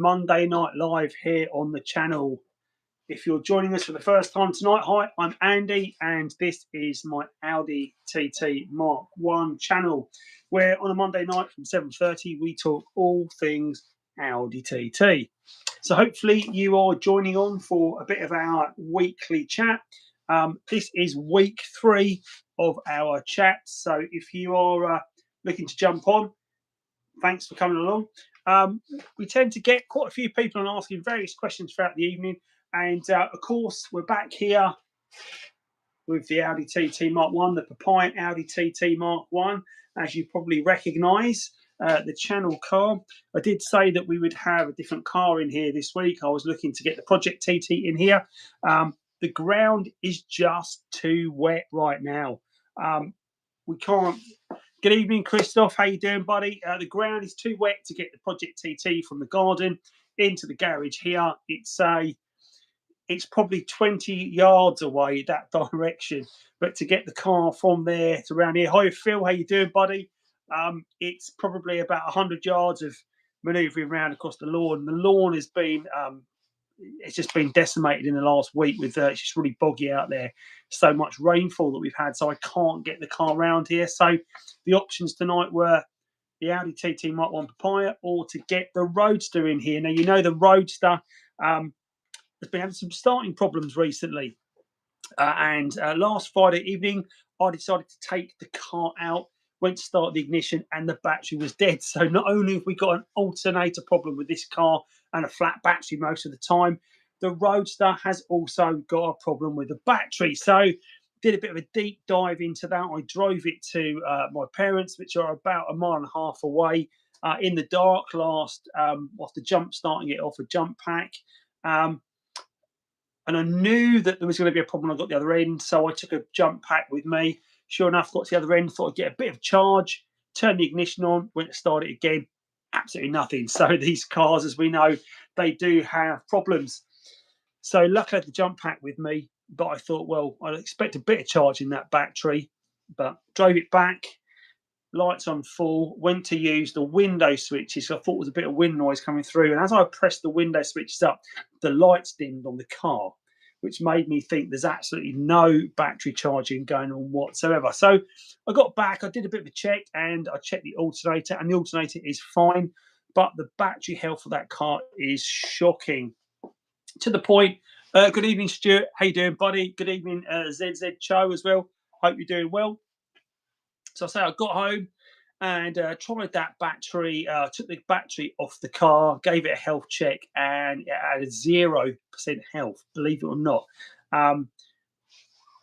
Monday Night Live here on the channel. If you're joining us for the first time tonight, hi, I'm Andy, and this is my Audi TT Mark 1 channel, where on a Monday night from 7:30 we talk all things Audi TT. So hopefully you are joining on for a bit of our weekly chat. This is week 3 of our chat, so if you are looking to jump on, thanks for coming along. We tend to get quite a few people on asking various questions throughout the evening. And of course, we're back here with the Audi TT Mark 1, the Papaya Audi TT Mark 1, as you probably recognise, the channel car. I did say that we would have a different car in here this week. I was looking to get the Project TT in here. The ground is just too wet right now. We can't. Good evening, Christoph. How you doing, buddy? The ground is too wet to get the Project TT from the garden into the garage here. It's probably 20 yards away that direction, but to get the car from there to around here. Hi, Phil. How you doing, buddy? It's probably about 100 yards of manoeuvring around across the lawn. The lawn has been it's just been decimated in the last week with it's just really boggy out there. So much rainfall that we've had, so I can't get the car around here. So the options tonight were the Audi TT Mark 1 Papaya or to get the Roadster in here. Now, you know the Roadster has been having some starting problems recently. And last Friday evening, I decided to take the car out, went to start the ignition, and the battery was dead. So not only have we got an alternator problem with this car and a flat battery most of the time, the Roadster has also got a problem with the battery. So did a bit of a deep dive into that. I drove it to my parents, which are about 1.5 miles away, in the dark after jump starting it off a jump pack. And I knew that there was going to be a problem when I got the other end, so I took a jump pack with me. Sure enough, got to the other end, thought I'd get a bit of charge, turned the ignition on, went to start it again, absolutely nothing. So these cars, as we know, they do have problems. So luckily I had the jump pack with me, but I thought, well, I'd expect a bit of charge in that battery, but drove it back, lights on full, went to use the window switches. So I thought there was a bit of wind noise coming through. And as I pressed the window switches up, the lights dimmed on the car, which made me think there's absolutely no battery charging going on whatsoever. So I got back, I did a bit of a check, and I checked the alternator, and the alternator is fine, but the battery health of that car is shocking. To the point. Good evening, Stuart. How you doing, buddy? Good evening, ZZ Cho as well. Hope you're doing well. So I say I got home and tried that battery, took the battery off the car, gave it a health check, and it had 0% health, believe it or not.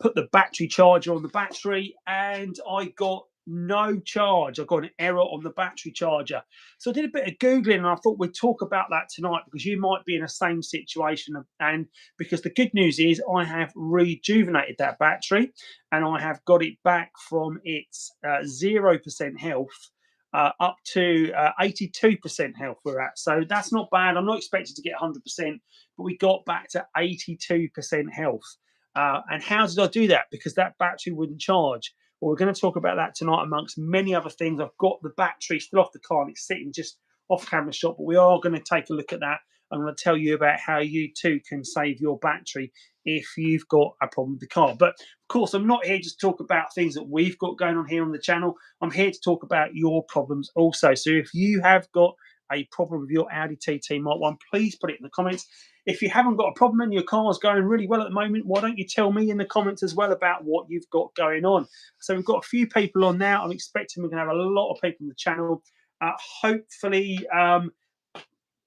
Put the battery charger on the battery, and I got no charge. I got an error on the battery charger. So I did a bit of Googling, and I thought we'd talk about that tonight because you might be in the same situation. And because the good news is I have rejuvenated that battery, and I have got it back from its 0% health up to 82% health we're at. So that's not bad. I'm not expecting to get 100%, but we got back to 82% health. And how did I do that? Because that battery wouldn't charge. Well, we're going to talk about that tonight amongst many other things. I've got the battery still off the car and it's sitting just off camera shot, but we are going to take a look at that. I'm going to tell you about how you too can save your battery if you've got a problem with the car. But of course, I'm not here just to talk about things that we've got going on here on the channel. I'm here to talk about your problems also. So if you have got a problem with your Audi TT Mark 1, please put it in the comments. If you haven't got a problem and your car's going really well at the moment, why don't you tell me in the comments as well about what you've got going on? So we've got a few people on now. I'm expecting we're going to have a lot of people on the channel. Hopefully,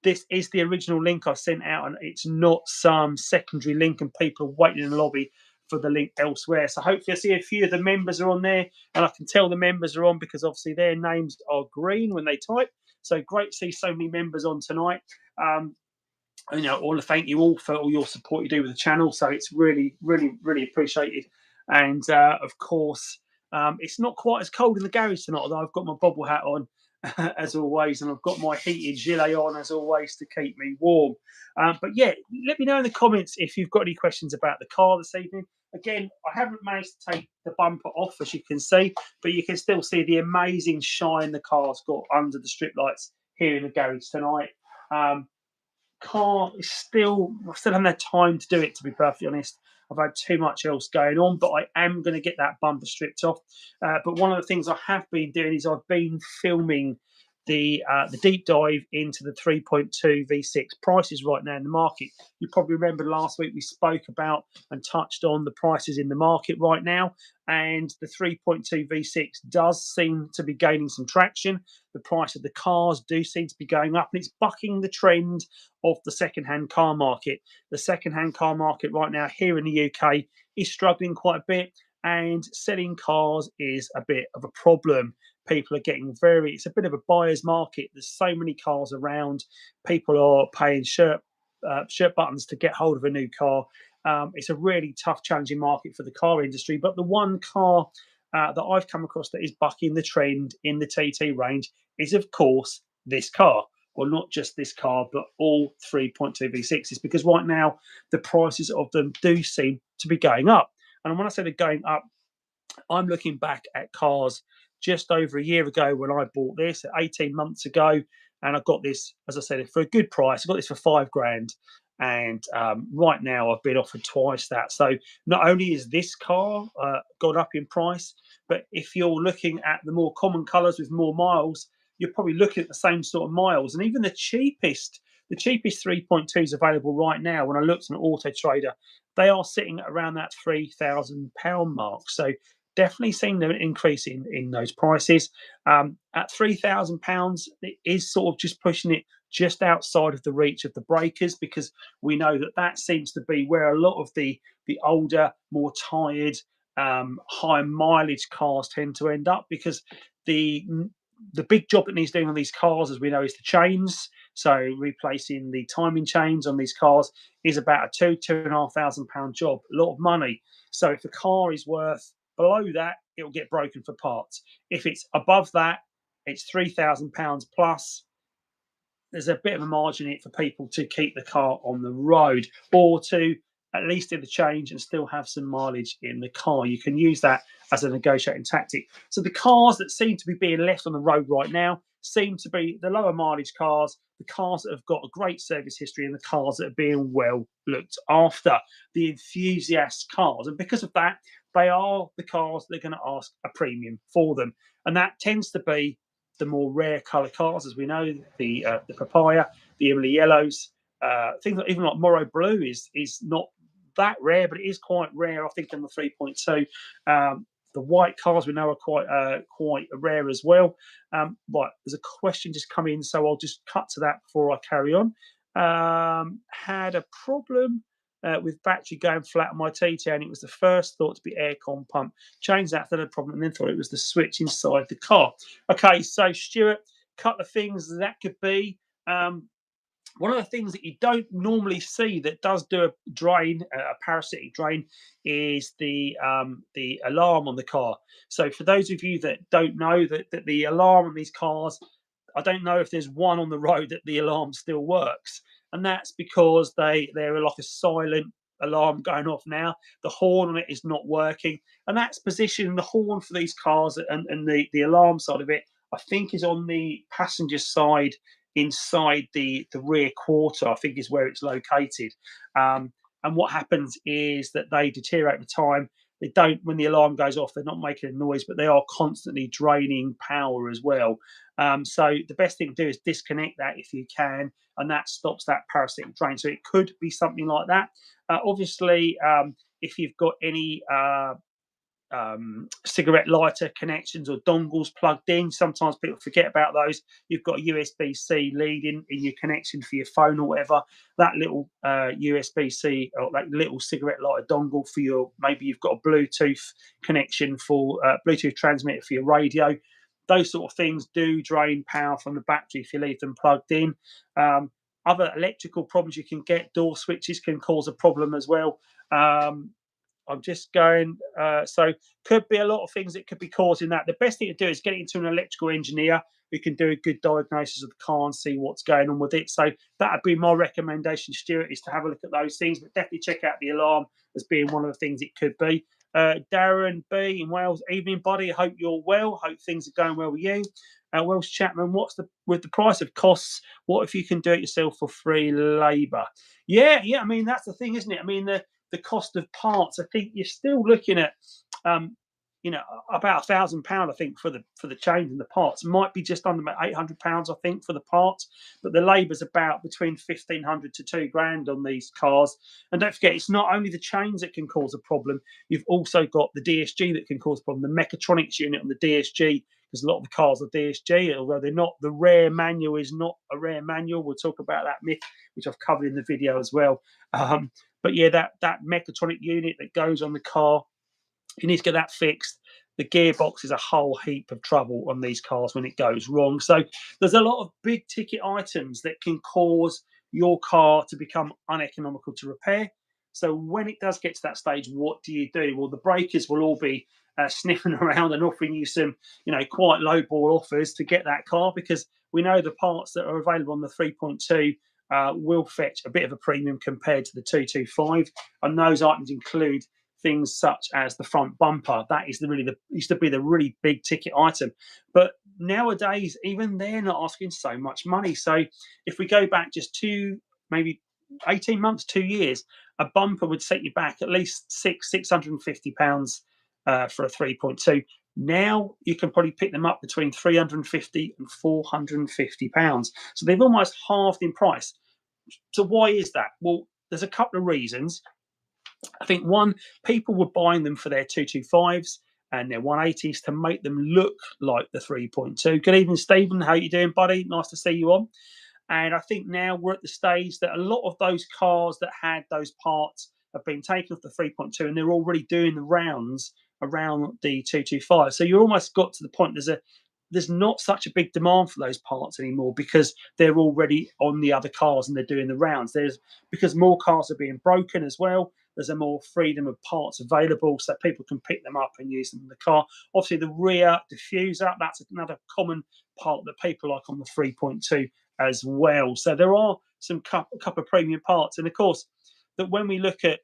this is the original link I sent out, and it's not some secondary link and people are waiting in the lobby for the link elsewhere. So hopefully I see a few of the members are on there, and I can tell the members are on because obviously their names are green when they type. So great to see so many members on tonight. I want to thank you all for all your support you do with the channel. So it's really, really, really appreciated. And of course, it's not quite as cold in the garage tonight, although I've got my bobble hat on as always, and I've got my heated gilet on as always to keep me warm. But yeah, let me know in the comments if you've got any questions about the car this evening. Again, I haven't managed to take the bumper off, as you can see, but you can still see the amazing shine the car's got under the strip lights here in the garage tonight. car is still, I still haven't had time to do it, to be perfectly honest. I've had too much else going on, but I am going to get that bumper stripped off. But one of the things I have been doing is I've been filming the deep dive into the 3.2 V6 prices right now in the market. You probably remember last week we spoke about and touched on the prices in the market right now, and the 3.2 V6 does seem to be gaining some traction. The price of the cars do seem to be going up, and it's bucking the trend of the second-hand car market. The second-hand car market right now here in the UK is struggling quite a bit, and selling cars is a bit of a problem. People are getting it's a bit of a buyer's market. There's so many cars around. People are paying shirt buttons to get hold of a new car. It's a really tough, challenging market for the car industry. But the one car that I've come across that is bucking the trend in the TT range is, of course, this car. Well, not just this car, but all 3.2 V6s, because right now the prices of them do seem to be going up. And when I say they're going up, I'm looking back at cars just over a year ago when I bought this, 18 months ago, and I got this, as I said, for a good price. I got this for £5,000, and right now I've been offered twice that. So not only is this car gone up in price, but if you're looking at the more common colours with more miles, you're probably looking at the same sort of miles. And even the cheapest 3.2s available right now, when I looked on Auto Trader, they are sitting at around that £3,000 mark. So definitely seen an increase in those prices. At £3,000, it is sort of just pushing it just outside of the reach of the breakers, because we know that that seems to be where a lot of the older, more tired, high mileage cars tend to end up, because the big job that needs doing on these cars, as we know, is the chains. So replacing the timing chains on these cars is about a £2,500 job, a lot of money. So if the car is worth below that, it will get broken for parts. If it's above that, it's £3,000 plus. There's a bit of a margin in it for people to keep the car on the road, or to at least do the change and still have some mileage in the car. You can use that as a negotiating tactic. So the cars that seem to be being left on the road right now seem to be the lower mileage cars, the cars that have got a great service history, and the cars that are being well looked after, the enthusiast cars. And because of that, they are the cars that are going to ask a premium for them. And that tends to be the more rare colour cars, as we know, the papaya, the Emily yellows, things like, even like Morrow blue is not that rare, but it is quite rare, I think, in the 3.2. The white cars we know are quite rare as well. Right, there's a question just come in, so I'll just cut to that before I carry on. Had a problem with battery going flat on my TT, and it was the first thought to be aircon pump. Changed that, then a problem, and then thought it was the switch inside the car. Okay, so Stuart, couple of things that could be. One of the things that you don't normally see that does do a drain, a parasitic drain, is the alarm on the car. So for those of you that don't know, that the alarm on these cars, I don't know if there's one on the road that the alarm still works, and that's because they're like a silent alarm going off now. The horn on it is not working, and that's positioning the horn for these cars, and the alarm side of it, I think, is on the passenger side inside the rear quarter, I think, is where it's located. And what happens is that they deteriorate with time. They don't, when the alarm goes off, they're not making a noise, but they are constantly draining power as well. So the best thing to do is disconnect that if you can, and that stops that parasitic drain. So it could be something like that. Obviously, if you've got any cigarette lighter connections or dongles plugged in, sometimes people forget about those. You've got a USB-C lead in your connection for your phone or whatever. That little USB-C or that little cigarette lighter dongle for your, maybe you've got a Bluetooth connection for Bluetooth transmitter for your radio. Those sort of things do drain power from the battery if you leave them plugged in. Other electrical problems you can get, door switches can cause a problem as well. I'm just going, so could be a lot of things that could be causing that. The best thing to do is get it into an electrical engineer who can do a good diagnosis of the car and see what's going on with it. So that would be my recommendation, Stuart, is to have a look at those things, but definitely check out the alarm as being one of the things it could be. Darren B in Wales, evening, buddy. Hope you're well. Hope things are going well with you. Welsh Chapman, what's the with the price of costs? What if you can do it yourself for free labour? Yeah, yeah. I mean, that's the thing, isn't it? I mean, the cost of parts. I think you're still looking at, um, you know, about £1,000. I think for the change and the parts might be just under about £800. I think for the parts, but the labour's about between 1,500 to 2 grand on these cars. And don't forget, it's not only the chains that can cause a problem. You've also got the DSG that can cause a problem. The mechatronics unit on the DSG, because a lot of the cars are DSG, although they're not. The rare manual is not a rare manual. We'll talk about that myth, which I've covered in the video as well. But yeah, that mechatronic unit that goes on the car, you need to get that fixed. The gearbox is a whole heap of trouble on these cars when it goes wrong. So there's a lot of big ticket items that can cause your car to become uneconomical to repair. So when it does get to that stage, what do you do? Well, the breakers will all be sniffing around and offering you some, quite low ball offers to get that car, because we know the parts that are available on the 3.2 will fetch a bit of a premium compared to the 225, and those items include things such as the front bumper. That is used to be the really big ticket item, but nowadays even they're not asking so much money. So if we go back just maybe 18 months, 2 years, a bumper would set you back at least £650 for a 3.2. Now you can probably pick them up between £350 and £450. So they've almost halved in price. So why is that? Well, there's a couple of reasons. I think one, people were buying them for their 225s and their 180s to make them look like the 3.2. Good evening, Stephen. How you doing, buddy? Nice to see you on. And I think now we're at the stage that a lot of those cars that had those parts have been taken off the 3.2, and they're already doing the rounds around the 225. So you almost got to the point there's not such a big demand for those parts anymore, because they're already on the other cars and they're doing the rounds. Because more cars are being broken as well. There's a more freedom of parts available, so people can pick them up and use them in the car. Obviously, the rear diffuser, that's another common part that people like on the 3.2 as well. So there are some couple of premium parts, and of course, that when we look at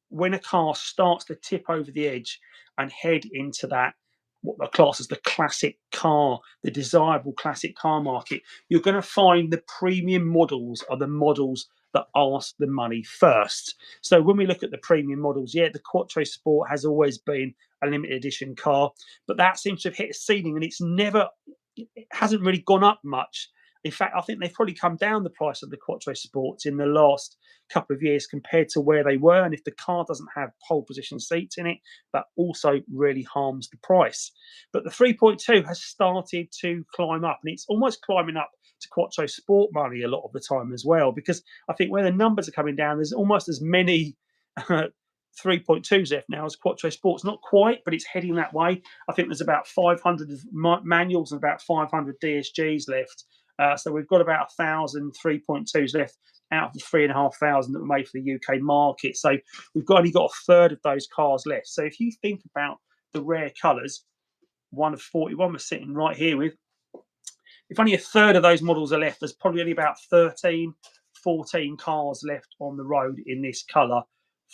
when a car starts to tip over the edge and head into that, what the class as the classic car, the desirable classic car market, you're going to find the premium models are the models that ask the money first. So when we look at the premium models, yeah, the Quattro Sport has always been a limited edition car, but that seems to have hit a ceiling, and it hasn't really gone up much. In fact, I think they've probably come down the price of the Quattro Sports in the last couple of years compared to where they were. And if the car doesn't have pole position seats in it, that also really harms the price. But the 3.2 has started to climb up, and it's almost climbing up to Quattro Sport money a lot of the time as well, because I think where the numbers are coming down, there's almost as many 3.2s left now as Quattro Sports. Not quite, but it's heading that way. I think there's about 500 manuals and about 500 DSGs left. So we've got about 1,000 3.2s left out of the 3,500 that were made for the UK market. So we've only got a third of those cars left. So if you think about the rare colours, one of 41 we're sitting right here with, if only a third of those models are left, there's probably only about 13, 14 cars left on the road in this colour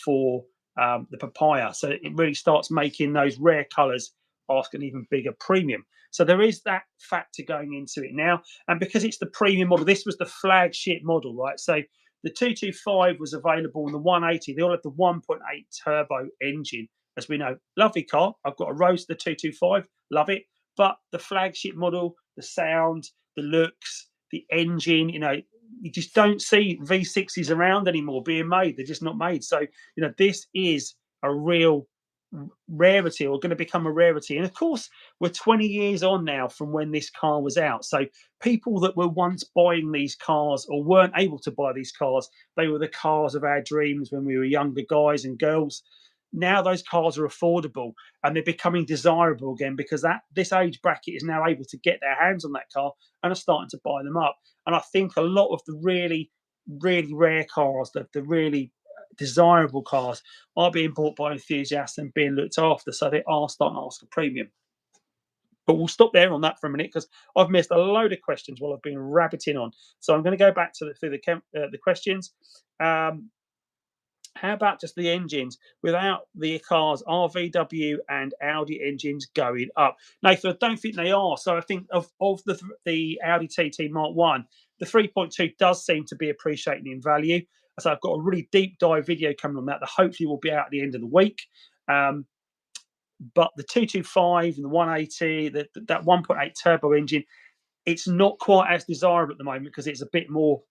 for the papaya. So it really starts making those rare colours ask an even bigger premium. So there is that factor going into it now. And because it's the premium model, this was the flagship model, right? So the 225 was available, and the 180, they all have the 1.8 turbo engine, as we know. Lovely car. I've got a Roadster 225, love it. But the flagship model, the sound, the looks, the engine, you just don't see V60s around anymore being made. They're just not made. So, this is a real rarity, or going to become a rarity. And of course, we're 20 years on now from when this car was out. So people that were once buying these cars or weren't able to buy these cars, they were the cars of our dreams when we were younger guys and girls. Now those cars are affordable and they're becoming desirable again, because this age bracket is now able to get their hands on that car and are starting to buy them up. And I think a lot of the really, really rare cars, the really desirable cars, are being bought by enthusiasts and being looked after, so they are starting to ask a premium. But we'll stop there on that for a minute, because I've missed a load of questions while I've been rabbiting on. So I'm going to go back through the questions. How about just the engines without the cars RVW and Audi engines going up? Nathan, I don't think they are. So I think of the Audi TT Mark 1, the 3.2 does seem to be appreciating in value. So I've got a really deep dive video coming on that hopefully will be out at the end of the week. But the 225 and the 180, that 1.8 turbo engine, it's not quite as desirable at the moment because it's a bit more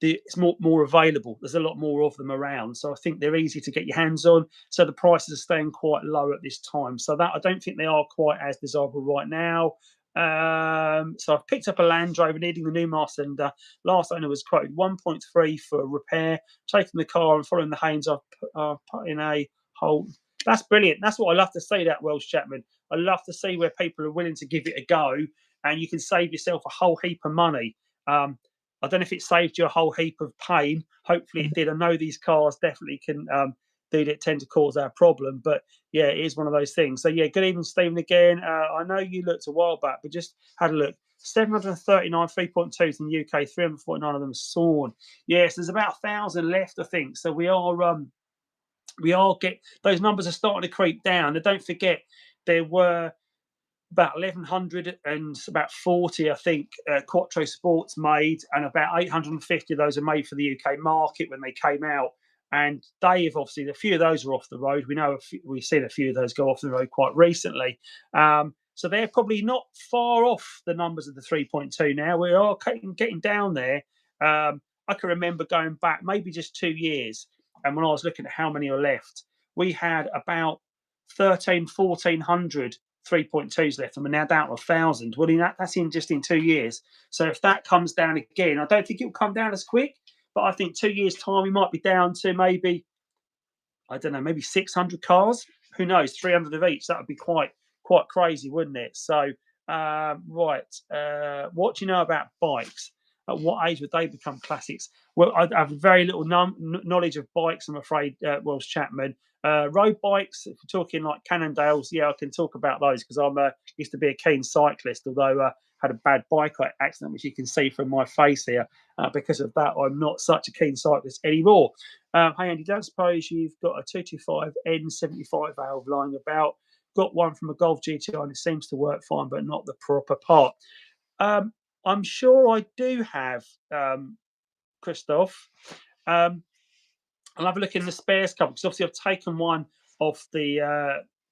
it's more available. There's a lot more of them around, so I think they're easy to get your hands on. So the prices are staying quite low at this time. So that I don't think they are quite as desirable right now. So I've picked up a Land Rover needing the new master, and last owner was quoted 1.3 for repair. Taking the car and following the Haynes, I've put in a hole. That's brilliant. That's what I love to see. That Welsh Chapman. I love to see where people are willing to give it a go, and you can save yourself a whole heap of money. I don't know if it saved you a whole heap of pain. Hopefully it did. I know these cars definitely can tend to cause our problem, but yeah, it is one of those things. So yeah, good evening, Stephen, again. I know you looked a while back, but just had a look. 739 3.2s in the UK, 349 of them sawn. Yes, there's about 1,000 left, I think. So we are those numbers are starting to creep down. And don't forget, there were about 1,100 and about 40, I think, Quattro Sports made, and about 850 of those are made for the UK market when they came out. And Dave, obviously, a few of those are off the road. We know we've seen a few of those go off the road quite recently. So they're probably not far off the numbers of the 3.2 now. We are getting down there. I can remember going back maybe just 2 years, and when I was looking at how many are left, we had about 1,400 3.2s left, and we're now down to 1,000. Well, that's in just in 2 years. So if that comes down again, I don't think it will come down as quick, but I think 2 years' time we might be down to maybe, I don't know, maybe 600 cars. Who knows? 300 of each. That would be quite crazy, wouldn't it? So right, what do you know about bikes? At what age would they become classics? Well, I have very little knowledge of bikes, I'm afraid, Welsh Chapman. Road bikes, if you're talking like Cannondales, yeah, I can talk about those because I used to be a keen cyclist, although had a bad bike accident, which you can see from my face here. Because of that, I'm not such a keen cyclist anymore. Hey, Andy, don't suppose you've got a 225 N75 valve lying about? Got one from a Golf GTI and it seems to work fine, but not the proper part. I'm sure I do have, Christoph. I'll have a look in the spares cupboard because obviously I've taken one off the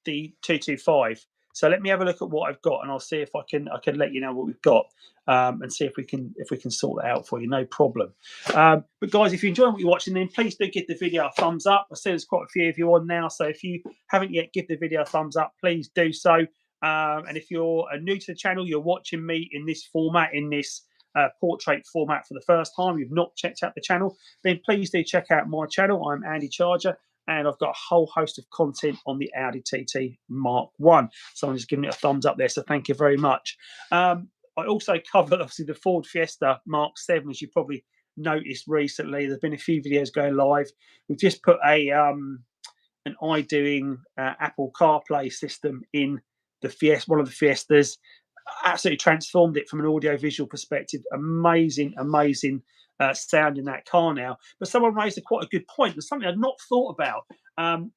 225. So let me have a look at what I've got, and I'll see if I can let you know what we've got, and see if we can sort that out for you. No problem. But guys, if you're enjoying what you're watching, then please do give the video a thumbs up. I see there's quite a few of you on now, so if you haven't yet give the video a thumbs up, please do so. And if you're new to the channel, you're watching me in this format, in this portrait format for the first time, you've not checked out the channel, then please do check out my channel. I'm Andycharger, and I've got a whole host of content on the Audi TT Mark 1. So I'm just giving it a thumbs up there, so thank you very much. I also covered, obviously, the Ford Fiesta Mark 7, as you probably noticed recently. There's been a few videos going live. We've just put an iDoing Apple CarPlay system in the Fiesta, one of the Fiestas. Absolutely transformed it from an audio-visual perspective. Amazing sound in that car now. But someone raised quite a good point, and something I'd not thought about,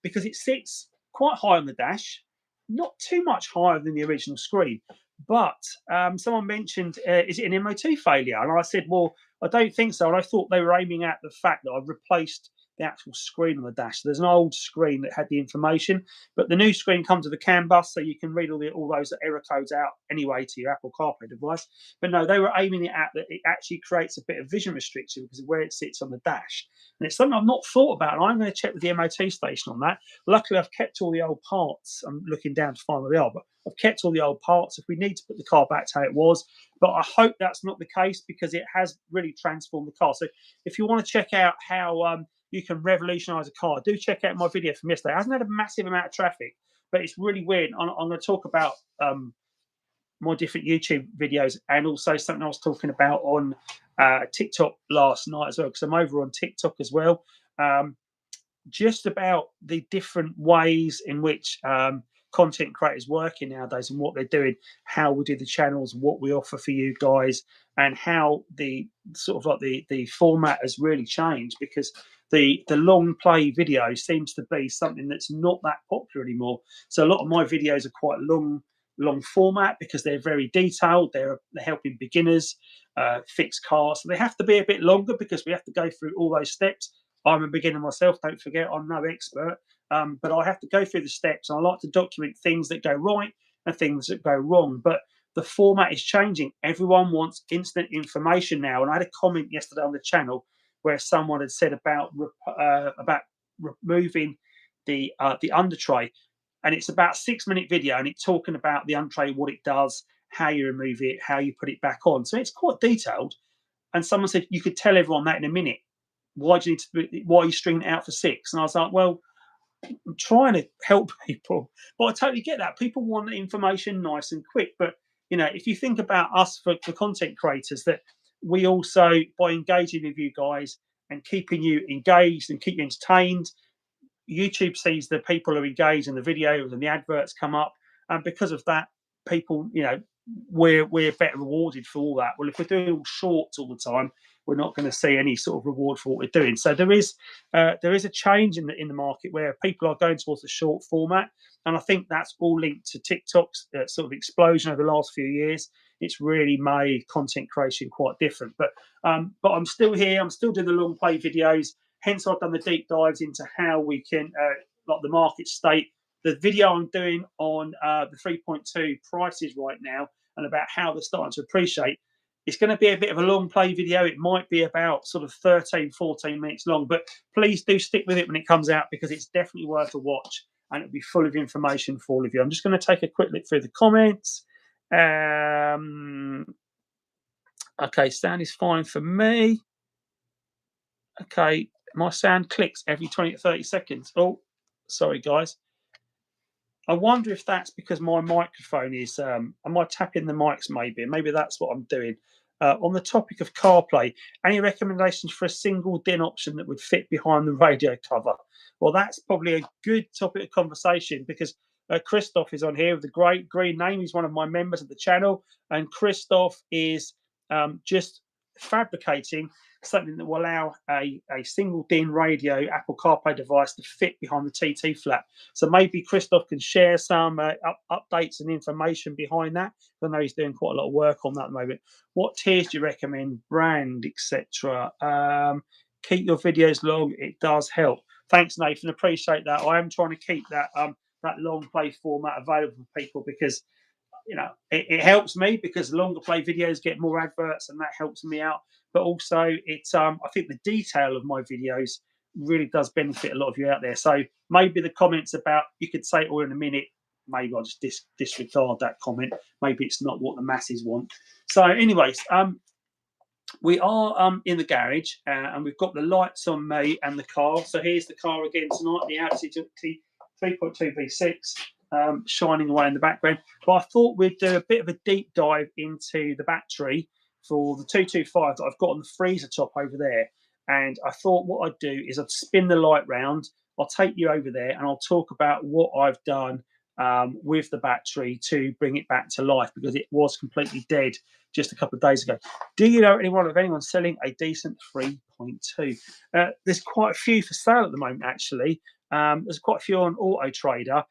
because it sits quite high on the dash, not too much higher than the original screen. But someone mentioned, is it an MOT failure? And I said, well, I don't think so. And I thought they were aiming at the fact that I've replaced the actual screen on the dash. So there's an old screen that had the information, but the new screen comes with a CAN bus, so you can read all those error codes out anyway to your Apple CarPlay device. But no, they were aiming it at that it actually creates a bit of vision restriction because of where it sits on the dash. And it's something I've not thought about, and I'm going to check with the MOT station on that. Luckily, I've kept all the old parts. I'm looking down to find where they are, but I've kept all the old parts if we need to put the car back to how it was. But I hope that's not the case because it has really transformed the car. So if you want to check out how you can revolutionize a car, do check out my video from yesterday. It hasn't had a massive amount of traffic, but it's really weird. I'm going to talk about my different YouTube videos, and also something I was talking about on TikTok last night as well, because I'm over on TikTok as well. Just about the different ways in which content creators working nowadays and what they're doing, how we do the channels, what we offer for you guys, and how the sort of like the format has really changed, because the long play video seems to be something that's not that popular anymore. So a lot of my videos are quite long format because they're very detailed. They're helping beginners fix cars, so they have to be a bit longer because we have to go through all those steps. I'm a beginner myself, don't forget, I'm no expert, but I have to go through the steps, and I like to document things that go right and things that go wrong. But the format is changing. Everyone wants instant information now, and I had a comment yesterday on the channel where someone had said about removing the under tray, and it's about a 6-minute video, and it's talking about the under tray, what it does, how you remove it, how you put it back on. So it's quite detailed. And someone said you could tell everyone that in a minute. Why do you need to? Why are you stringing it out for 6? And I was like, well, I'm trying to help people, but I totally get that. People want the information nice and quick. But if you think about us for content creators, that we also, by engaging with you guys and keeping you engaged and keep you entertained, YouTube sees the people are engaged in the videos and the adverts come up, and because of that, people, we're better rewarded for all that. Well, if we're doing shorts all the time, we're not going to see any sort of reward for what we're doing. So there is a change in the market where people are going towards the short format, and I think that's all linked to TikTok's sort of explosion over the last few years. It's really made content creation quite different. But I'm still here. I'm still doing the long play videos. Hence, I've done the deep dives into how we can, like the market state. The video I'm doing on the 3.2 prices right now, and about how they're starting to appreciate, it's going to be a bit of a long play video. It might be about sort of 13, 14 minutes long, but please do stick with it when it comes out, because it's definitely worth a watch, and it'll be full of information for all of you. I'm just going to take a quick look through the comments. Okay, sound is fine for me. Okay, my sound clicks every 20 to 30 seconds. Oh, sorry, guys. I wonder if that's because my microphone is, am I tapping the mics maybe? Maybe that's what I'm doing. On the topic of CarPlay, any recommendations for a single DIN option that would fit behind the radio cover? Well, that's probably a good topic of conversation, because Christoph is on here with a great green name. He's one of my members of the channel, and Christoph is just fabricating something that will allow a single DIN radio Apple CarPlay device to fit behind the TT flap. So maybe Christoph can share some updates and information behind that. I know he's doing quite a lot of work on that at the moment. What tiers do you recommend, brand, etc.? Keep your videos long. It does help. Thanks, Nathan. Appreciate that. I am trying to keep that long play format available for people, because it helps me, because longer play videos get more adverts, and that helps me out. But also, it's I think the detail of my videos really does benefit a lot of you out there. So maybe the comments about you could say it all in a minute, maybe I'll just disregard that comment. Maybe it's not what the masses want. So, anyways, we are in the garage, and we've got the lights on me and the car. So here's the car again tonight, the Audi TT 3.2 V6. Shining away in the background. But I thought we'd do a bit of a deep dive into the battery for the 225 that I've got on the freezer top over there. And I thought what I'd do is I'd spin the light round. I'll take you over there, and I'll talk about what I've done with the battery to bring it back to life, because it was completely dead just a couple of days ago. Do you know anyone selling a decent 3.2? There's quite a few for sale at the moment, actually. There's quite a few on Auto Trader.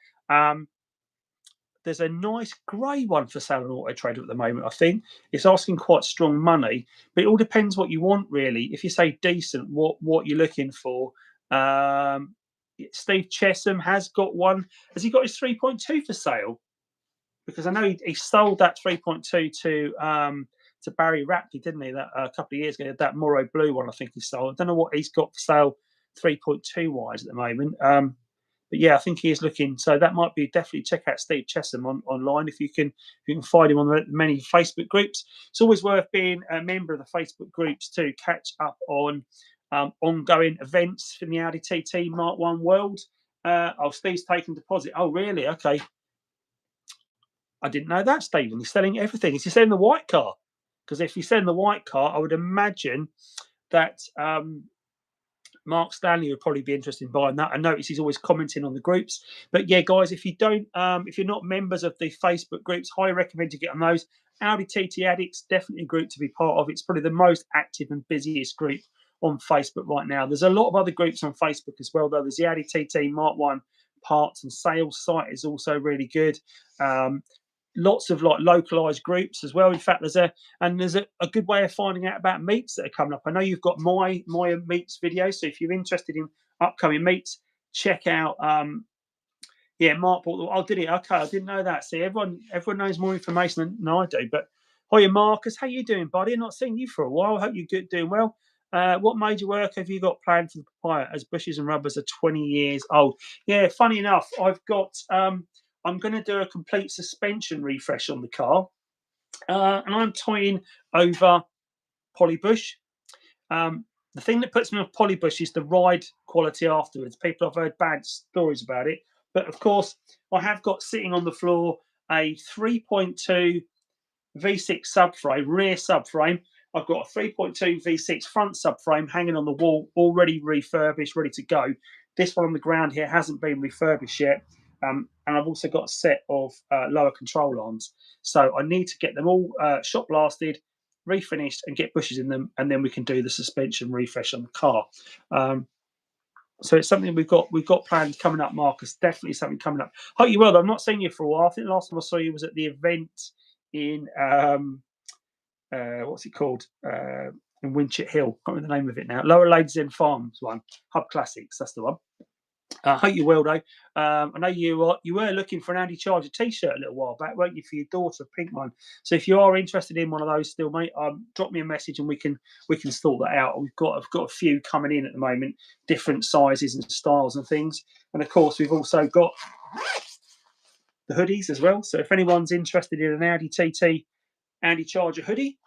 There's a nice grey one for sale on Auto Trader at the moment. I think it's asking quite strong money, but it all depends what you want, really. If you say decent, what you're looking for. Steve Chesham has got one. Has he got his 3.2 for sale? Because I know he sold that 3.2 to Barry Rapley, didn't he? That a couple of years ago, that Morrow Blue one. I think he sold. I don't know what he's got for sale 3.2 wise at the moment. But yeah, I think he is looking. So that might be definitely check out Steve Chesham online if you can find him on the many Facebook groups. It's always worth being a member of the Facebook groups to catch up on ongoing events from the Audi TT Mark 1 world. Steve's taking deposit. Oh, really? Okay. I didn't know that, Stephen. He's selling everything. Is he selling the white car? Because if he's selling the white car, I would imagine that Mark Stanley would probably be interested in buying that. I notice he's always commenting on the groups. But yeah, guys, if you don't, if you're not members of the Facebook groups, highly recommend you get on those. Audi TT Addicts, definitely a group to be part of. It's probably the most active and busiest group on Facebook right now. There's a lot of other groups on Facebook as well, though. There's the Audi TT Mark 1 parts and sales site is also really good. Lots of like localized groups as well. In fact, there's a good way of finding out about meets that are coming up. I know you've got my meets video, so if you're interested in upcoming meets, check out. Yeah, Mark bought. Oh, did it? Okay, I didn't know that. See, everyone knows more information than I do. But hiya, Marcus, how you doing, buddy? I've not seen you for a while. I hope you're doing well. What major work have you got planned for the papaya? As bushes and rubbers are 20 years old. Yeah, funny enough, I've got. I'm going to do a complete suspension refresh on the car, and I'm tying over polybush. The thing that puts me off polybush is the ride quality afterwards. People have heard bad stories about it, but of course, I have got sitting on the floor a 3.2 V6 subframe, rear subframe. I've got a 3.2 V6 front subframe hanging on the wall, already refurbished, ready to go. This one on the ground here hasn't been refurbished yet. And I've also got a set of lower control arms. So I need to get them all shot blasted, refinished, and get bushes in them, and then we can do the suspension refresh on the car. So it's something we've got planned coming up, Marcus. Definitely something coming up. Hope you're well. I've not seen you for a while. I think the last time I saw you was at the event in what's it called? In Winchett Hill. Can't remember the name of it now. Lower Ladies End Farms one. Hub Classics. That's the one. I hope you're well, though. I know you were looking for an Andycharger t-shirt a little while back, weren't you, for your daughter, a pink one? So if you are interested in one of those still, mate, drop me a message and we can sort that out. I've got a few coming in at the moment, different sizes and styles and things. And of course, we've also got the hoodies as well. So if anyone's interested in an Audi TT Andycharger hoodie,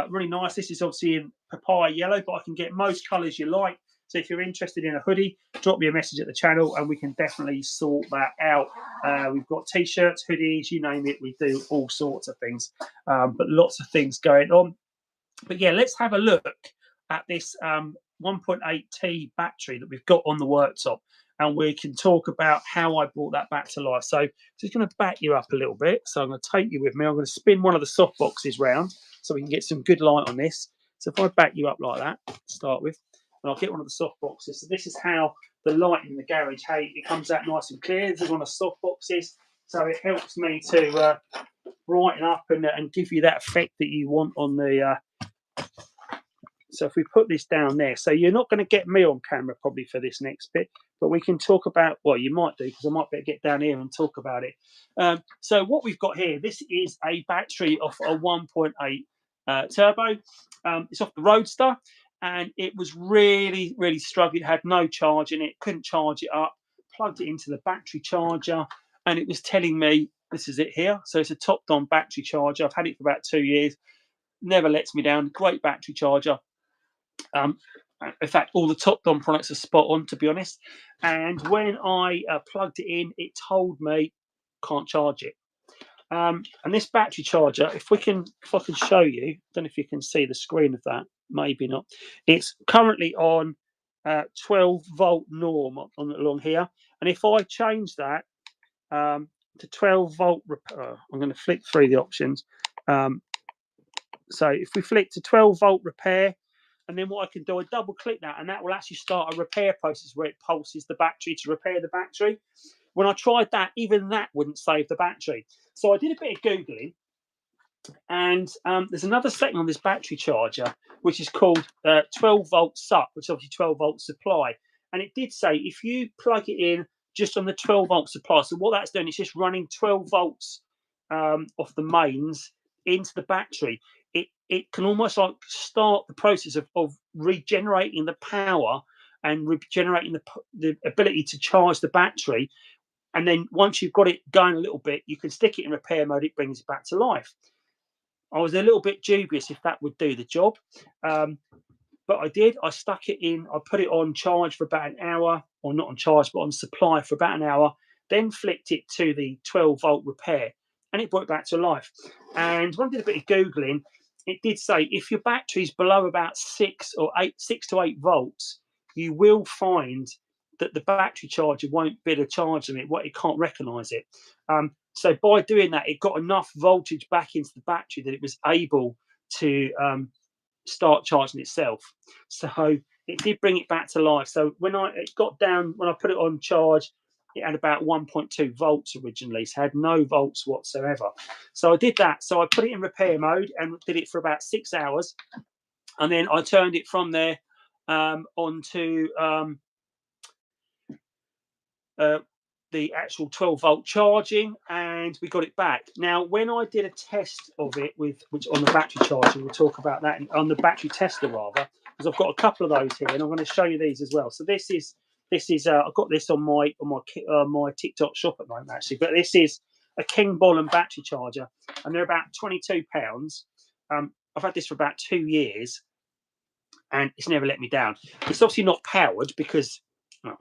really nice. This is obviously in papaya yellow, but I can get most colours you like. So if you're interested in a hoodie, drop me a message at the channel and we can definitely sort that out. We've got t-shirts, hoodies, you name it. We do all sorts of things, but lots of things going on. But yeah, let's have a look at this 1.8T battery that we've got on the worktop, and we can talk about how I brought that back to life. So just going to back you up a little bit. So I'm going to take you with me. I'm going to spin one of the soft boxes round so we can get some good light on this. So if I back you up like that, to start with, and I'll get one of the soft boxes. So this is how the light in the garage, hey, it comes out nice and clear. This is one of the soft boxes. So it helps me to brighten up and give you that effect that you want on the... So if we put this down there, so you're not going to get me on camera probably for this next bit, but we can talk about, well, you might do, because I might better get down here and talk about it. So what we've got here, this is a battery of a 1.8 turbo. It's off the Roadster, and it was really, really struggling. It had no charge in it, couldn't charge it up, plugged it into the battery charger, and it was telling me, this is it here. So it's a topped-on battery charger. I've had it for about 2 years. Never lets me down. Great battery charger. In fact, all the top-on products are spot on, to be honest. And when I plugged it in, it told me can't charge it. And this battery charger, if I can show you, I don't know if you can see the screen of that. Maybe not. It's currently on 12-volt norm along here. And if I change that to 12-volt, I'm going to flick through the options. So if we flick to 12-volt repair, and then what I can do, I double click that, and that will actually start a repair process where it pulses the battery to repair the battery. When I tried that, even that wouldn't save the battery. So I did a bit of Googling, and there's another setting on this battery charger, which is called 12-volt SUP, which is obviously 12-volt supply. And it did say if you plug it in just on the 12-volt supply, so what that's doing is just running 12 volts off the mains into the battery. It can almost like start the process of regenerating the power and regenerating the ability to charge the battery. And then once you've got it going a little bit, you can stick it in repair mode. It brings it back to life. I was a little bit dubious if that would do the job. But I did. I stuck it in. I put it on charge for about an hour, or not on charge, but on supply for about an hour. Then flicked it to the 12-volt repair, and it brought it back to life. And when I did a bit of Googling, it did say if your battery's below about 6 to 8 volts, you will find that the battery charger won't be able to charge them. It can't recognise it. So by doing that, it got enough voltage back into the battery that it was able to start charging itself. So it did bring it back to life. So when it got down, when I put it on charge, it had about 1.2 volts originally, so had no volts whatsoever. So I did that. So I put it in repair mode and did it for about 6 hours, and then I turned it from there onto the actual 12-volt charging, and we got it back. Now, when I did a test of it which on the battery charger, we'll talk about that on the battery tester rather, because I've got a couple of those here, and I'm going to show you these as well. So this is I've got this on my TikTok shop at the moment actually, but this is a King Bollen battery charger, and they're about £22. I've had this for about 2 years, and it's never let me down. It's obviously not powered because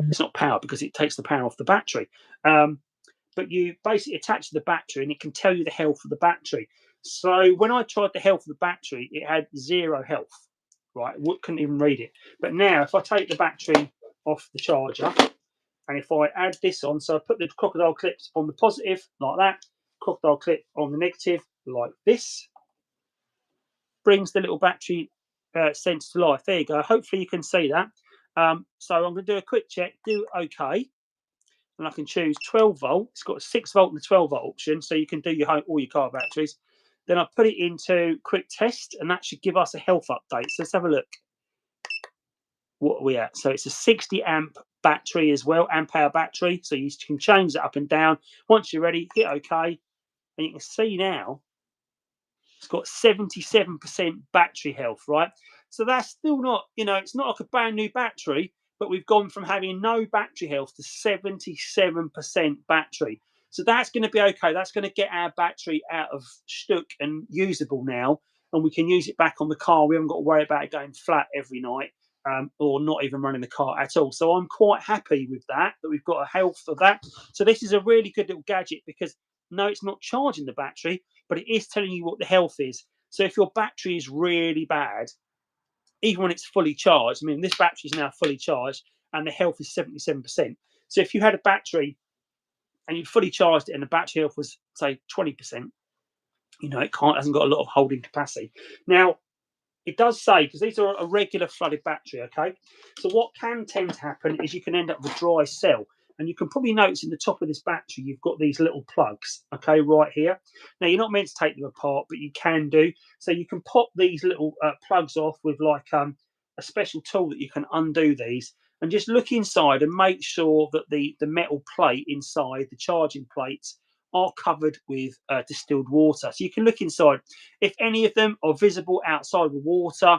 it's not powered because it takes the power off the battery. But you basically attach to the battery, and it can tell you the health of the battery. So when I tried the health of the battery, it had 0 health. Right, couldn't even read it. But now, if I take the battery off the charger, and if I add this on, so I put the crocodile clips on the positive like that, crocodile clip on the negative like this, brings the little battery sense to life. There you go. Hopefully you can see that. So I'm going to do a quick check, do OK, and I can choose 12 volt. It's got a 6 volt and a 12 volt option, so you can do all your car batteries. Then I put it into quick test, and that should give us a health update. So let's have a look. What are we at? So it's a 60 amp battery as well, amp hour battery. So you can change that up and down. Once you're ready, hit OK, and you can see now it's got 77% battery health, right? So that's still not, it's not like a brand new battery, but we've gone from having no battery health to 77% battery. So that's going to be okay. That's going to get our battery out of stuck and usable now, and we can use it back on the car. We haven't got to worry about it going flat every night, or not even running the car at all. So I'm quite happy with that we've got a health of that. So this is a really good little gadget, because no, it's not charging the battery, but it is telling you what the health is. So if your battery is really bad, even when it's fully charged, I mean, this battery is now fully charged and the health is 77%. So if you had a battery and you fully charged it and the battery health was, say, 20%, it hasn't got a lot of holding capacity. Now, it does say, because these are a regular flooded battery, okay? So what can tend to happen is you can end up with a dry cell. And you can probably notice in the top of this battery, you've got these little plugs, okay, right here. Now, you're not meant to take them apart, but you can do. So you can pop these little plugs off with like a special tool that you can undo these, and just look inside and make sure that the metal plate inside, the charging plates, are covered with distilled water. So you can look inside. If any of them are visible outside the water,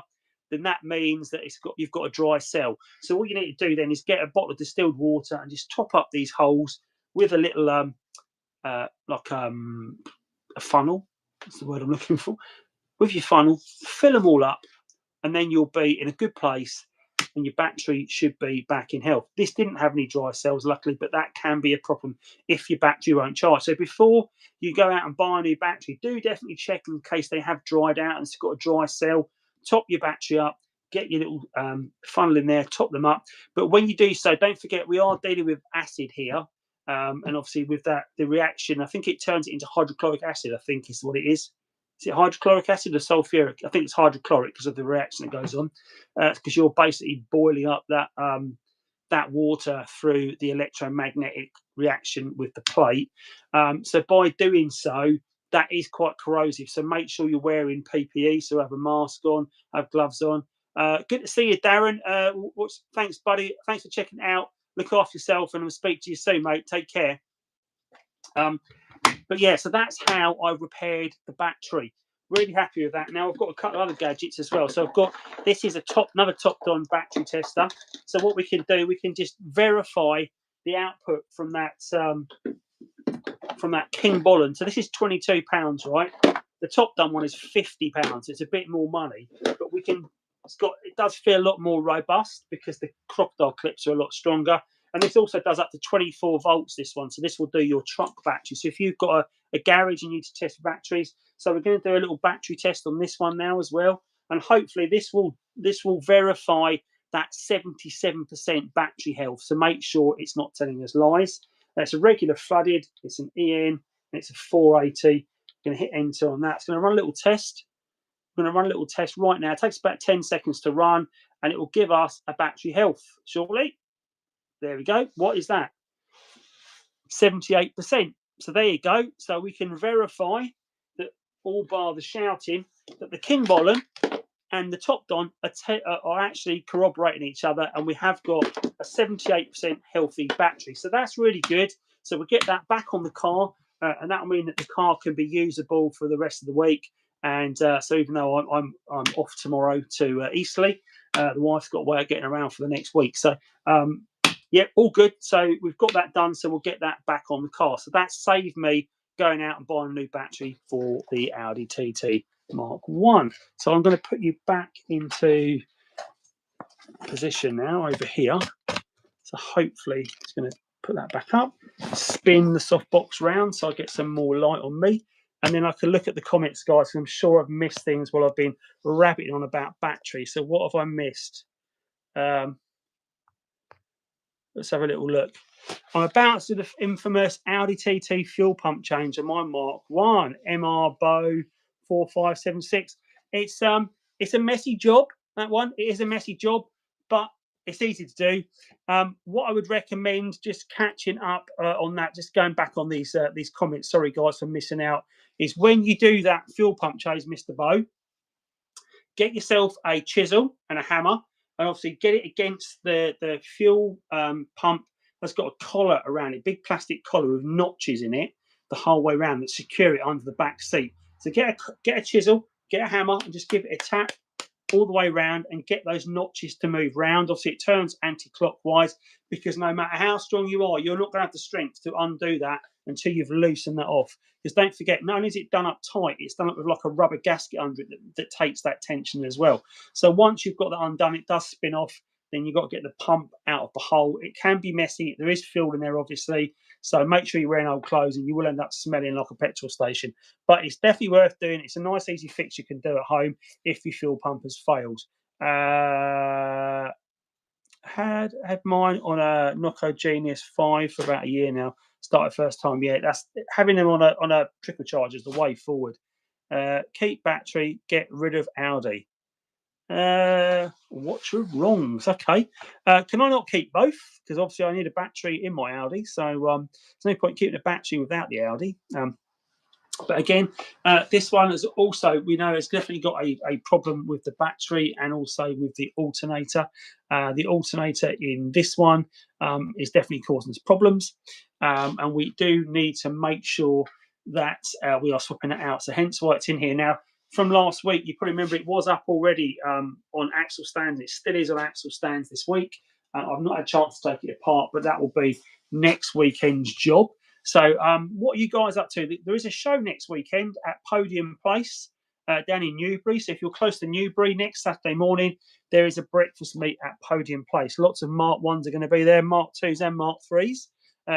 then that means that you've got a dry cell. So all you need to do then is get a bottle of distilled water and just top up these holes with a little a funnel. That's the word I'm looking for. With your funnel, fill them all up, and then you'll be in a good place, and your battery should be back in health. This didn't have any dry cells, luckily, but that can be a problem if your battery won't charge. So before you go out and buy a new battery, do definitely check in case they have dried out and it's got a dry cell. Top your battery up, get your little funnel in there, top them up. But when you do so, don't forget we are dealing with acid here. And obviously with that, the reaction, I think it turns it into hydrochloric acid, I think is what it is. Is it hydrochloric acid or sulfuric? I think it's hydrochloric because of the reaction that goes on. Because you're basically boiling up that water through the electromagnetic reaction with the plate. So by doing so, that is quite corrosive. So make sure you're wearing PPE. So have a mask on, have gloves on. Good to see you, Darren. Thanks, buddy. Thanks for checking it out. Look after yourself, and I'll speak to you soon, mate. Take care. But yeah, so that's how I repaired the battery. Really happy with that. Now I've got a couple of other gadgets as well. So I've got, this is another top-down battery tester. So what we can do, we can just verify the output from that King Bollen. So this is £22, right? The top-done one is £50. It's a bit more money, but it does feel a lot more robust because the crocodile clips are a lot stronger. And this also does up to 24 volts, this one. So this will do your truck battery. So if you've got a garage and you need to test batteries, so we're going to do a little battery test on this one now as well. And hopefully this will verify that 77% battery health. So make sure it's not telling us lies. That's a regular flooded. It's an EN. It's a 480. I'm going to hit enter on that. It's going to run a little test. I'm going to run a little test right now. It takes about 10 seconds to run, and it will give us a battery health shortly. There we go. What is that? 78%. So there you go. So we can verify that, all bar the shouting, that the King Bollen and the Top Don are actually corroborating each other, and we have got a 78% healthy battery. So that's really good. So we'll get that back on the car, and that will mean that the car can be usable for the rest of the week. And so even though I'm off tomorrow to Eastleigh, the wife's got a way of getting around for the next week. So yeah, all good. So we've got that done. So we'll get that back on the car. So that saved me going out and buying a new battery for the Audi TT Mark 1. So I'm going to put you back into position now over here. So hopefully it's going to put that back up, spin the softbox round so I get some more light on me. And then I can look at the comments, guys. I'm sure I've missed things while I've been rabbiting on about battery. So what have I missed? Let's have a little look. I'm about to do the infamous Audi TT fuel pump change on my Mark 1 MR Bow 4576. It's a messy job, that one. It is a messy job, but it's easy to do. What I would recommend, just catching up on that, just going back on these comments. Sorry, guys, for missing out. Is when you do that fuel pump change, Mr. Bow, get yourself a chisel and a hammer, and obviously get it against the fuel pump that's got a collar around it, big plastic collar with notches in it the whole way around that secure it under the back seat. So get a chisel, get a hammer, and just give it a tap all the way around and get those notches to move round. Obviously, it turns anti-clockwise, because no matter how strong you are, you're not going to have the strength to undo that until you've loosened that off. Because don't forget, not only is it done up tight, it's done up with like a rubber gasket under it that takes that tension as well. So once you've got that undone, it does spin off. Then you've got to get the pump out of the hole. It can be messy. There is fuel in there, obviously. So make sure you're wearing old clothes, and you will end up smelling like a petrol station. But it's definitely worth doing. It's a nice, easy fix you can do at home if your fuel pump has failed. Had mine on a Noco Genius 5 for about a year now. Started first time. Yeah, that's having them on a trickle charger is the way forward. Keep battery, get rid of Audi. What's your wrongs? Okay. Can I not keep both? Because obviously I need a battery in my Audi. So there's no point keeping a battery without the Audi. But again, this one is also, we know it's definitely got a problem with the battery and also with the alternator. The alternator in this one is definitely causing us problems. And we do need to make sure that we are swapping it out. So hence why it's in here. Now, from last week, you probably remember it was up already on axle stands. It still is on axle stands this week. I've not had a chance to take it apart, but that will be next weekend's job. So what are you guys up to? There is a show next weekend at Podium Place down in Newbury. So if you're close to Newbury, next Saturday morning, there is a breakfast meet at Podium Place. Lots of Mark 1s are going to be there, Mark 2s and Mark 3s.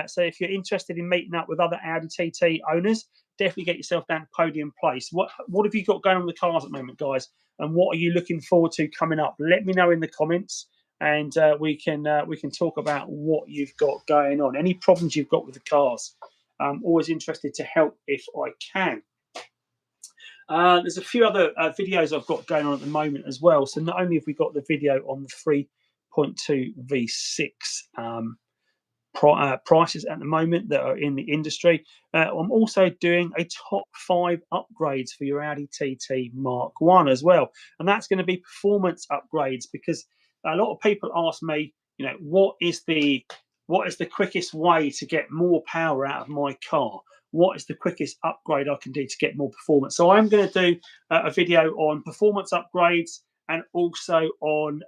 So if you're interested in meeting up with other Audi TT owners, definitely get yourself down to Podium Place. What have you got going on with the cars at the moment, guys? And what are you looking forward to coming up? Let me know in the comments, and we can talk about what you've got going on. Any problems you've got with the cars. I'm always interested to help if I can. There's a few other videos I've got going on at the moment as well. So not only have we got the video on the 3.2 V6 prices at the moment that are in the industry. I'm also doing a top 5 upgrades for your Audi TT Mark 1 as well. And that's going to be performance upgrades, because a lot of people ask me, what is the quickest way to get more power out of my car? What is the quickest upgrade I can do to get more performance? So I'm going to do a video on performance upgrades and also on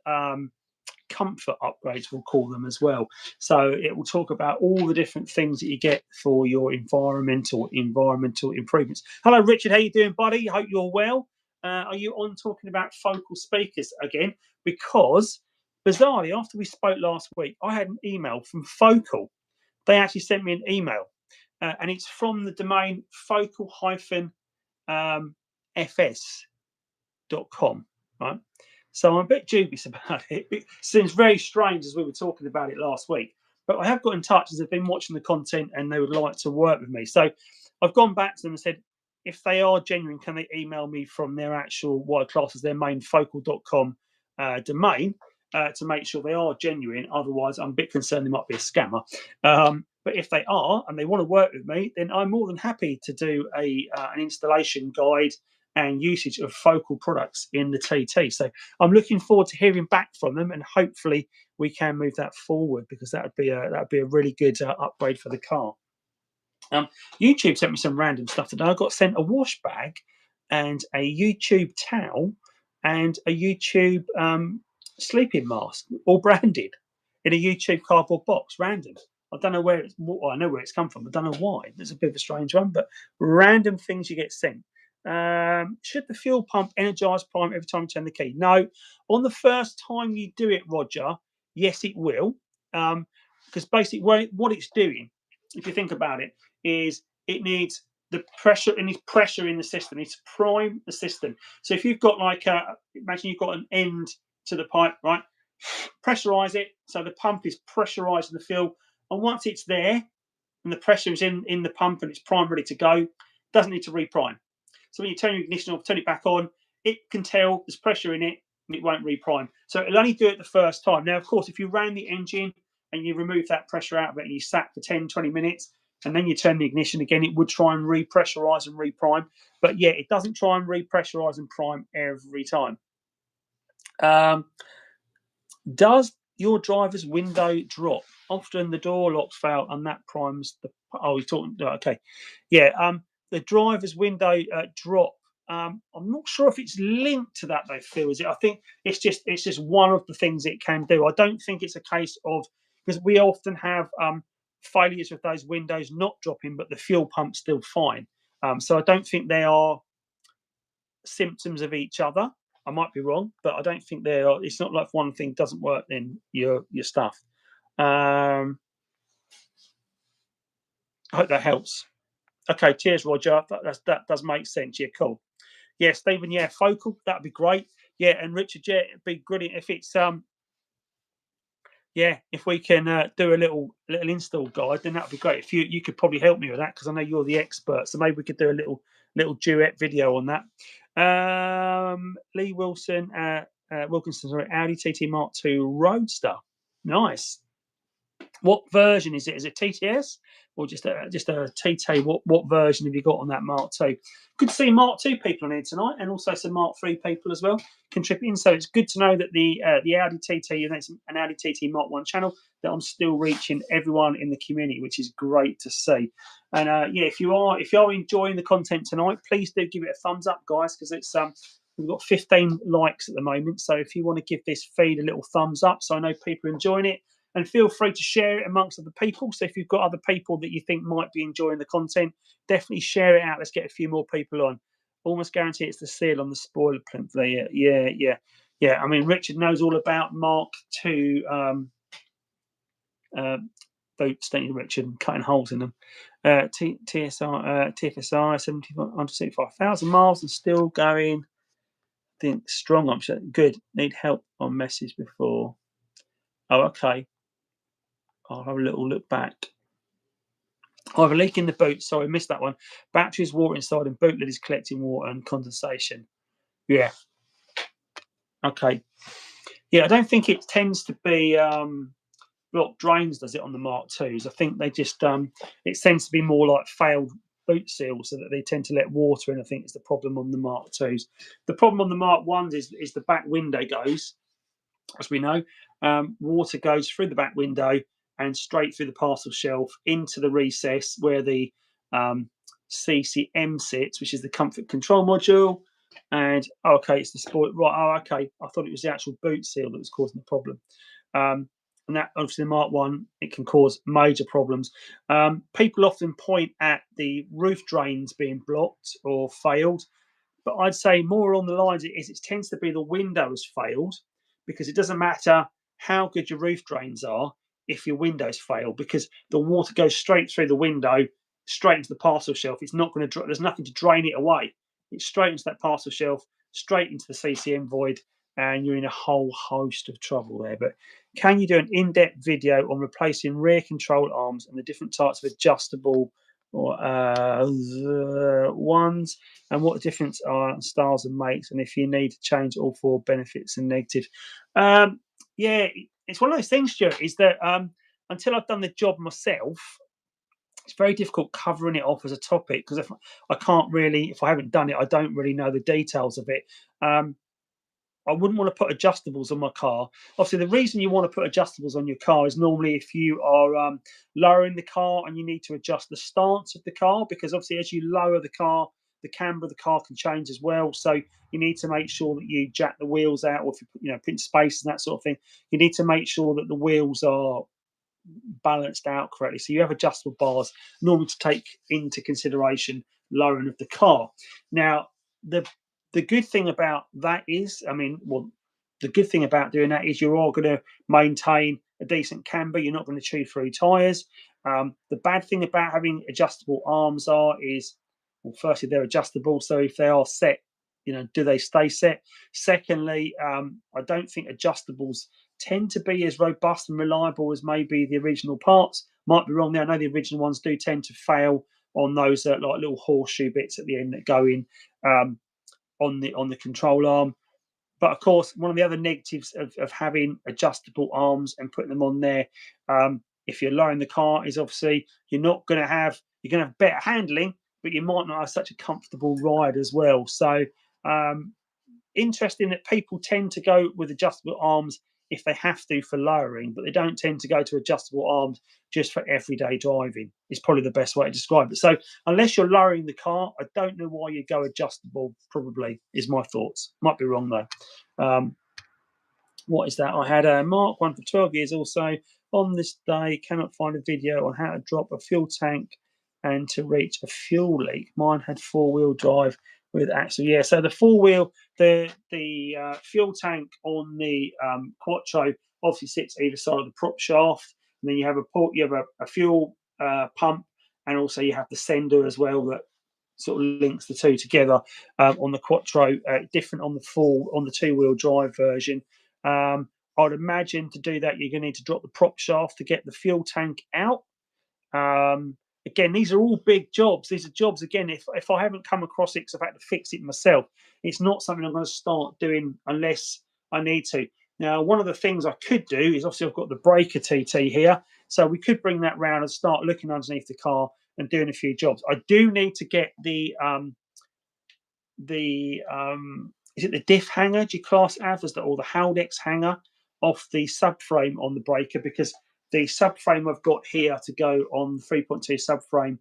comfort upgrades, we'll call them as well. So it will talk about all the different things that you get for your environmental improvements. Hello, Richard. How you doing, buddy? Hope you're well. Are you on talking about focal speakers again? Because bizarrely, after we spoke last week, I had an email from Focal. They actually sent me an email, and it's from the domain focal-fs.com, right? So I'm a bit dubious about it. It seems very strange as we were talking about it last week. But I have got in touch as they've been watching the content and they would like to work with me. So I've gone back to them and said, if they are genuine, can they email me from their actual what I class as their main focal.com domain to make sure they are genuine? Otherwise, I'm a bit concerned they might be a scammer. But if they are and they want to work with me, then I'm more than happy to do an installation guide and usage of focal products in the TT. So I'm looking forward to hearing back from them, and hopefully we can move that forward, because that would be a really good upgrade for the car. YouTube sent me some random stuff today. I got sent a wash bag and a YouTube towel and a YouTube sleeping mask, all branded in a YouTube cardboard box. Random. I don't know where it's. Well, I know where it's come from. I don't know why. It's a bit of a strange one, but random things you get sent. Should the fuel pump energize prime every time you turn the key? No. On the first time you do it, Roger, yes, it will. Because basically, what it's doing, if you think about it, is it needs the pressure. It needs pressure in the system. It needs to prime the system. So if you've got imagine you've got an end to the pipe, right? Pressurize it so the pump is pressurizing the fuel, and once it's there and the pressure is in the pump and it's primed, ready to go, doesn't need to reprime. So when you turn your ignition off, turn it back on, it can tell there's pressure in it and it won't reprime. So it'll only do it the first time. Now, of course, if you ran the engine and you remove that pressure out of it and you sat for 10, 20 minutes and then you turn the ignition again, it would try and repressurize and reprime. But yeah, it doesn't try and repressurize and prime every time. Does your driver's window drop? Often the door locks fail and that primes the. Oh, you're talking. Okay, yeah. The driver's window drop. I'm not sure if it's linked to that though, Phil. Is it? I think it's just one of the things it can do. I don't think it's a case of, because we often have failures with those windows not dropping, but the fuel pump's still fine. So I don't think they are symptoms of each other. I might be wrong, but I don't think they are. It's not like if one thing doesn't work, then your stuff. I hope that helps. Okay, cheers, Roger. That does make sense. Yeah, cool. Yeah, Stephen. Yeah, focal. That'd be great. Yeah, and Richard. Yeah, it'd be brilliant if it's yeah, if we can do a little install guide, then that'd be great. If you could probably help me with that, because I know you're the expert, so maybe we could do a little duet video on that. Lee Wilson, Wilkinson, sorry, Audi TT Mark II Roadster. Nice. What version is it? Is it TTS or just a TT? What version have you got on that Mark II? Good to see Mark II people on here tonight, and also some Mark III people as well contributing. So it's good to know that the Audi TT and it's an Audi TT Mark I channel, that I'm still reaching everyone in the community, which is great to see. And yeah, if you are enjoying the content tonight, please do give it a thumbs up, guys, because it's we've got 15 likes at the moment. So if you want to give this feed a little thumbs up, so I know people are enjoying it. And feel free to share it amongst other people. So if you've got other people that you think might be enjoying the content, definitely share it out. Let's get a few more people on. Almost guarantee it's the seal on the spoiler plinth there. Yeah. I mean, Richard knows all about Mark II boats, don't you, Richard? And cutting holes in them. TFSI 75,000 miles and still going. I think strong. I'm sure. Good. Need help on message before. Oh, okay. I'll have a little look back. I have a leak in the boot. Sorry, I missed that one. Battery's water inside and boot lid is collecting water and condensation. Yeah. Okay. Yeah, I don't think it tends to be blocked drains, does it, on the Mark IIs? I think they just it tends to be more like failed boot seals, so that they tend to let water in. I think it's the problem on the Mark IIs. The problem on the Mark I's is the back window goes, as we know, water goes through the back window and straight through the parcel shelf into the recess where the CCM sits, which is the comfort control module. And okay, it's the spoil. Right. Oh, okay. I thought it was the actual boot seal that was causing the problem. And that, obviously, the Mark One, it can cause major problems. People often point at the roof drains being blocked or failed, but I'd say more along the lines it tends to be the window has failed, because it doesn't matter how good your roof drains are if your windows fail, because the water goes straight through the window, straight into the parcel shelf. It's not going to. There's nothing to drain it away. It's straight into that parcel shelf, straight into the CCM void, and you're in a whole host of trouble there. But can you do an in-depth video on replacing rear control arms and the different types of adjustable or ones, and what the difference are styles and makes, and if you need to change all four benefits and negatives? Yeah, it's one of those things, Stuart, is that until I've done the job myself, it's very difficult covering it off as a topic, because if I haven't done it, I don't really know the details of it. I wouldn't want to put adjustables on my car. Obviously, the reason you want to put adjustables on your car is normally if you are lowering the car and you need to adjust the stance of the car, because obviously as you lower the car, the camber of the car can change as well. So you need to make sure that you jack the wheels out, or if you put in space and that sort of thing, you need to make sure that the wheels are balanced out correctly. So you have adjustable bars normally to take into consideration lowering of the car. Now, the good thing about that is, the good thing about doing that is you are going to maintain a decent camber. You're not going to chew through tyres. The bad thing about having adjustable arms is, well, firstly, they're adjustable. So if they are set, do they stay set? Secondly, I don't think adjustables tend to be as robust and reliable as maybe the original parts. Might be wrong there. I know the original ones do tend to fail on those like little horseshoe bits at the end that go in on the control arm. But of course, one of the other negatives of having adjustable arms and putting them on there, if you're lowering the car, is obviously you're going to have better handling, but you might not have such a comfortable ride as well. So interesting that people tend to go with adjustable arms if they have to for lowering, but they don't tend to go to adjustable arms just for everyday driving. Is probably the best way to describe it. So unless you're lowering the car, I don't know why you go adjustable. Probably is my thoughts. Might be wrong though. What is that? I had a Mark 1 for 12 years also. On this day, cannot find a video on how to drop a fuel tank and to reach a fuel leak. Mine had four-wheel drive with axle. Yeah, so the four-wheel, the fuel tank on the Quattro obviously sits either side of the prop shaft, and then you have a fuel pump, and also you have the sender as well that sort of links the two together on the Quattro. Different on the two-wheel drive version. I'd imagine to do that, you're going to need to drop the prop shaft to get the fuel tank out. Again, these are all big jobs. These are jobs, again, if I haven't come across it because I've had to fix it myself, it's not something I'm going to start doing unless I need to. Now, one of the things I could do is, obviously I've got the breaker TT here, so we could bring that round and start looking underneath the car and doing a few jobs. I do need to get the is it the diff hanger, G-Class Avs, or the Haldex hanger off the subframe on the breaker, because the subframe I've got here to go on the 3.2 subframe,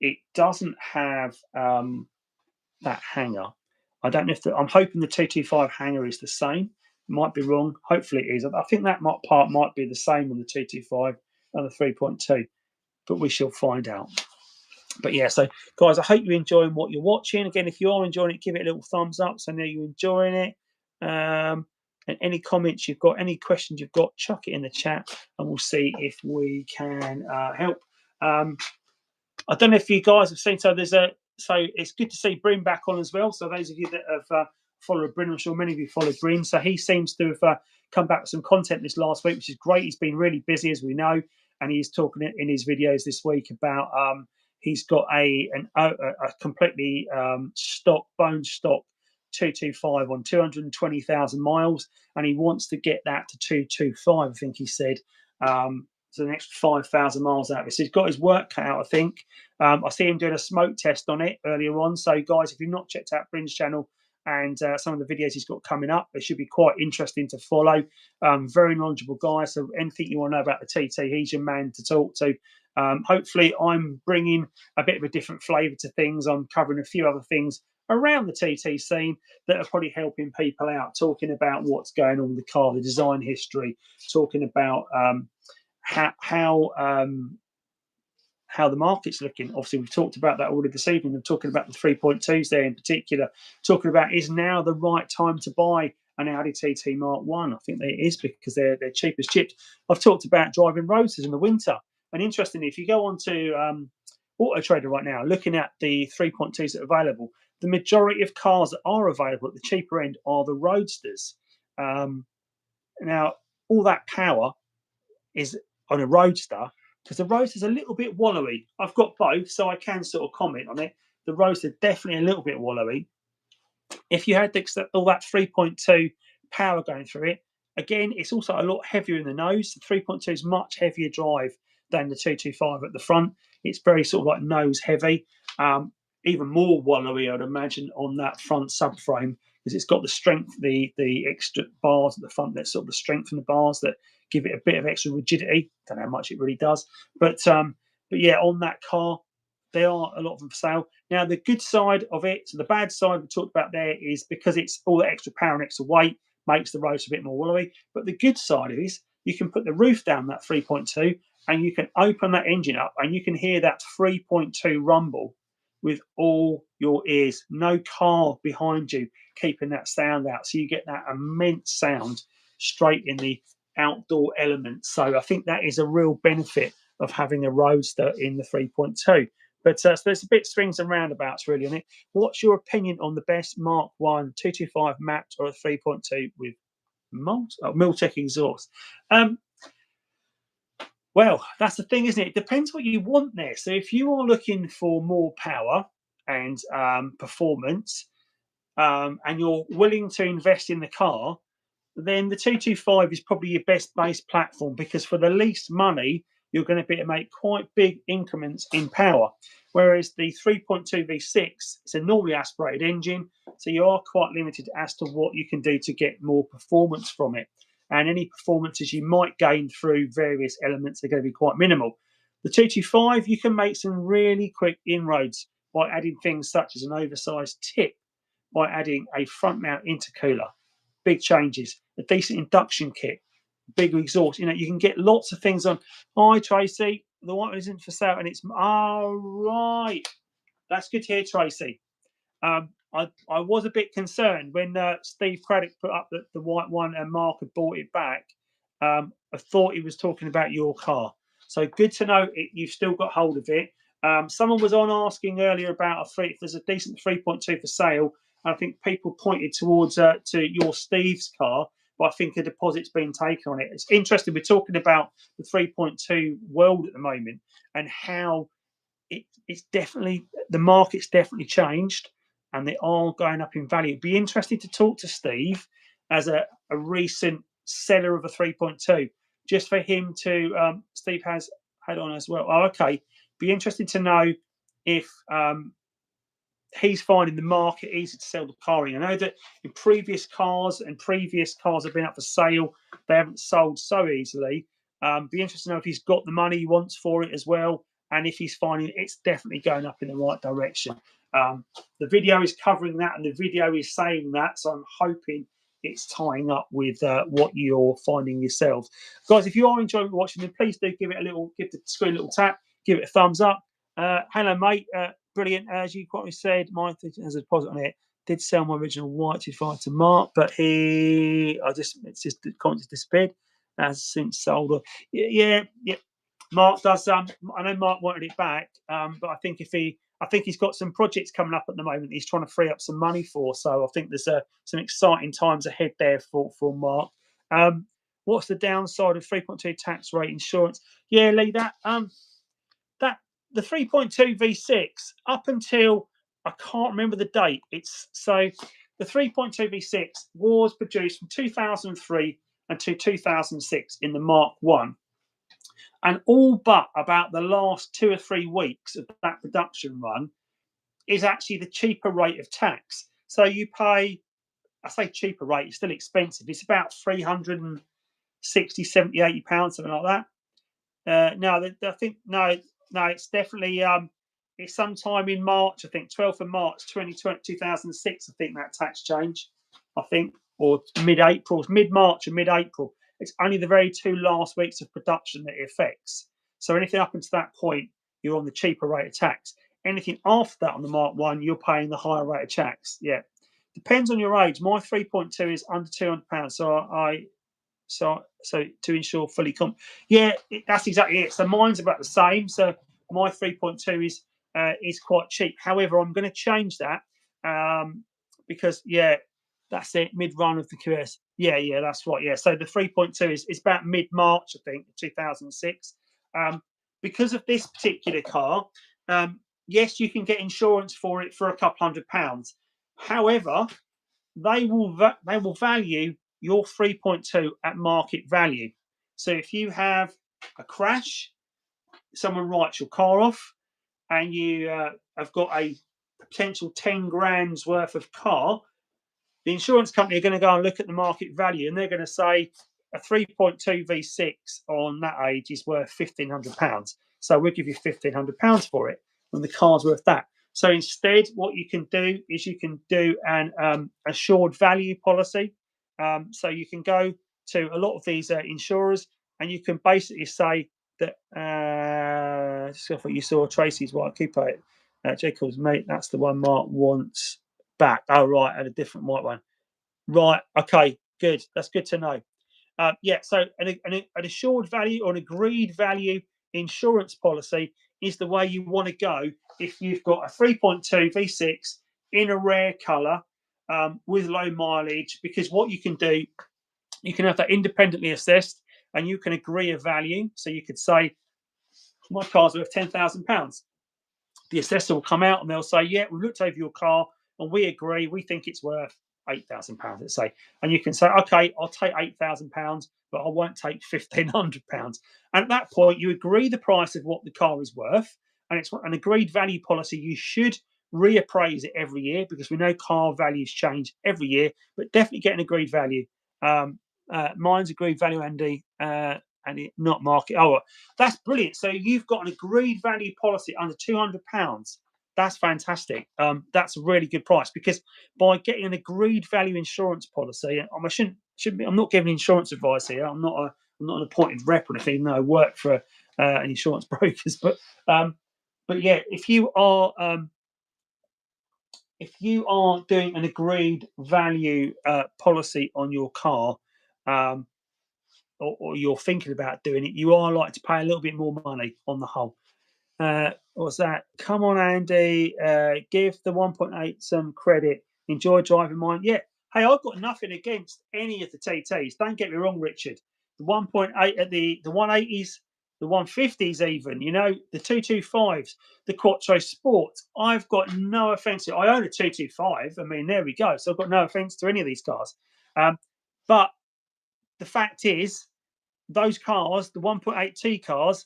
it doesn't have that hanger. I don't know if I'm hoping the 225 hanger is the same. Might be wrong. Hopefully it is. I think that part might be the same on the 225 and the 3.2, but we shall find out. But yeah, so guys, I hope you're enjoying what you're watching. Again, if you are enjoying it, give it a little thumbs up so I know you're enjoying it. And any comments you've got, any questions you've got, chuck it in the chat and we'll see if we can help. I don't know if you guys have seen, so it's good to see Bryn back on as well. So those of you that have followed Bryn, I'm sure many of you followed Bryn. So he seems to have come back with some content this last week, which is great. He's been really busy, as we know, and he's talking in his videos this week about he's got a completely bone stock 225 on 220,000 miles, and he wants to get that to 225. I think he said. So the next 5,000 miles out of it. So he's got his work cut out, I think. I see him doing a smoke test on it earlier on. So guys, if you've not checked out Bryn's channel and some of the videos he's got coming up, they should be quite interesting to follow. Very knowledgeable guy. So anything you want to know about the TT, he's your man to talk to. Hopefully I'm bringing a bit of a different flavour to things. I'm covering a few other things around the TT scene that are probably helping people out, talking about what's going on with the car, the design history, talking about how the market's looking. Obviously, we've talked about that already this evening. I'm talking about the 3.2s there in particular, talking about is now the right time to buy an Audi TT Mark 1. I think it is, because they're cheap as chips. I've talked about driving roadsters in the winter. And interestingly, if you go on to Auto Trader right now, looking at the 3.2s that are available, the majority of cars that are available at the cheaper end are the roadsters. Now, all that power is on a Roadster, because the Roadster's a little bit wallowy. I've got both, so I can sort of comment on it. The Roadster definitely a little bit wallowy. If you had all that 3.2 power going through it, again, it's also a lot heavier in the nose. The 3.2 is much heavier drive than the 225 at the front. It's very sort of like nose heavy. Even more wallowy, I'd imagine, on that front subframe, because it's got the strength, the extra bars at the front. That's sort of the strength in the bars that give it a bit of extra rigidity. Don't know how much it really does, but yeah, on that car, there are a lot of them for sale. Now, the good side of it, so the bad side we talked about there, is because it's all that extra power and extra weight, makes the roads a bit more wallowy. But the good side is you can put the roof down that 3.2 and you can open that engine up and you can hear that 3.2 rumble with all your ears. No car behind you keeping that sound out. So you get that immense sound straight in the outdoor element. So I think that is a real benefit of having a Roadster in the 3.2. But so there's a bit swings and roundabouts really on it. What's your opinion on the best Mark 1 225 mapped or a 3.2 with Miltech exhaust? Well, that's the thing, isn't it? It depends what you want there. So if you are looking for more power and performance, and you're willing to invest in the car, then the 225 is probably your best base platform, because for the least money, you're going to be able to make quite big increments in power. Whereas the 3.2 V6, it's a normally aspirated engine, so you are quite limited as to what you can do to get more performance from it. And any performances you might gain through various elements are going to be quite minimal. The 225, you can make some really quick inroads by adding things such as an oversized tip, by adding a front mount intercooler, big changes, a decent induction kit, big exhaust. You know, you can get lots of things on. Hi, Tracy. The white one isn't for sale, and it's right. That's good to hear, Tracy. I was a bit concerned when Steve Craddock put up the white one and Mark had bought it back. I thought he was talking about your car. So good to know you've still got hold of it. Someone was on asking earlier about if there's a decent 3.2 for sale. I think people pointed towards to your Steve's car, but I think a deposit's been taken on it. It's interesting. We're talking about the 3.2 world at the moment and how it's definitely, the market's definitely changed and they are going up in value. It'd be interesting to talk to Steve as a recent seller of a 3.2, just for him to, Steve has had on as well. Oh, okay. Be interested to know if he's finding the market easy to sell the car in. I know that in previous cars have been up for sale, they haven't sold so easily. Be interested to know if he's got the money he wants for it as well, and if he's finding it's definitely going up in the right direction. The video is covering that, and the video is saying that, so I'm hoping it's tying up with what you're finding yourselves, guys. If you are enjoying watching them, please do give the screen a little tap, give it a thumbs up. Hello, mate. Brilliant. As you quite said, mine has a deposit on it. Did sell my original white 25 to Mark, but the comment just disappeared. Has since sold. Yeah. Mark does. I know Mark wanted it back, but I think he's got some projects coming up at the moment. He's trying to free up some money for. So I think there's some exciting times ahead there for Mark. What's the downside of 3.2 tax rate insurance? Yeah, Lee, that the 3.2 V6 up until I can't remember the date. The 3.2 V6 was produced from 2003 until 2006 in the Mark 1. And all but about the last 2 or 3 weeks of that production run is actually the cheaper rate of tax. So you pay, I say cheaper rate, it's still expensive. It's about 360, 70, 80 pounds, something like that. No, it's definitely it's sometime in March, I think 12th of March 2006, I think that tax change, I think, or mid-April, mid-March and mid-April. It's only the very 2 last weeks of production that it affects. So anything up until that point, you're on the cheaper rate of tax. Anything after that on the Mark 1, you're paying the higher rate of tax. Yeah. Depends on your age. My 3.2 is under £200. So to ensure fully comp. Yeah, that's exactly it. So mine's about the same. So my 3.2 is quite cheap. However, I'm going to change that because, yeah, that's it, mid-run of the QS. Yeah, that's right. Yeah, so the 3.2 is about mid-March, I think, 2006. Because of this particular car, yes, you can get insurance for it for a couple £100. However, they will value your 3.2 at market value. So if you have a crash, someone writes your car off, and you have got a potential 10 grand's worth of car, the insurance company are going to go and look at the market value, and they're going to say a 3.2 V6 on that age is worth £1,500. So we'll give you £1,500 for it when the car's worth that. So instead, what you can do is you can do an assured value policy. So you can go to a lot of these insurers, and you can basically say that. I thought you saw Tracy's white Coupe. Jacob's mate. That's the one Mark wants back. Oh right, and a different white one. Right. Okay. Good. That's good to know. Yeah. So an assured value or an agreed value insurance policy is the way you want to go if you've got a 3.2 V6 in a rare colour with low mileage. Because what you can do, you can have that independently assessed, and you can agree a value. So you could say, my car's worth £10,000. The assessor will come out and they'll say, yeah, we've looked over your car and we agree, we think it's worth £8,000, let's say. And you can say, okay, I'll take £8,000, but I won't take £1,500. And at that point, you agree the price of what the car is worth, and it's an agreed value policy. You should reappraise it every year, because we know car values change every year, but definitely get an agreed value. Mine's agreed value, Andy, and not market. Oh, that's brilliant. So you've got an agreed value policy under £200. That's fantastic. That's a really good price, because by getting an agreed value insurance policy, I shouldn't be. I'm not giving insurance advice here. I'm not an appointed rep or anything. No, I work for an insurance brokers. But yeah, if you are doing an agreed value policy on your car, or you're thinking about doing it, you are likely to pay a little bit more money on the whole. What's that? Come on, Andy. Give the 1.8 some credit. Enjoy driving mine. Yeah. Hey, I've got nothing against any of the TTs. Don't get me wrong, Richard. The 1.8 at the 180s, the 150s, even, the 225s, the Quattro Sports. I've got no offence. I own a 225. I mean, there we go. So I've got no offence to any of these cars. But the fact is, those cars, the 1.8T cars,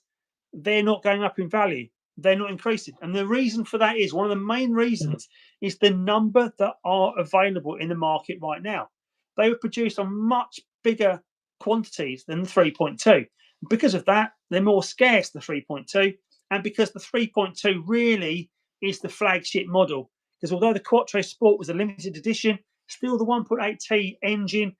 they're not going up in value. They're not increasing. And the reason for that is, one of the main reasons is the number that are available in the market right now. They were produced on much bigger quantities than the 3.2. Because of that, they're more scarce, the 3.2. And because the 3.2 really is the flagship model. Because although the Quattro Sport was a limited edition, still the 1.8T engine,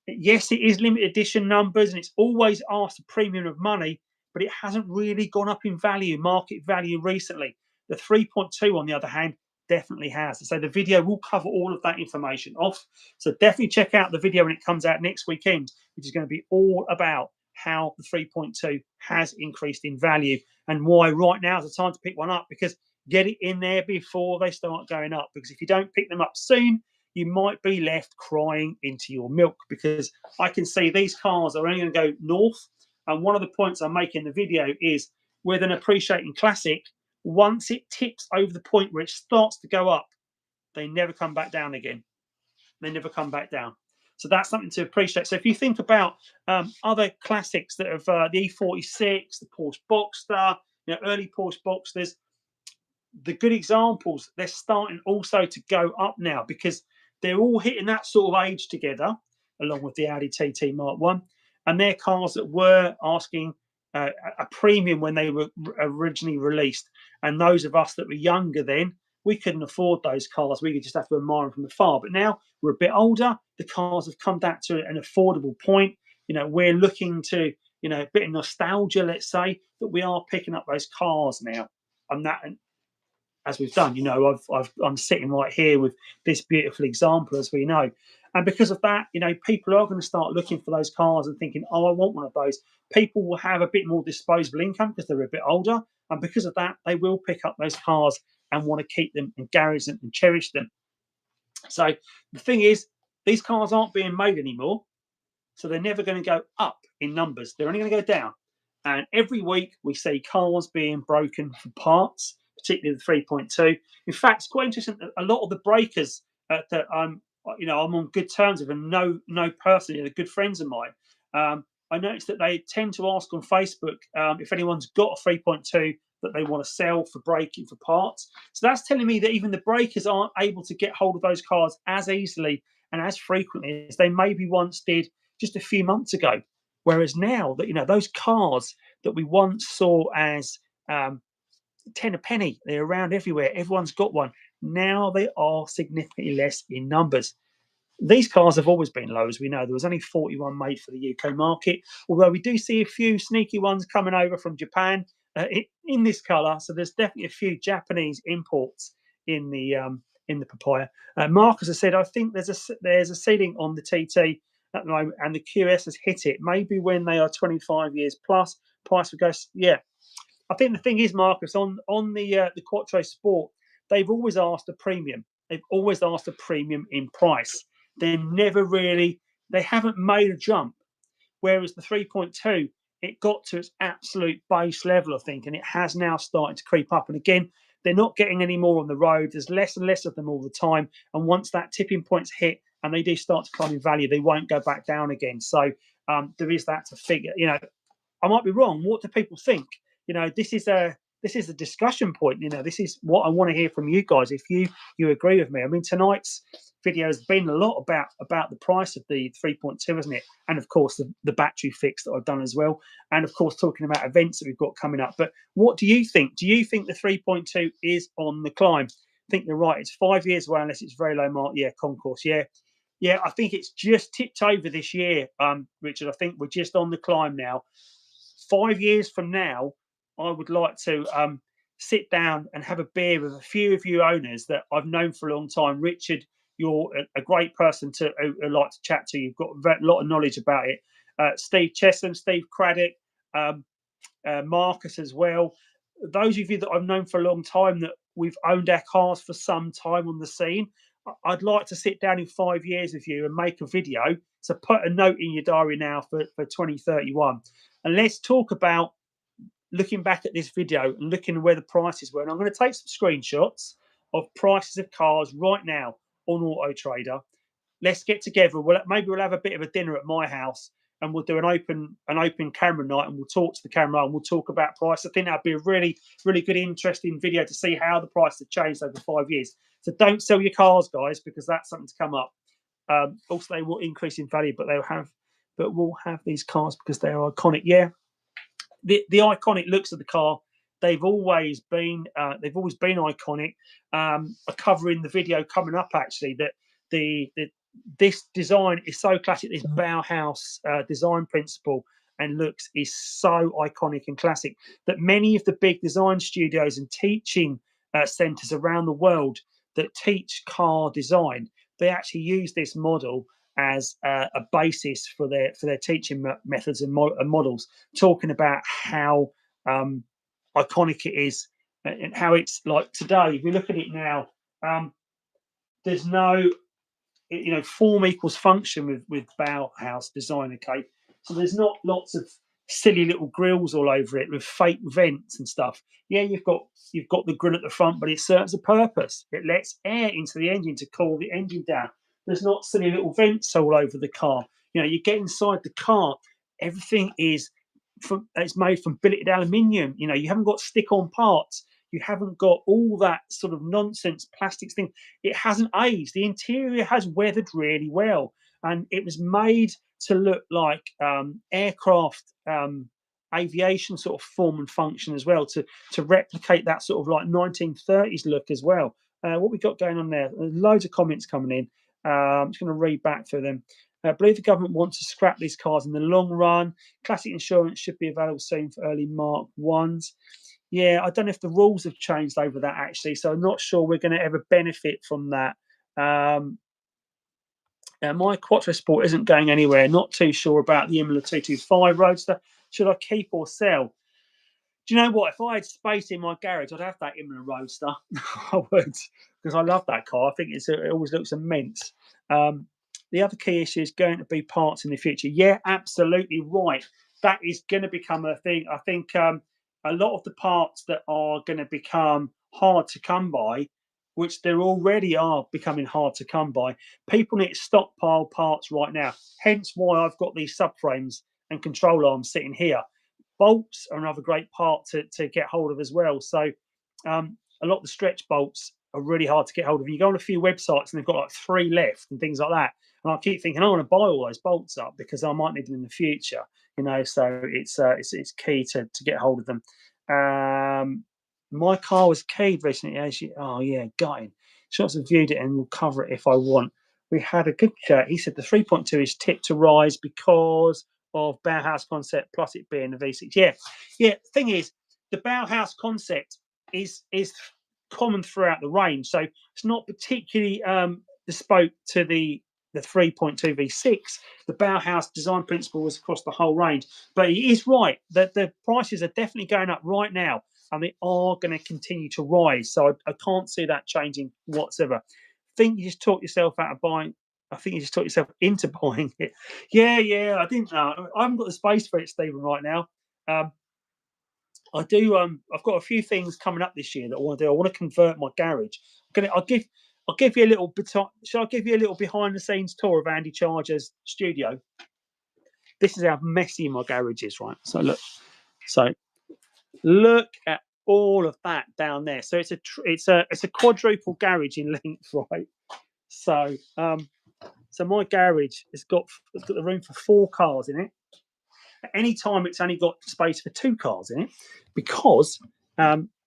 yes, it is limited edition numbers, and it's always asked a premium of money, but it hasn't really gone up in value, market value, recently. The 3.2, on the other hand, definitely has. So the video will cover all of that information off. So definitely check out the video when it comes out next weekend, which is going to be all about how the 3.2 has increased in value, and why right now is the time to pick one up, because get it in there before they start going up. Because if you don't pick them up soon, you might be left crying into your milk, because I can see these cars are only going to go north. And one of the points I make in the video is, with an appreciating classic, once it tips over the point where it starts to go up, they never come back down again. They never come back down. So that's something to appreciate. So if you think about other classics that have the E46, the Porsche Boxster, early Porsche Boxsters, the good examples, they're starting also to go up now, because they're all hitting that sort of age together, along with the Audi TT Mark 1. And they're cars that were asking a premium when they were originally released. And those of us that were younger then, we couldn't afford those cars. We could just have to admire them from afar. But now we're a bit older. The cars have come back to an affordable point. We're looking to, a bit of nostalgia, let's say, that we are picking up those cars now. And that, as we've done, I'm sitting right here with this beautiful example, as we know. And because of that, people are going to start looking for those cars and thinking, oh, I want one of those. People will have a bit more disposable income because they're a bit older. And because of that, they will pick up those cars and want to keep them and garage them and cherish them. So the thing is, these cars aren't being made anymore. So they're never going to go up in numbers. They're only going to go down. And every week we see cars being broken for parts, particularly the 3.2. In fact, it's quite interesting that a lot of the breakers that I'm on good terms with and know personally, they're good friends of mine. I noticed that they tend to ask on Facebook if anyone's got a 3.2 that they want to sell for breaking for parts. So that's telling me that even the breakers aren't able to get hold of those cars as easily and as frequently as they maybe once did just a few months ago. Whereas now that those cars that we once saw as 10 a penny, they're around everywhere. Everyone's got one. Now they are significantly less in numbers. These cars have always been low, as we know. There was only 41 made for the UK market, although we do see a few sneaky ones coming over from Japan in this colour. So there's definitely a few Japanese imports in the papaya. Marcus has said, I think there's a ceiling on the TT at the moment, and the QS has hit it. Maybe when they are 25 years plus, price will go. Yeah, I think the thing is, Marcus, on the Quattro Sport, they've always asked a premium. They've always asked a premium in price. They haven't made a jump. Whereas the 3.2, it got to its absolute base level, I think, and it has now started to creep up. And again, they're not getting any more on the road. There's less and less of them all the time. And once that tipping point's hit and they do start to climb in value, they won't go back down again. So there is that to figure. I might be wrong. What do people think? This is a discussion point. This is what I want to hear from you guys. If you agree with me, I mean, tonight's video has been a lot about the price of the 3.2, isn't it? And of course the battery fix that I've done as well, and of course talking about events that we've got coming up. But what do you think? Do you think the 3.2 is on the climb? I think you're right. It's 5 years away unless it's very low mark. Yeah, concourse. Yeah. I think it's just tipped over this year, Richard. I think we're just on the climb now. 5 years from now, I would like to sit down and have a beer with a few of you owners that I've known for a long time. Richard, you're a great person to like to chat to. You've got a lot of knowledge about it. Steve Chesham, Steve Craddock, Marcus as well. Those of you that I've known for a long time, that we've owned our cars for some time on the scene, I'd like to sit down in 5 years with you and make a video. So put a note in your diary now for 2031. And let's talk about looking back at this video and looking at where the prices were. And I'm going to take some screenshots of prices of cars right now on Auto Trader. Let's get together. Maybe we'll have a bit of a dinner at my house and we'll do an open camera night and we'll talk to the camera and we'll talk about price. I think that'd be a really, really good, interesting video to see how the price has changed over 5 years. So don't sell your cars, guys, because that's something to come up. Also, they will increase in value, but we'll have these cars because they are iconic. Yeah, the iconic looks of the car. They've always been iconic. A cover in the video coming up actually that this design is so classic. This Bauhaus design principle and looks is so iconic and classic that many of the big design studios and teaching centres around the world that teach car design, they actually use this model as a basis for their teaching methods and models, talking about how iconic it is and how it's like today. If you look at it now, there's no, form equals function with Bauhaus design. Okay, so there's not lots of silly little grills all over it with fake vents and stuff. Yeah, you've got the grill at the front, but it serves a purpose. It lets air into the engine to cool the engine down. There's not silly little vents all over the car. You get inside the car, everything is it's made from billeted aluminium. You haven't got stick-on parts. You haven't got all that sort of nonsense plastics thing. It hasn't aged. The interior has weathered really well, and it was made to look like aircraft aviation sort of form and function as well, to replicate that sort of like 1930s look as well. What we got going on there? There's loads of comments coming in. I'm just going to read back through them. I believe the government wants to scrap these cars in the long run. Classic insurance should be available soon for early Mark 1s. Yeah, I don't know if the rules have changed over that actually, so I'm not sure we're going to ever benefit from that. My Quattro Sport isn't going anywhere. Not too sure about the Imola 225 Roadster. Should I keep or sell? Do you know what? If I had space in my garage, I'd have that Imola Roadster. I would, because I love that car. I think it always looks immense. The other key issue is going to be parts in the future. Yeah, absolutely right. That is going to become a thing. I think a lot of the parts that are going to become hard to come by, which there already are becoming hard to come by, people need to stockpile parts right now. Hence why I've got these subframes and control arms sitting here. Bolts are another great part to get hold of as well. So a lot of the stretch bolts are really hard to get hold of. You go on a few websites and they've got like 3 left and things like that. And I keep thinking, I want to buy all those bolts up because I might need them in the future. So it's key to get hold of them. My car was keyed recently. Oh yeah, gutting. Shots have viewed it and will cover it if I want. We had a good chat. He said the 3.2 is tipped to rise because of Bauhaus concept plus it being the V6. Yeah. The thing is, the Bauhaus concept is common throughout the range, so it's not particularly bespoke to the 3.2 V6. The Bauhaus design principle was across the whole range, but he is right that the prices are definitely going up right now, and they are going to continue to rise. So I can't see that changing whatsoever. I think you just talk yourself out of buying. I think you just talk yourself into buying it. Yeah. I didn't know. I haven't got the space for it, Stephen, right now. I do. I've got a few things coming up this year that I want to do. I want to convert my garage. I'll give you a little bit. Shall I give you a little behind the scenes tour of Andycharger's studio? This is how messy my garage is, right? So look at all of that down there. So it's a quadruple garage in length, right? So my garage has got the room for 4 cars in it. At any time, it's only got space for 2 cars in it because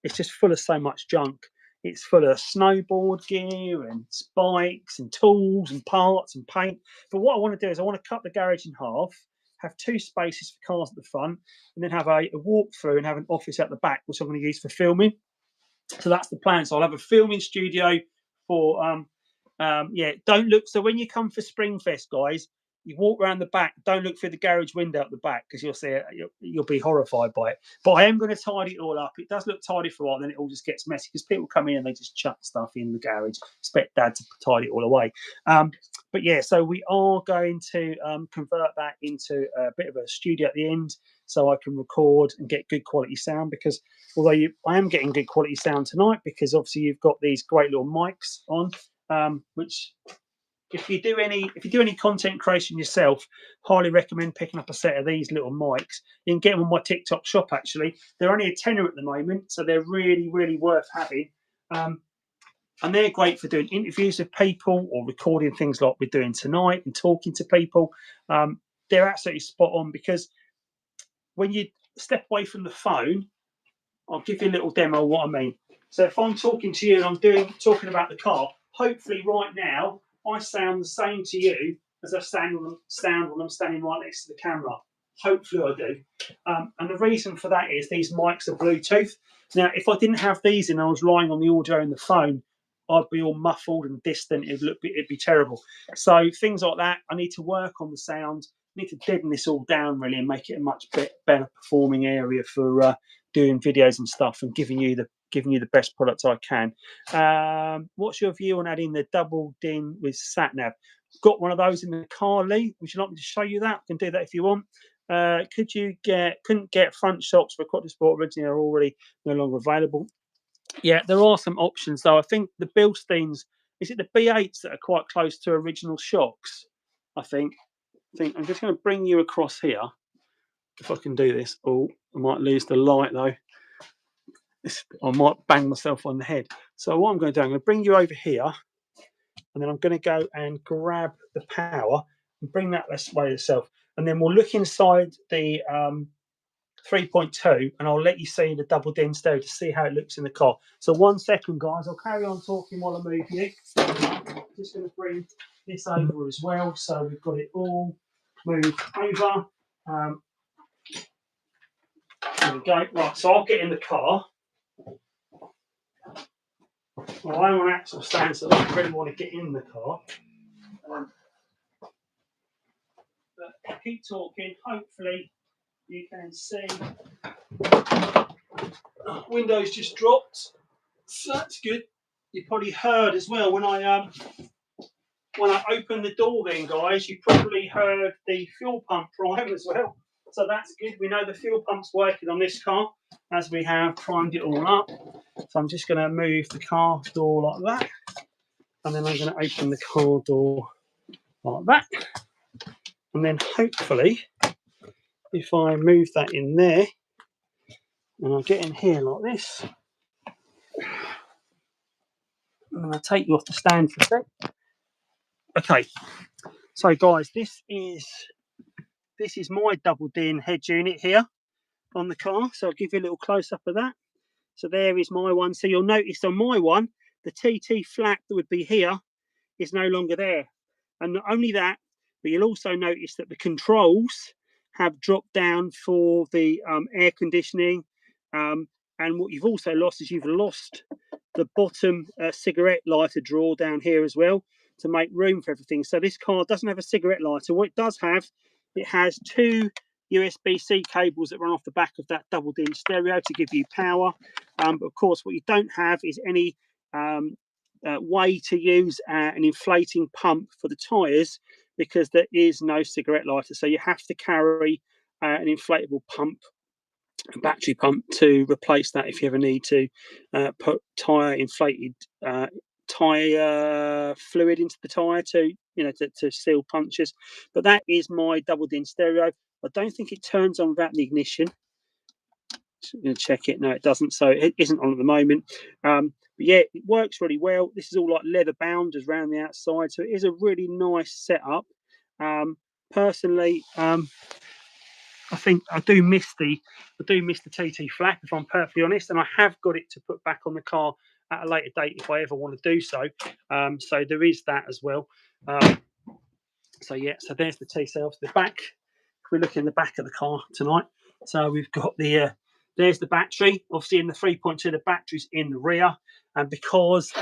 it's just full of so much junk. It's full of snowboard gear and spikes and tools and parts and paint. But what I want to do is I want to cut the garage in half, have 2 spaces for cars at the front, and then have a walkthrough and have an office at the back, which I'm going to use for filming. So that's the plan. So I'll have a filming studio for don't look. So when you come for Springfest, guys, you walk around the back. Don't look through the garage window at the back because you'll see it. You'll be horrified by it. But I am going to tidy it all up. It does look tidy for a while, then it all just gets messy because people come in and they just chuck stuff in the garage. Expect Dad to tidy it all away. But yeah, so we are going to convert that into a bit of a studio at the end, so I can record and get good quality sound. Because although I am getting good quality sound tonight, because obviously you've got these great little mics on, which. If you do any content creation yourself, highly recommend picking up a set of these little mics. You can get them on my TikTok shop. Actually, they're only a tenner at the moment, so they're really, really worth having. And they're great for doing interviews with people or recording things like we're doing tonight and talking to people. They're absolutely spot on because when you step away from the phone, I'll give you a little demo of what I mean. So if I'm talking to you and I'm talking about the car, hopefully right now I sound the same to you as I sound when I'm standing right next to the camera. Hopefully I do. And the reason for that is these mics are Bluetooth. Now, if I didn't have these and I was relying on the audio in the phone, I'd be all muffled and distant. It'd be terrible. So things like that, I need to work on the sound. I need to deaden this all down really and make it a much better performing area for doing videos and stuff and giving you the best product I can. What's your view on adding the double DIN with sat nav? Got one of those in the car, Lee. Would you like me to show you that? I can do that if you want. Couldn't get front shocks for Quattro Sport originally are already no longer available. Yeah, there are some options though. I think the Bilsteins, is it the B8s that are quite close to original shocks? I think I'm just going to bring you across here. If I can do this. Oh, I might lose the light though. I might bang myself on the head. So what I'm going to do, I'm going to bring you over here, and then I'm going to go and grab the power and bring that this way itself. And then we'll look inside the 3.2, and I'll let you see the double DIN stereo to see how it looks in the car. So 1 second, guys. I'll carry on talking while I move you. Just going to bring this over as well, so we've got it all moved over. There we go. Right, so I'll get in the car. Well, I'm on axle stand, so I don't really want to get in the car. But I'll keep talking. Hopefully, you can see. Windows just dropped, so that's good. You probably heard as well when I when I opened the door then, guys, you probably heard the fuel pump prime as well. So that's good. We know the fuel pump's working on this car as we have primed it all up. So I'm just going to move the car door like that. And then I'm going to open the car door like that. And then hopefully, if I move that in there, and I get in here like this, and I'll take you off the stand for a sec. Okay, so guys, this is my double din head unit here on the car. So I'll give you a little close up of that. So there is my one. So you'll notice on my one, the TT flap that would be here is no longer there. And not only that, but you'll also notice that the controls have dropped down for the air conditioning. And what you've also lost is you've lost the bottom cigarette lighter drawer down here as well to make room for everything. So this car doesn't have a cigarette lighter. What it does have, it has two USB-C cables that run off the back of that double din stereo to give you power. But of course, what you don't have is any way to use an inflating pump for the tyres, because there is no cigarette lighter. So you have to carry an inflatable pump, a battery pump, to replace that if you ever need to put tyre inflated tyre fluid into the tyre to seal punctures. But that is my double din stereo. I don't think it turns on without the ignition. I'm going to check it. No, it doesn't. So it isn't on at the moment. But yeah, it works really well. This is all like leather bound just around the outside. So it is a really nice setup. Personally, I think I do miss the TT flap, if I'm perfectly honest, and I have got it to put back on the car at a later date if I ever want to do so. So there is that as well. So yeah, so there's the T-cells. The back, if we look in the back of the car tonight, so we've got the there's the battery. Obviously in the 3.2, the battery's in the rear, and because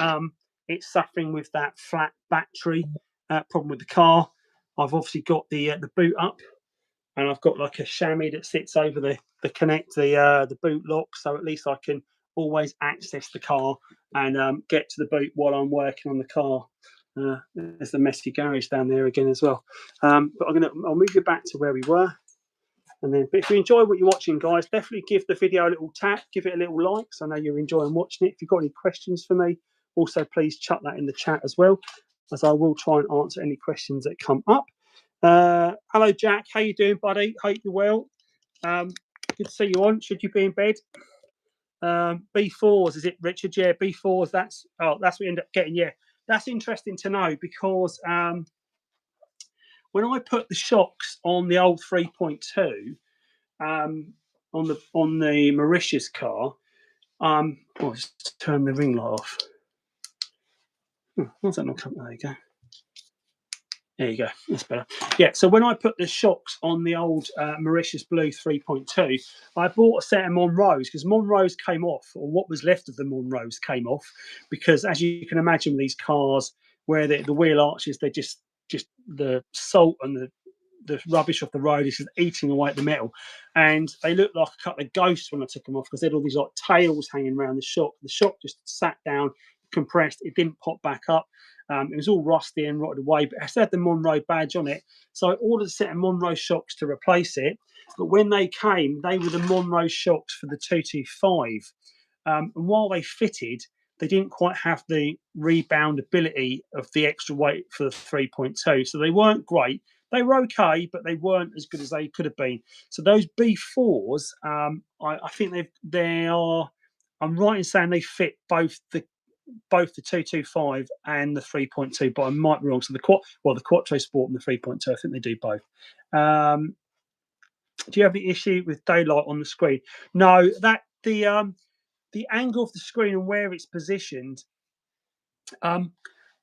it's suffering with that flat battery problem with the car, I've obviously got the boot up, and I've got like a chamois that sits over the boot lock, so at least I can always access the car and get to the boot while I'm working on the car. There's the messy garage down there again as well. But I'll move you back to where we were. And then, but if you enjoy what you're watching, guys, definitely give the video a little tap, give it a little like, so I know you're enjoying watching it. If you've got any questions for me, also please chuck that in the chat as well, as I will try and answer any questions that come up. Hello, Jack. How you doing, buddy? Hope you're well. Good to see you on. Should you be in bed? B4s, is it, Richard? Yeah, B4s. That's what we end up getting. Yeah, that's interesting to know, because when I put the shocks on the old 3.2 on the Mauritius car, I'll just turn the ring light off. Why's that not coming? There you go. There you go. That's better. Yeah, so when I put the shocks on the old Mauritius Blue 3.2, I bought a set of Monroes, because Monroes came off, or what was left of the Monroes came off, because as you can imagine, these cars where the wheel arches, they're just the salt and the rubbish off the road is just eating away at the metal, and they looked like a couple of ghosts when I took them off, because they had all these like tails hanging around the shock. The shock just sat down, compressed, it didn't pop back up. It was all rusty and rotted away, but it had the Monroe badge on it. So I ordered a set of Monroe shocks to replace it. But when they came, they were the Monroe shocks for the 225. And while they fitted, they didn't quite have the rebound ability of the extra weight for the 3.2. So they weren't great. They were okay, but they weren't as good as they could have been. So those B4s, I think they are. I'm right in saying they fit both the 225 and the 3.2, but I might be wrong. So the Quattro Sport and the 3.2, I think they do both. Do you have any issue with daylight on the screen? No, that the angle of the screen and where it's positioned, I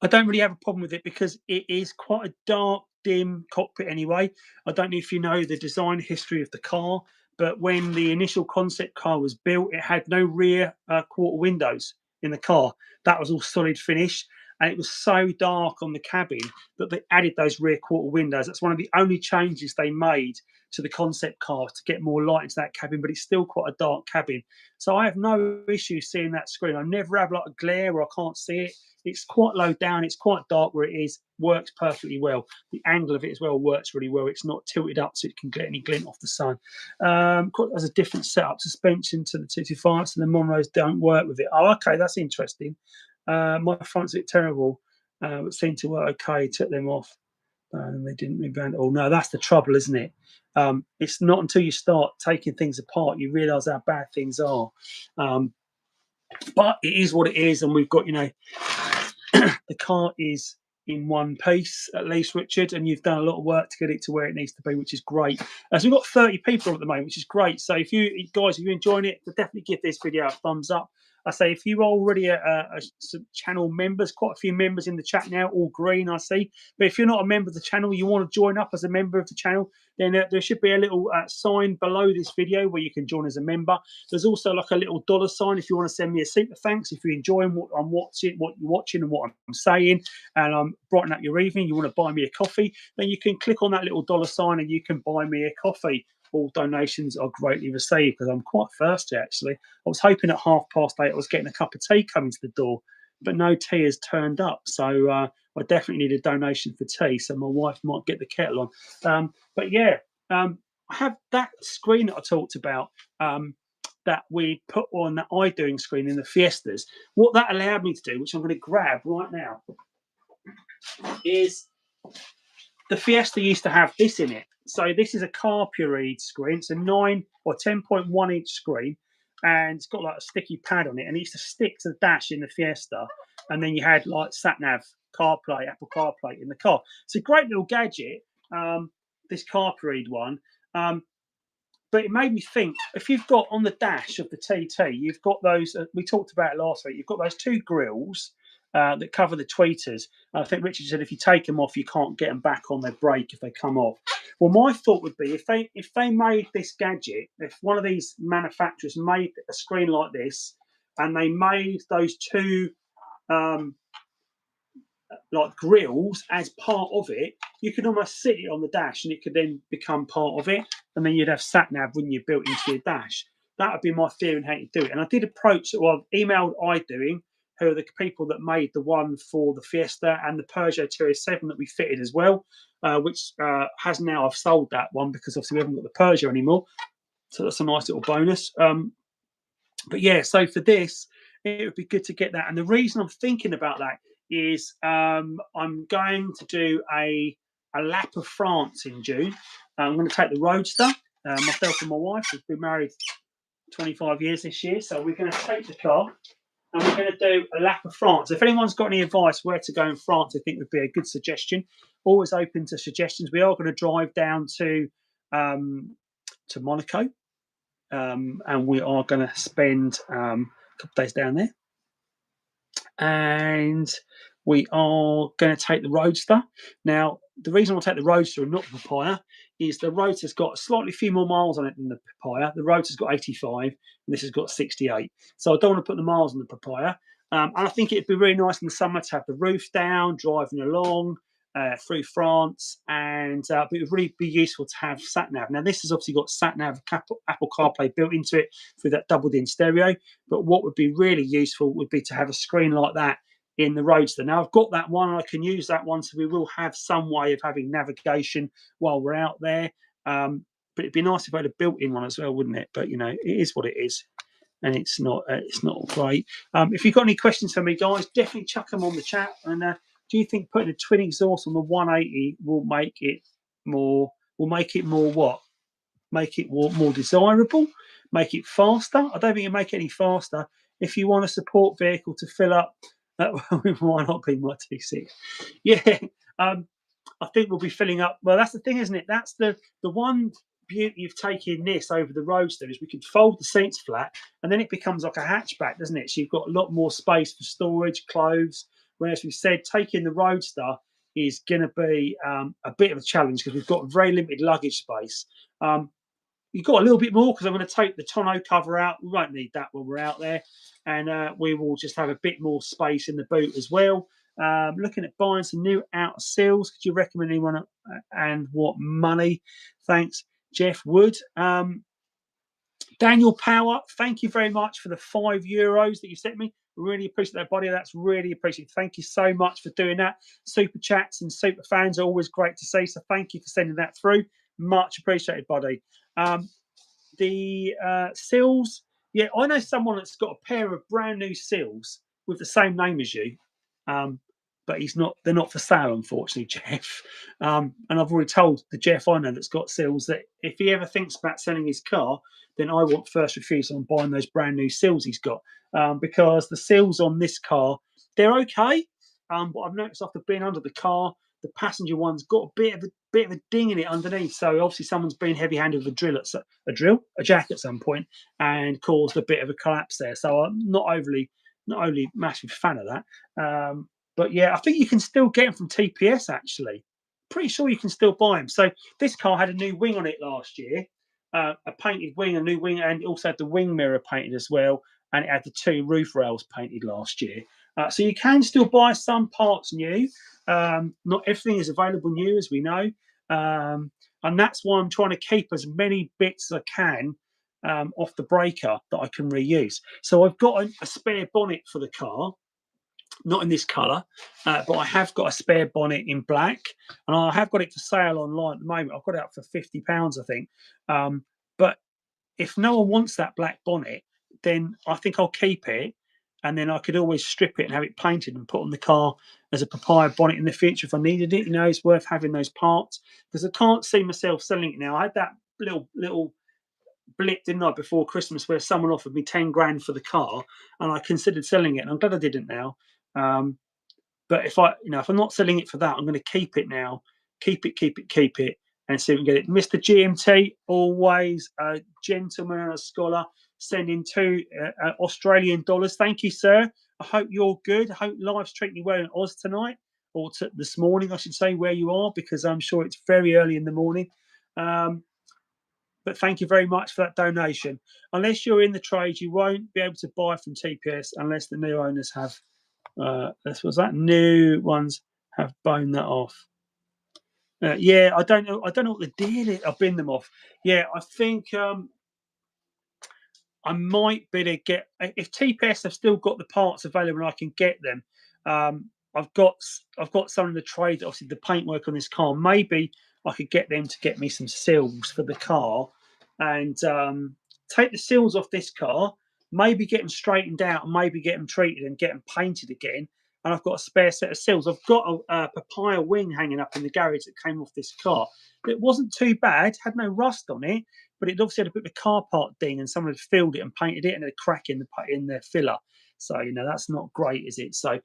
don't really have a problem with it, because it is quite a dark, dim cockpit anyway. I don't know if you know the design history of the car, but when the initial concept car was built, it had no rear quarter windows in the car. That was all solid finish. and it was so dark on the cabin that they added those rear quarter windows. That's one of the only changes they made to the concept car to get more light into that cabin, but it's still quite a dark cabin. So I have no issue seeing that screen. I never have like a glare where I can't see it. It's quite low down. It's quite dark where it is. Works perfectly well. The angle of it as well works really well. It's not tilted up so it can get any glint off the sun. There's a different setup suspension to the 225, so the Monroes don't work with it. Oh, okay, that's interesting. My front's a bit terrible. It seemed to work okay. Took them off. And they didn't rebound at all. No, that's the trouble, isn't it? It's not until you start taking things apart you realise how bad things are. But it is what it is, and we've got, the car is in one piece at least, Richard, and you've done a lot of work to get it to where it needs to be, which is great. So we've got 30 people at the moment, which is great. So if you guys, if you're enjoying it, definitely give this video a thumbs up. I say if you're already a channel members, quite a few members in the chat now, all green I see. But if you're not a member of the channel, you want to join up as a member of the channel, then there should be a little sign below this video where you can join as a member. There's also like a little dollar sign if you want to send me a super thanks. If you're enjoying what I'm watching, what you're watching and what I'm saying, and I'm brightening up your evening, you want to buy me a coffee, then you can click on that little dollar sign and you can buy me a coffee. All donations are greatly received because I'm quite thirsty actually. I was hoping at 8:30 I was getting a cup of tea coming to the door, but no tea has turned up. So I definitely need a donation for tea, so my wife might get the kettle on. But yeah, I have that screen that I talked about that we put on that iDoing screen in the Fiestas. What that allowed me to do, which I'm going to grab right now, is the Fiesta used to have this in it. So this is a car pureed screen. It's a 9 or 10.1 inch screen, and it's got like a sticky pad on it, and it used to stick to the dash in the Fiesta, and then you had like sat nav, CarPlay, Apple CarPlay in the car. It's a great little gadget, this car pureed one. But it made me think, if you've got on the dash of the TT, you've got those, we talked about it last week, you've got those two grills that cover the tweeters. I think Richard said if you take them off, you can't get them back on their brake if they come off. Well, my thought would be if they made this gadget, if one of these manufacturers made a screen like this, and they made those two like grills as part of it, you could almost sit it on the dash and it could then become part of it, and then you'd have sat nav when you built into your dash. That would be my theory on how to do it. And I did approach, well, I've emailed iDoing, who are the people that made the one for the Fiesta and the Peugeot 207 that we fitted as well, which has now, I've sold that one because obviously we haven't got the Peugeot anymore. So that's a nice little bonus. But yeah, so for this, it would be good to get that. And the reason I'm thinking about that is I'm going to do a lap of France in June. I'm going to take the Roadster. Myself and my wife, we've been married 25 years this year, so we're going to take the car and we're going to do a lap of France. If anyone's got any advice where to go in France, I think would be a good suggestion. Always open to suggestions. We are going to drive down to Monaco, and we are going to spend a couple of days down there. And we are going to take the Roadster. Now, the reason I want to take the Roadster and not the Papaya is the Roadster's got slightly few more miles on it than the Papaya. The Roadster's got 85, and this has got 68. So I don't want to put the miles on the Papaya. And I think it'd be really nice in the summer to have the roof down, driving along through France, and it would really be useful to have sat nav. Now, this has obviously got sat nav, Apple CarPlay built into it through that doubled-in stereo. But what would be really useful would be to have a screen like that in the Roadster. Now, I've got that one, and I can use that one, so we will have some way of having navigation while we're out there. But it'd be nice if I had a built-in one as well, wouldn't it? But you know, it is what it is, and it's not great. If you've got any questions for me, guys, definitely chuck them on the chat. And do you think putting a twin exhaust on the 180 will make it more? Will make it more what? Make it more desirable? Make it faster? I don't think it'll make it any faster. If you want a support vehicle to fill up, that why not be my T6? Yeah, I think we'll be filling up. Well, that's the thing, isn't it? That's the one beauty of taking this over the Roadster is we can fold the seats flat, and then it becomes like a hatchback, doesn't it? So you've got a lot more space for storage, clothes. Whereas we said taking the Roadster is going to be a bit of a challenge because we've got very limited luggage space. You've got a little bit more because I'm going to take the tonneau cover out. We won't need that when we're out there. And we will just have a bit more space in the boot as well. Looking at buying some new outer seals. Could you recommend anyone and what money? Thanks, Jeff Wood. Daniel Power, thank you very much for the €5 that you sent me. Really appreciate that, buddy. That's really appreciated. Thank you so much for doing that. Super chats and super fans are always great to see. So thank you for sending that through. Much appreciated, buddy. The seals, yeah, I know someone that's got a pair of brand new seals with the same name as you, but they're not for sale, unfortunately, Jeff. And I've already told the Jeff I know that's got seals that if he ever thinks about selling his car, then I want first refusal on buying those brand new seals he's got, because the seals on this car, they're okay, but I've noticed after being under the car, the passenger one's got a bit of a ding in it underneath. So obviously someone's been heavy-handed with a jack at some point and caused a bit of a collapse there. So I'm not overly massive fan of that. But yeah, I think you can still get them from TPS actually. Pretty sure you can still buy them. So this car had a new wing on it last year, a painted wing, a new wing, and it also had the wing mirror painted as well, and it had the 2 roof rails painted last year. So you can still buy some parts new. Not everything is available new, as we know, and that's why I'm trying to keep as many bits as I can off the breaker that I can reuse. So I've got a spare bonnet for the car, not in this colour, but I have got a spare bonnet in black, and I have got it for sale online at the moment. I've got it up for £50, I think. But if no one wants that black bonnet, then I think I'll keep it, and then I could always strip it and have it painted and put on the car as a papaya bonnet in the future if I needed it. You know, it's worth having those parts because I can't see myself selling it now. I had that little blip, didn't I, before Christmas where someone offered me 10 grand for the car, and I considered selling it, and I'm glad I didn't now. But if I'm not selling it for that, I'm going to keep it now, keep it, and see if we can get it. Mr. GMT, always a gentleman and a scholar, sending $2 Australian. Thank you, sir. I hope you're good. I hope life's treating you well in Oz tonight, or this morning, I should say, where you are, because I'm sure it's very early in the morning. But thank you very much for that donation. Unless you're in the trade, you won't be able to buy from TPS unless the new owners have. New ones have boned that off. Yeah, I don't know. I don't know what the deal is. I've binned them off. Yeah, I think I might better get, if TPS have still got the parts available and I can get them. I've got some of the trade, obviously the paintwork on this car. Maybe I could get them to get me some seals for the car and take the seals off this car. Maybe get them straightened out and maybe get them treated and get them painted again. And I've got a spare set of seals. I've got a papaya wing hanging up in the garage that came off this car. It wasn't too bad, had no rust on it, but it obviously had a bit of a car part ding, and someone had filled it and painted it, and a crack in the filler. So that's not great, is it? So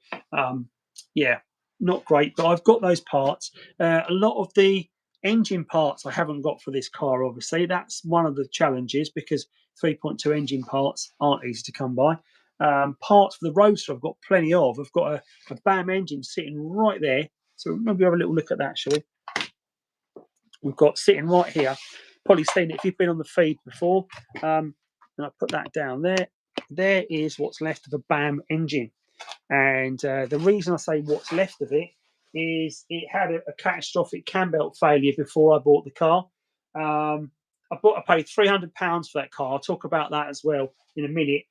yeah, not great. But I've got those parts. A lot of the engine parts I haven't got for this car. Obviously, that's one of the challenges because 3.2 engine parts aren't easy to come by. Parts for the Roadster I've got plenty of. I've got a BAM engine sitting right there. So maybe have a little look at that, shall we? We've got sitting right here. Probably seen it if you've been on the feed before. And I put that down there. There is what's left of a BAM engine. And the reason I say what's left of it is it had a catastrophic cam belt failure before I bought the car. I paid £300 for that car. I'll talk about that as well in a minute.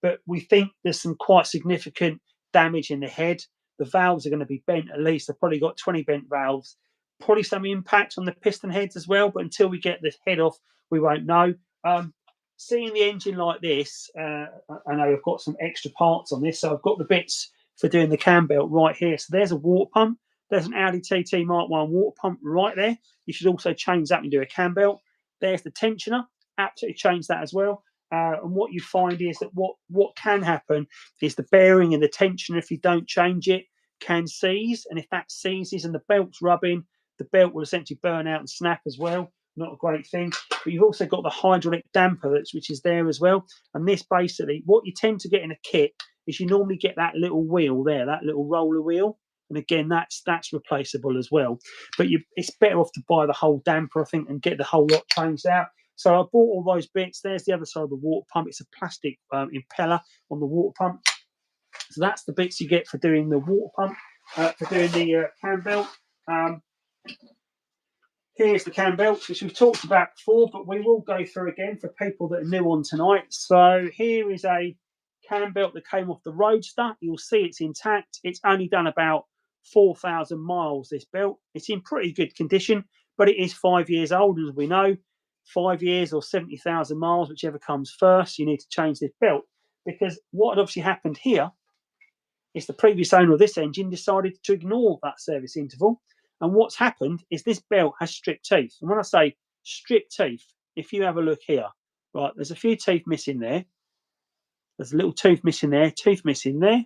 But we think there's some quite significant damage in the head. The valves are going to be bent at least. They've probably got 20 bent valves. Probably some impact on the piston heads as well. But until we get the head off, we won't know. Seeing the engine like this, I know I've got some extra parts on this. So I've got the bits for doing the cam belt right here. So there's a water pump. There's an Audi TT Mark 1 water pump right there. You should also change that and do a cam belt. There's the tensioner. Absolutely change that as well. And what you find is that what can happen is the bearing and the tensioner, if you don't change it, can seize. And if that seizes and the belt's rubbing, the belt will essentially burn out and snap as well. Not a great thing. But you've also got the hydraulic damper, which is there as well. And this basically, what you tend to get in a kit is you normally get that little wheel there, that little roller wheel. And again, that's replaceable as well. But it's better off to buy the whole damper, I think, and get the whole lot changed out. So I bought all those bits. There's the other side of the water pump. It's a plastic impeller on the water pump. So that's the bits you get for doing the water pump, for doing the cam belt. Here's the cam belts, which we've talked about before, but we will go through again for people that are new on tonight. So here is a cam belt that came off the Roadster. You'll see it's intact. It's only done about 4,000 miles, this belt. It's in pretty good condition, but it is 5 years old, as we know. 5 years or 70,000 miles, whichever comes first, you need to change this belt. Because what had obviously happened here is the previous owner of this engine decided to ignore that service interval. And what's happened is this belt has stripped teeth. And when I say stripped teeth, if you have a look here, right, there's a few teeth missing there. There's a little tooth missing there, tooth missing there.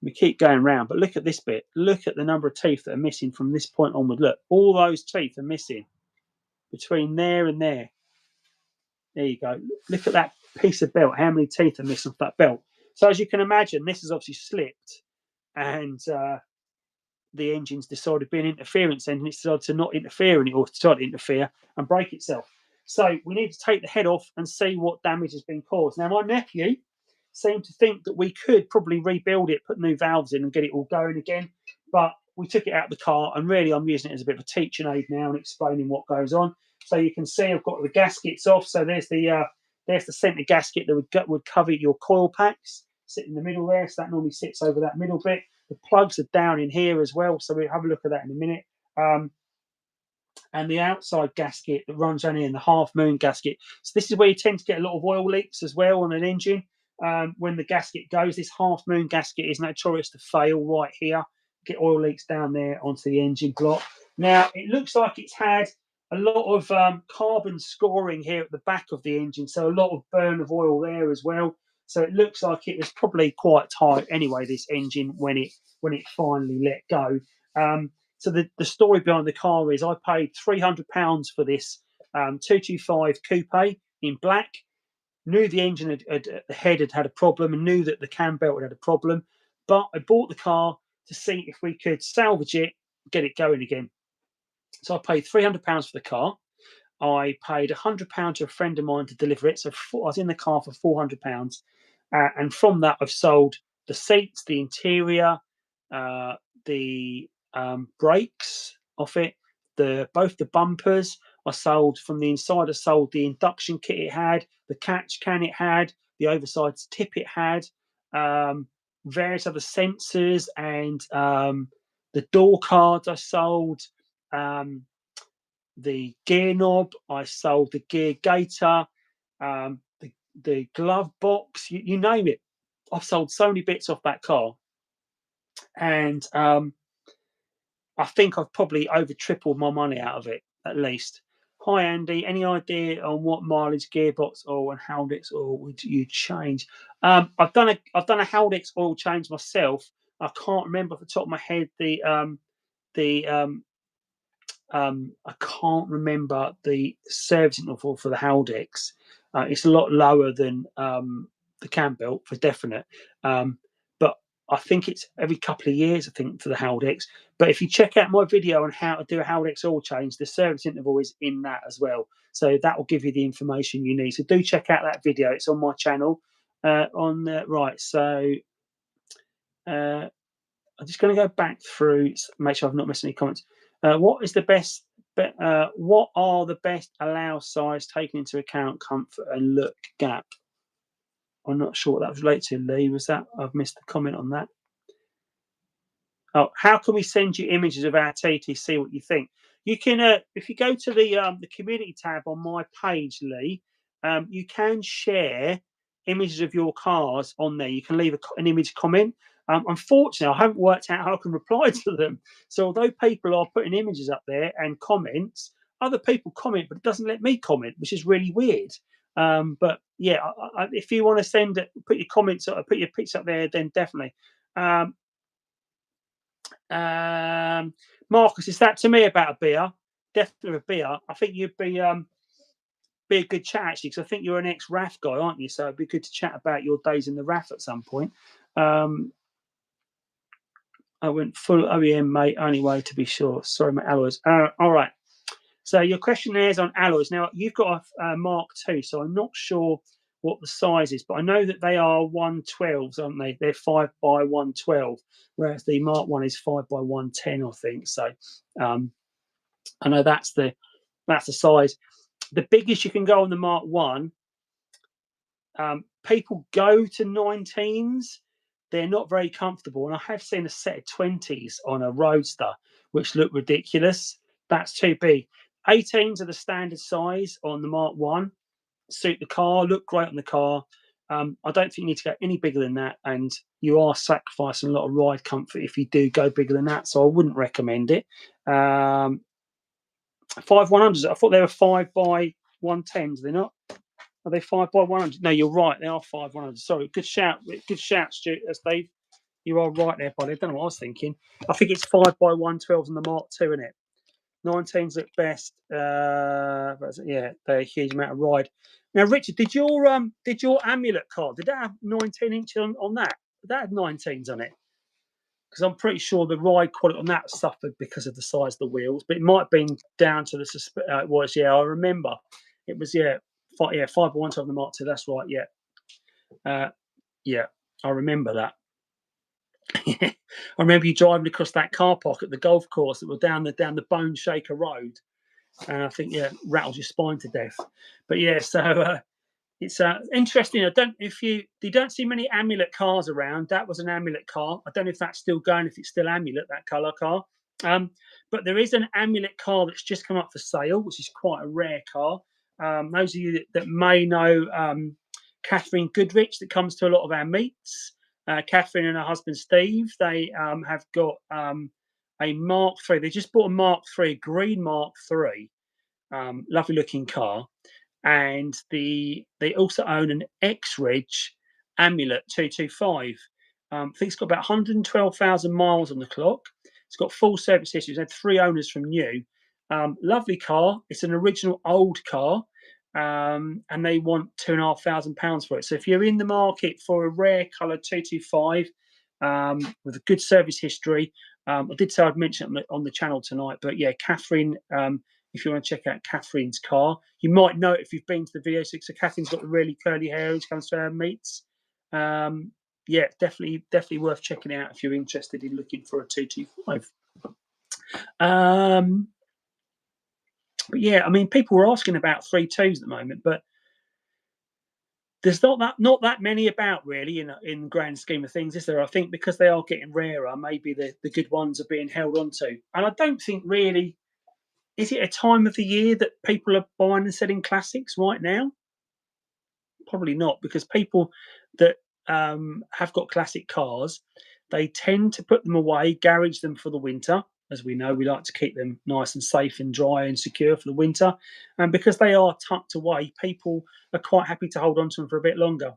We keep going round, but look at this bit. Look at the number of teeth that are missing from this point onward. Look, all those teeth are missing between there and there. There you go. Look at that piece of belt. How many teeth are missing off that belt? So as you can imagine, this has obviously slipped, and the engine's decided to be an interference engine. It's decided to not interfere in it, or try to interfere and break itself. So we need to take the head off and see what damage has been caused. Now, my nephew seemed to think that we could probably rebuild it, put new valves in and get it all going again. But we took it out of the car, and really I'm using it as a bit of a teaching aid now and explaining what goes on. So you can see I've got the gaskets off. So there's the centre gasket that would cover your coil packs, sit in the middle there. So that normally sits over that middle bit. The plugs are down in here as well. So we'll have a look at that in a minute. And the outside gasket that runs down here, the half moon gasket. So this is where you tend to get a lot of oil leaks as well on an engine. When the gasket goes, this half moon gasket is notorious to fail right here. Get oil leaks down there onto the engine block. Now, it looks like it's had a lot of carbon scoring here at the back of the engine. So a lot of burn of oil there as well. So it looks like it was probably quite tight anyway, this engine, when it finally let go. So the story behind the car is I paid £300 for this 225 coupe in black. Knew the engine the head had a problem, and knew that the cam belt had a problem. But I bought the car to see if we could salvage it, get it going again. So I paid £300 for the car. I paid £100 to a friend of mine to deliver it. So I was in the car for £400. And from that, I've sold the seats, the interior, the brakes off it, both the bumpers. I sold from the inside. I sold the induction kit it had, the catch can it had, the oversized tip it had, various other sensors, and the door cards I sold. The gear knob, I sold the gear gator, the glove box, you name it. I've sold so many bits off that car, and I think I've probably over tripled my money out of it at least. Hi Andy, any idea on what mileage gearbox oil and Haldex oil would you change? I've done a Haldex oil change myself. I can't remember off the top of my head I can't remember the service interval for the Haldex. It's a lot lower than the cam belt for definite. But I think it's every couple of years, I think, for the Haldex. But if you check out my video on how to do a Haldex oil change, the service interval is in that as well. So that will give you the information you need. So do check out that video. It's on my channel. Right, so I'm just going to go back through, make sure I've not missed any comments. What are the best allow size taking into account comfort and look gap? I'm not sure what that was related to, Lee. Was that? I've missed the comment on that. Oh, how can we send you images of our TT? See what you think. You can, if you go to the community tab on my page, Lee, you can share images of your cars on there. You can leave an image comment. Unfortunately, I haven't worked out how I can reply to them. So although people are putting images up there and comments, other people comment, but it doesn't let me comment, which is really weird. But yeah, if you want to send it, put your comments or put your pics up there, then definitely. Marcus, is that to me about a beer? Definitely a beer. I think you'd be a good chat actually, because I think you're an ex-RAF guy, aren't you? So it'd be good to chat about your days in the RAF at some point. I went full OEM, mate, only way to be sure. Sorry, my alloys. All right. So your question there is on alloys. Now, you've got a Mark II, so I'm not sure what the size is, but I know that they are 112s, aren't they? They're 5 by 112, whereas the Mark 1 is 5 by 110, I think. So I know that's the size. The biggest you can go on the Mark 1, people go to 19s. They're not very comfortable. And I have seen a set of 20s on a Roadster, which look ridiculous. That's too big. 18s are the standard size on the Mark 1. Suit the car, look great on the car. I don't think you need to go any bigger than that. And you are sacrificing a lot of ride comfort if you do go bigger than that. So I wouldn't recommend it. 5100s, I thought they were 5 by 110s. They're not? Are they 5 by 100? No, you're right. They are 5 100. Sorry, good shout. Good shout, Stu, Steve. You are right there, buddy. I don't know what I was thinking. I think it's 5 by 112s on the Mark II, isn't it? 19s at best. Yeah, they're a huge amount of ride. Now, Richard, did your Amulet car, did that have 19 inch on that? That had 19s on it? Because I'm pretty sure the ride quality on that suffered because of the size of the wheels, but it might have been down to the it was, yeah, I remember. It was, 5 by 112 on the Mark II. That's right, yeah. Yeah, I remember that. I remember you driving across that car park at the golf course that were down the Bone Shaker Road, and I think rattled your spine to death. But yeah, so it's interesting. You don't see many Amulet cars around. That was an Amulet car. I don't know if that's still going, if it's still Amulet, that colour car. But there is an Amulet car that's just come up for sale, which is quite a rare car. Those of you that may know Catherine Goodrich, that comes to a lot of our meets. Catherine and her husband Steve, they have got a Mark III. They just bought a Mark III, a green Mark III, lovely looking car, and they also own an X-Reg Amulet 225. I think it's got about 112,000 miles on the clock. It's got full service history. It's had 3 owners from new. Lovely car. It's an original old car. And they want £2,500 for it. So if you're in the market for a rare colour 225 with a good service history, I did say I'd mention it on the channel tonight, but yeah, Catherine, if you want to check out Catherine's car, you might know it if you've been to the video. So Catherine's got the really curly hair, which comes to our meets. Yeah, definitely worth checking out if you're interested in looking for a 225. But yeah, I mean, people were asking about 3.2s at the moment, but there's not that many about really in the grand scheme of things, is there? I think because they are getting rarer, maybe the good ones are being held on to. And I don't think really, is it a time of the year that people are buying and selling classics right now? Probably not, because people that have got classic cars, they tend to put them away, garage them for the winter. As we know, we like to keep them nice and safe and dry and secure for the winter. And because they are tucked away, people are quite happy to hold on to them for a bit longer.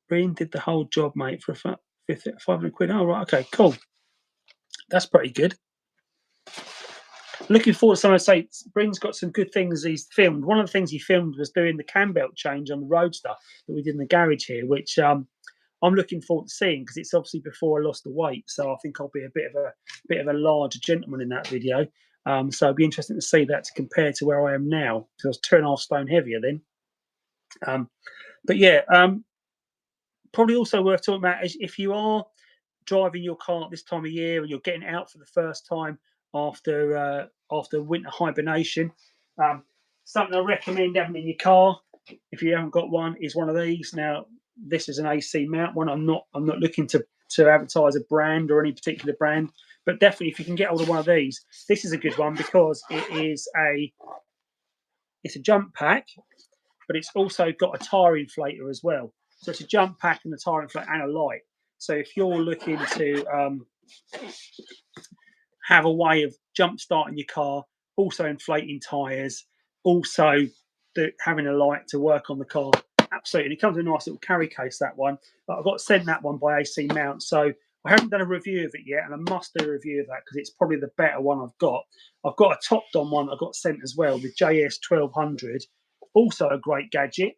Breen did the whole job, mate, for 500 quid. Oh, right. Okay, cool. That's pretty good. Looking forward to someone say Breen's got some good things he's filmed. One of the things he filmed was doing the cam belt change on the Roadster that we did in the garage here, which I'm looking forward to seeing because it's obviously before I lost the weight, so I think I'll be a bit of a larger gentleman in that video. So it'll be interesting to see that to compare to where I am now, because I was 2.5 stone heavier then. But yeah, probably also worth talking about is if you are driving your car at this time of year and you're getting out for the first time after winter hibernation. Something I recommend having in your car, if you haven't got one, is one of these. Now, this is an AC mount one. I'm not looking to advertise a brand or any particular brand, but definitely if you can get hold of one of these, this is a good one because it's a jump pack, but it's also got a tire inflator as well. So it's a jump pack and a tire inflator and a light. So if you're looking to have a way of jump starting your car, also inflating tyres, also having a light to work on the car. Absolutely. And it comes in a nice little carry case, that one. But I've got sent that one by AC Mount. So I haven't done a review of it yet, and I must do a review of that because it's probably the better one I've got. I've got a topped on one I got sent as well, the JS 1200. Also a great gadget.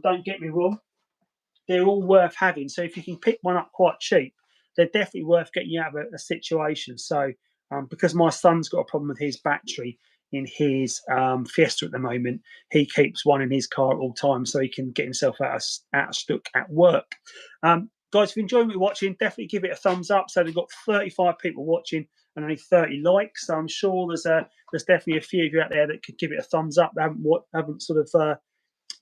Don't get me wrong. They're all worth having. So if you can pick one up quite cheap, they're definitely worth getting you out of a situation. So because my son's got a problem with his battery, in his Fiesta at the moment. He keeps one in his car at all times so he can get himself out of stuck at work. Guys, if you enjoy me watching, definitely give it a thumbs up. So they've got 35 people watching and only 30 likes. So I'm sure there's definitely a few of you out there that could give it a thumbs up. They haven't sort of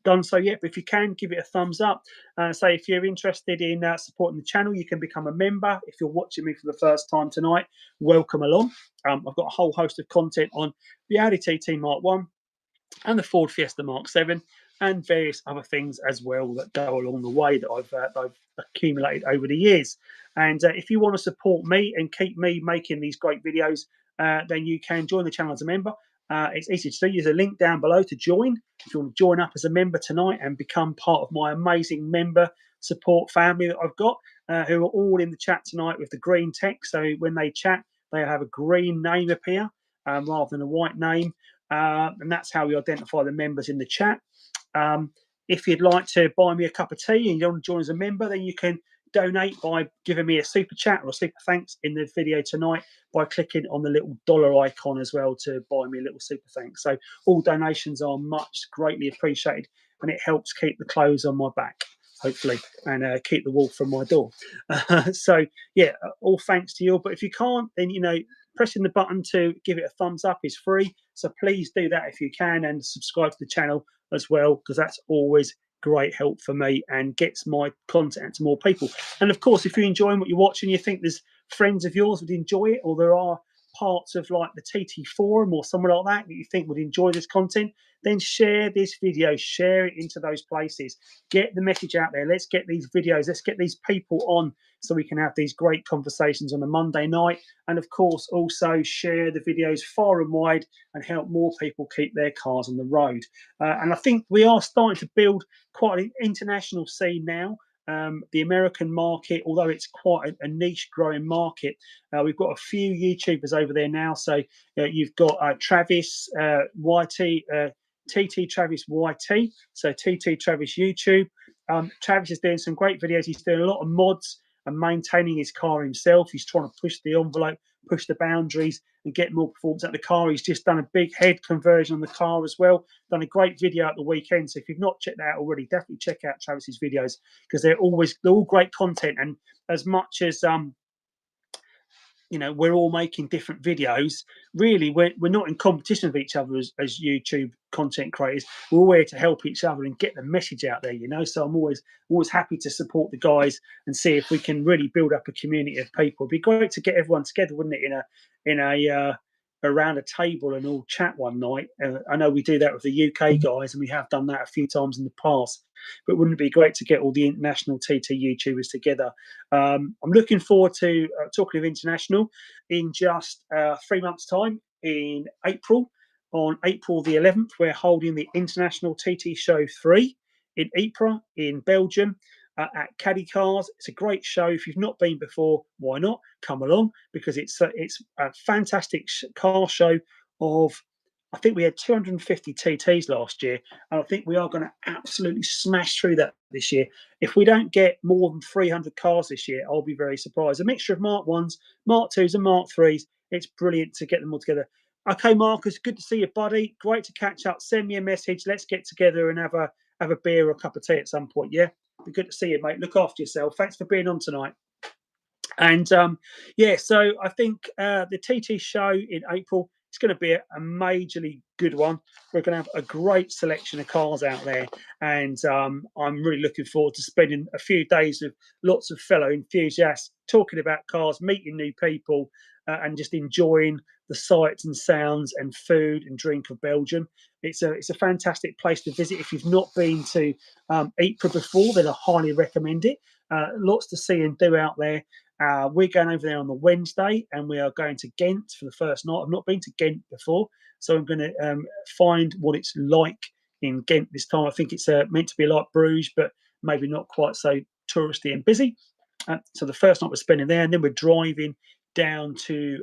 done so yet, but if you can, give it a thumbs up. Say if you're interested in supporting the channel, you can become a member. If you're watching me for the first time tonight, welcome along. I've got a whole host of content on the Audi TT Mark 1 and the Ford Fiesta Mark 7 and various other things as well that go along the way that I've accumulated over the years. And if you want to support me and keep me making these great videos, then you can join the channel as a member. It's easy to do. There's a link down below to join. If you want to join up as a member tonight and become part of my amazing member support family that I've got, who are all in the chat tonight with the green text. So when they chat, they have a green name appear rather than a white name. And that's how we identify the members in the chat. If you'd like to buy me a cup of tea and you want to join as a member, then you can donate by giving me a super chat or a super thanks in the video tonight by clicking on the little dollar icon as well to buy me a little super thanks. So all donations are much greatly appreciated, and it helps keep the clothes on my back, hopefully, and keep the wolf from my door. So yeah, all thanks to you. But if you can't, then pressing the button to give it a thumbs up is free. So please do that if you can, and subscribe to the channel as well, because that's always great help for me and gets my content to more people. And of course, if you're enjoying what you're watching, you think there's friends of yours would enjoy it, or there are parts of like the TT forum or somewhere like that you think would enjoy this content, then share this video, share it into those places, get the message out there. Let's get these videos, let's get these people on so we can have these great conversations on a Monday night. And of course, also share the videos far and wide and help more people keep their cars on the road. And I think we are starting to build quite an international scene now. The American market, although it's quite a niche growing market, we've got a few YouTubers over there now. So you've got Travis YT, TT Travis YT, so TT Travis YouTube. Travis is doing some great videos. He's doing a lot of mods and maintaining his car himself. He's trying to push the envelope, push the boundaries, and get more performance out of the car. He's just done a big head conversion on the car as well. Done a great video at the weekend. So if you've not checked that out already, definitely check out Travis's videos, because they're all great content. And as much as we're all making different videos, really we're not in competition with each other as YouTube content creators. We're all here to help each other and get the message out there, so I'm always happy to support the guys and see if we can really build up a community of people. It'd be great to get everyone together, wouldn't it, in a around a table and all chat one night. I know we do that with the UK guys, and we have done that a few times in the past, but wouldn't it be great to get all the international TT YouTubers together? I'm looking forward to talking of international in just 3 months' time in April. On April the 11th, we're holding the International TT Show 3 in Ypres in Belgium. At Caddy Cars. It's a great show. If you've not been before, why not come along? Because it's a fantastic car show of, I think we had 250 TTs last year, and I think we are going to absolutely smash through that this year. If we don't get more than 300 cars this year, I'll be very surprised. A mixture of Mark 1s, Mark 2s and Mark 3s. It's brilliant to get them all together. Okay, Marcus, good to see you, buddy. Great to catch up. Send me a message. Let's get together and have a beer or a cup of tea at some point, yeah? Be good to see you, mate. Look after yourself. Thanks for being on tonight. And so I think the TT show in April is going to be a majorly good one. We're going to have a great selection of cars out there, and I'm really looking forward to spending a few days with lots of fellow enthusiasts, talking about cars, meeting new people, and just enjoying the sights and sounds and food and drink of Belgium. It's a fantastic place to visit. If you've not been to Ypres before, then I highly recommend it. Lots to see and do out there. We're going over there on the Wednesday, and we are going to Ghent for the first night. I've not been to Ghent before, so I'm going to find what it's like in Ghent this time. I think it's meant to be like Bruges, but maybe not quite so touristy and busy. So the first night we're spending there, and then we're driving down to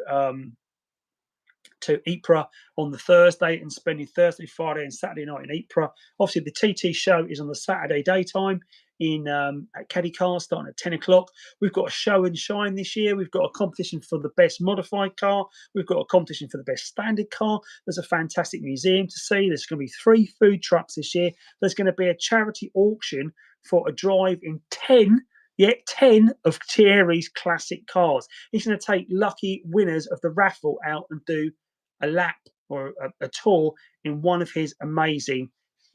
Ypres on the Thursday and spending Thursday, Friday and Saturday night in Ypres. Obviously, the TT show is on the Saturday daytime. in at Caddy Cars starting at 10 o'clock. We've got a show and shine this year. We've got a competition for the best modified car. We've got a competition for the best standard car. There's a fantastic museum to see. There's going to be 3 food trucks this year. There's going to be a charity auction for a drive in 10 of Thierry's classic cars. He's going to take lucky winners of the raffle out and do a lap or a tour in one of his amazing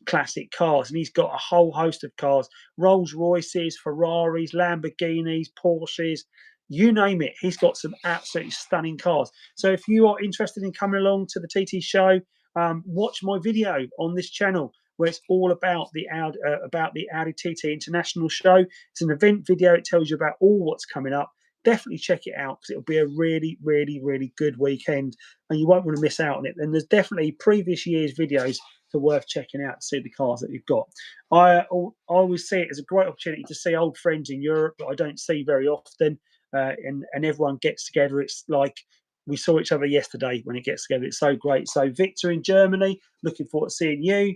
classic cars. And he's got a whole host of cars: Rolls Royces, Ferraris, Lamborghinis, Porsches, you name it. He's got some absolutely stunning cars. So if you are interested in coming along to the TT show, watch my video on this channel where it's all about the Audi TT International Show. It's an event video. It tells you about all what's coming up. Definitely check it out because it'll be a really, really, really good weekend and you won't want to miss out on it. And there's definitely previous year's videos that are worth checking out to see the cars that you've got. I always see it as a great opportunity to see old friends in Europe that I don't see very often, and everyone gets together. It's like we saw each other yesterday when it gets together. It's so great. So Victor in Germany, looking forward to seeing you.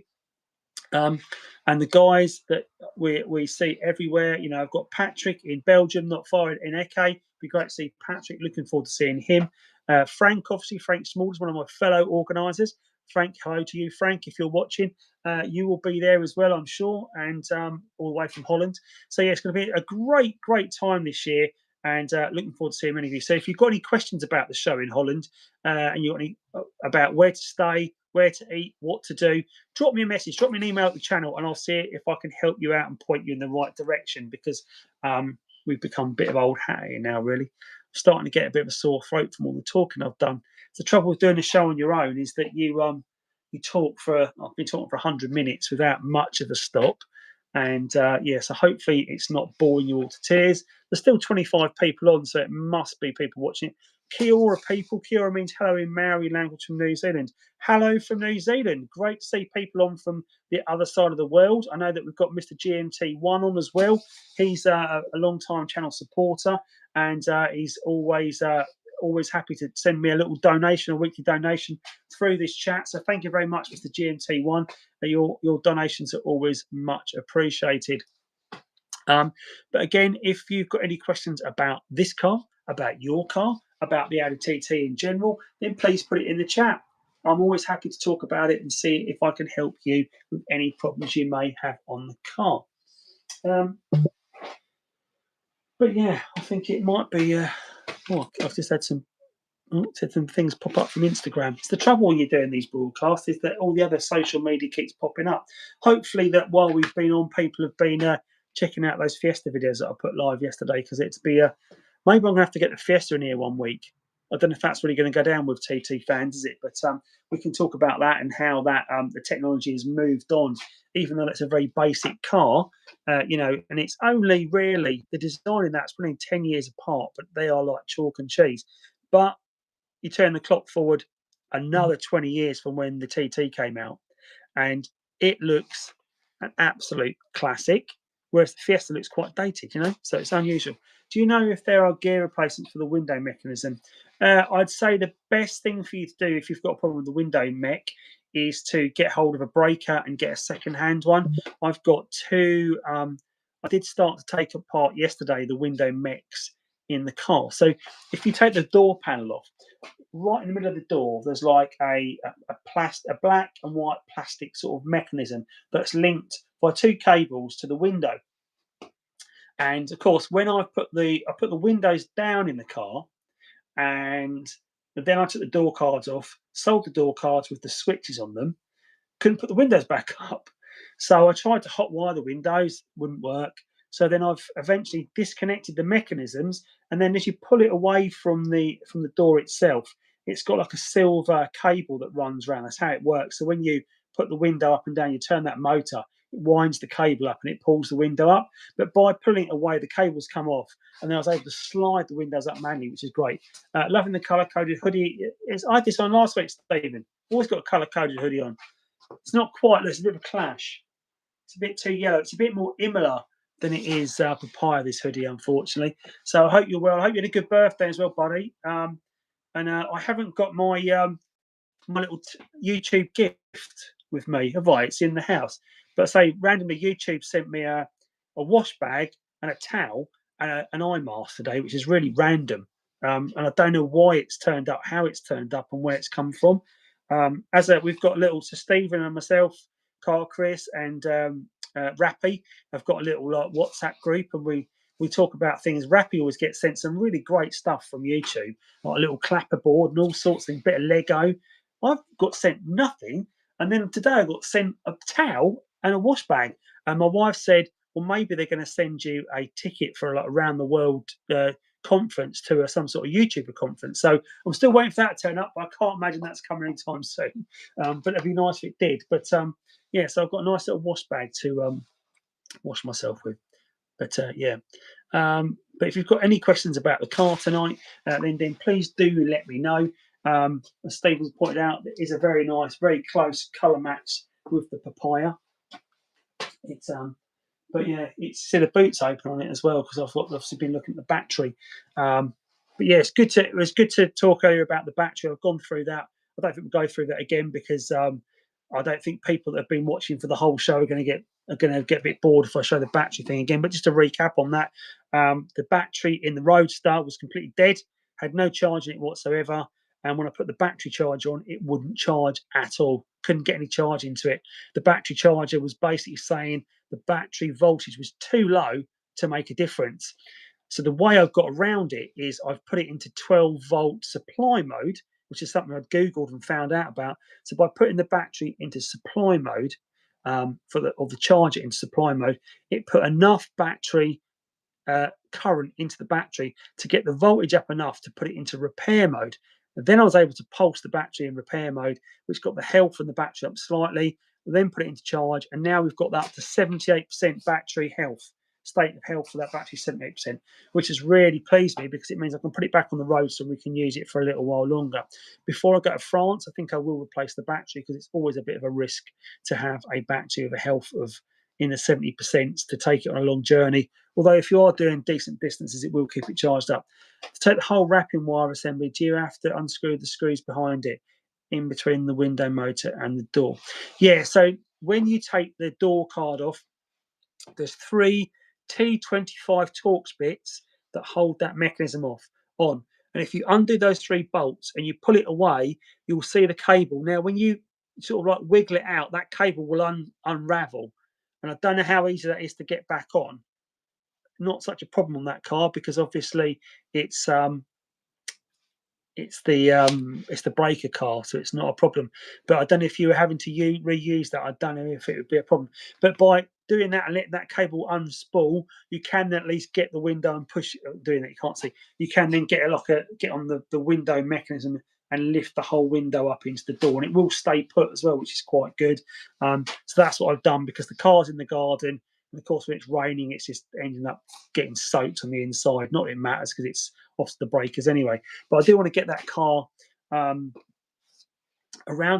And the guys that we see everywhere, you know, I've got Patrick in Belgium, not far in Ecke. Be great to see Patrick. Looking forward to seeing him. Frank, obviously, Frank Small is one of my fellow organisers. Frank, hello to you, Frank. If you're watching, you will be there as well, I'm sure, and all the way from Holland. So yeah, it's going to be a great, great time this year, and looking forward to seeing many of you. So if you've got any questions about the show in Holland, and you've got any about where to stay, where to eat, what to do, drop me a message, drop me an email at the channel, and I'll see if I can help you out and point you in the right direction, because we've become a bit of old hat here now, really. I'm starting to get a bit of a sore throat from all the talking I've done. The trouble with doing a show on your own is that you talk for, I've been talking for 100 minutes without much of a stop. And yeah, so hopefully it's not boring you all to tears. There's still 25 people on, so it must be people watching it. Kia ora, people. Kia ora means hello in Maori language from New Zealand. Hello from New Zealand. Great to see people on from the other side of the world. I know that we've got Mr. GMT1 on as well. He's a long-time channel supporter, and he's always happy to send me a little donation, a weekly donation through this chat. So thank you very much, Mr. GMT1. Your donations are always much appreciated. But again, if you've got any questions about this car, about your car, about the Audi TT in general, then please put it in the chat. I'm always happy to talk about it and see if I can help you with any problems you may have on the car. But yeah, I think it might be. I've just had some things pop up from Instagram. It's the trouble when you're doing these broadcasts is that all the other social media keeps popping up. Hopefully that while we've been on, people have been checking out those Fiesta videos that I put live yesterday, because it's maybe I'm going to have to get the Fiesta in here one week. I don't know if that's really going to go down with TT fans, is it? But we can talk about that and how that the technology has moved on, even though it's a very basic car, you know, and it's only really the design in that's probably 10 years apart, but they are like chalk and cheese. But you turn the clock forward another 20 years from when the TT came out, and it looks an absolute classic, whereas the Fiesta looks quite dated, you know, so it's unusual. Do you know if there are gear replacements for the window mechanism? I'd say the best thing for you to do if you've got a problem with the window mech is to get hold of a breaker and get a second-hand one. I've got two. I did start to take apart yesterday the window mechs in the car. So if you take the door panel off, right in the middle of the door, there's like a black and white plastic sort of mechanism that's linked by 2 cables to the window. And of course, when I put the windows down in the car, and then I took the door cards off, sold the door cards with the switches on them, couldn't put the windows back up. So I tried to hotwire the windows, wouldn't work. So then I've eventually disconnected the mechanisms, and then as you pull it away from the door itself, it's got like a silver cable that runs around. That's how it works. So when you put the window up and down, you turn that motor, it winds the cable up and it pulls the window up. But by pulling it away, the cables come off, and then I was able to slide the windows up manually, which is great. Loving the colour-coded hoodie. I had this on last week, Stephen. Always got a colour-coded hoodie on. It's not quite, there's a bit of a clash. It's a bit too yellow. It's a bit more Imola than it is papaya, this hoodie, unfortunately. So I hope you're well. I hope you had a good birthday as well, buddy. And I haven't got my my little YouTube gift with me, have I? It's in the house. But say randomly, YouTube sent me a a wash bag and a towel and an eye mask today, which is really random. And I don't know why it's turned up, how it's turned up, and where it's come from. We've got a little, so Stephen and myself, Carl, Chris, and Rappy have got a little WhatsApp group, and we talk about things. Rappy always gets sent some really great stuff from YouTube, like a little clapper board and all sorts of things, bit of Lego. I've got sent nothing, and then today I got sent a towel and a wash bag. And my wife said, "Well, maybe they're going to send you a ticket for like around the world conference to some sort of YouTuber conference." So I'm still waiting for that to turn up, but I can't imagine that's coming anytime soon. But it'd be nice if it did. But yeah, so I've got a nice little wash bag to wash myself with. But yeah. But if you've got any questions about the car tonight, then please do let me know. As Stephen's pointed out, it is a very nice, very close colour match with the papaya. It's but yeah, it's see the boot's open on it as well because I've obviously been looking at the battery. But yeah, it was good to talk earlier about the battery. I've gone through that. I don't think we'll go through that again because I don't think people that have been watching for the whole show are going to get a bit bored if I show the battery thing again. But just to recap on that, the battery in the Roadster was completely dead, had no charge in it whatsoever. And when I put the battery charger on, it wouldn't charge at all. Couldn't get any charge into it. The battery charger was basically saying the battery voltage was too low to make a difference. So the way I've got around it is I've put it into 12-volt supply mode, which is something I'd Googled and found out about. So by putting the battery into supply mode, for the charger into supply mode, it put enough battery current into the battery to get the voltage up enough to put it into repair mode. And then I was able to pulse the battery in repair mode, which got the health from the battery up slightly, then put it into charge, and now we've got that up to 78% battery health, state of health for that battery, 78%, which has really pleased me because it means I can put it back on the road so we can use it for a little while longer. Before I go to France, I think I will replace the battery because it's always a bit of a risk to have a battery with a health of in the 70% to take it on a long journey. Although if you are doing decent distances, it will keep it charged up. To take the whole wrapping wire assembly, do you have to unscrew the screws behind it in between the window motor and the door? Yeah, so when you take the door card off, there's 3 T25 Torx bits that hold that mechanism on. And if you undo those 3 bolts and you pull it away, you'll see the cable. Now, when you sort of like wiggle it out, that cable will unravel. And I don't know how easy that is to get back on. Not such a problem on that car because obviously it's the breaker car, so it's not a problem. But I don't know if you were having to reuse that. I don't know if it would be a problem. But by doing that and letting that cable unspool, you can at least get the window and push. Doing that, you can't see. You can then get on the window mechanism and lift the whole window up into the door, and it will stay put as well, which is quite good. So that's what I've done because the car's in the garden. And of course, when it's raining, it's just ending up getting soaked on the inside. Not that it matters because it's off the breakers anyway. But I do want to get that car around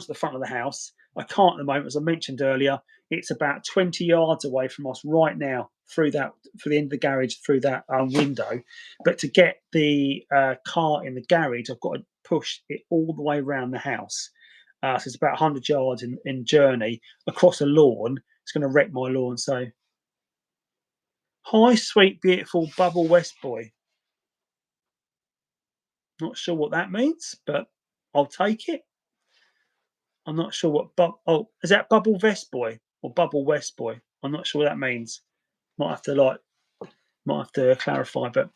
to the front of the house. I can't at the moment, as I mentioned earlier. It's about 20 yards away from us right now through the end of the garage, through that window. But to get the car in the garage, I've got to push it all the way around the house. So it's about 100 yards in journey across a lawn. It's going to wreck my lawn. So, hi, sweet, beautiful Bubble West boy. Not sure what that means, but I'll take it. I'm not sure what is that Bubble Vest Boy or Bubble West Boy? I'm not sure what that means. Might have to clarify, but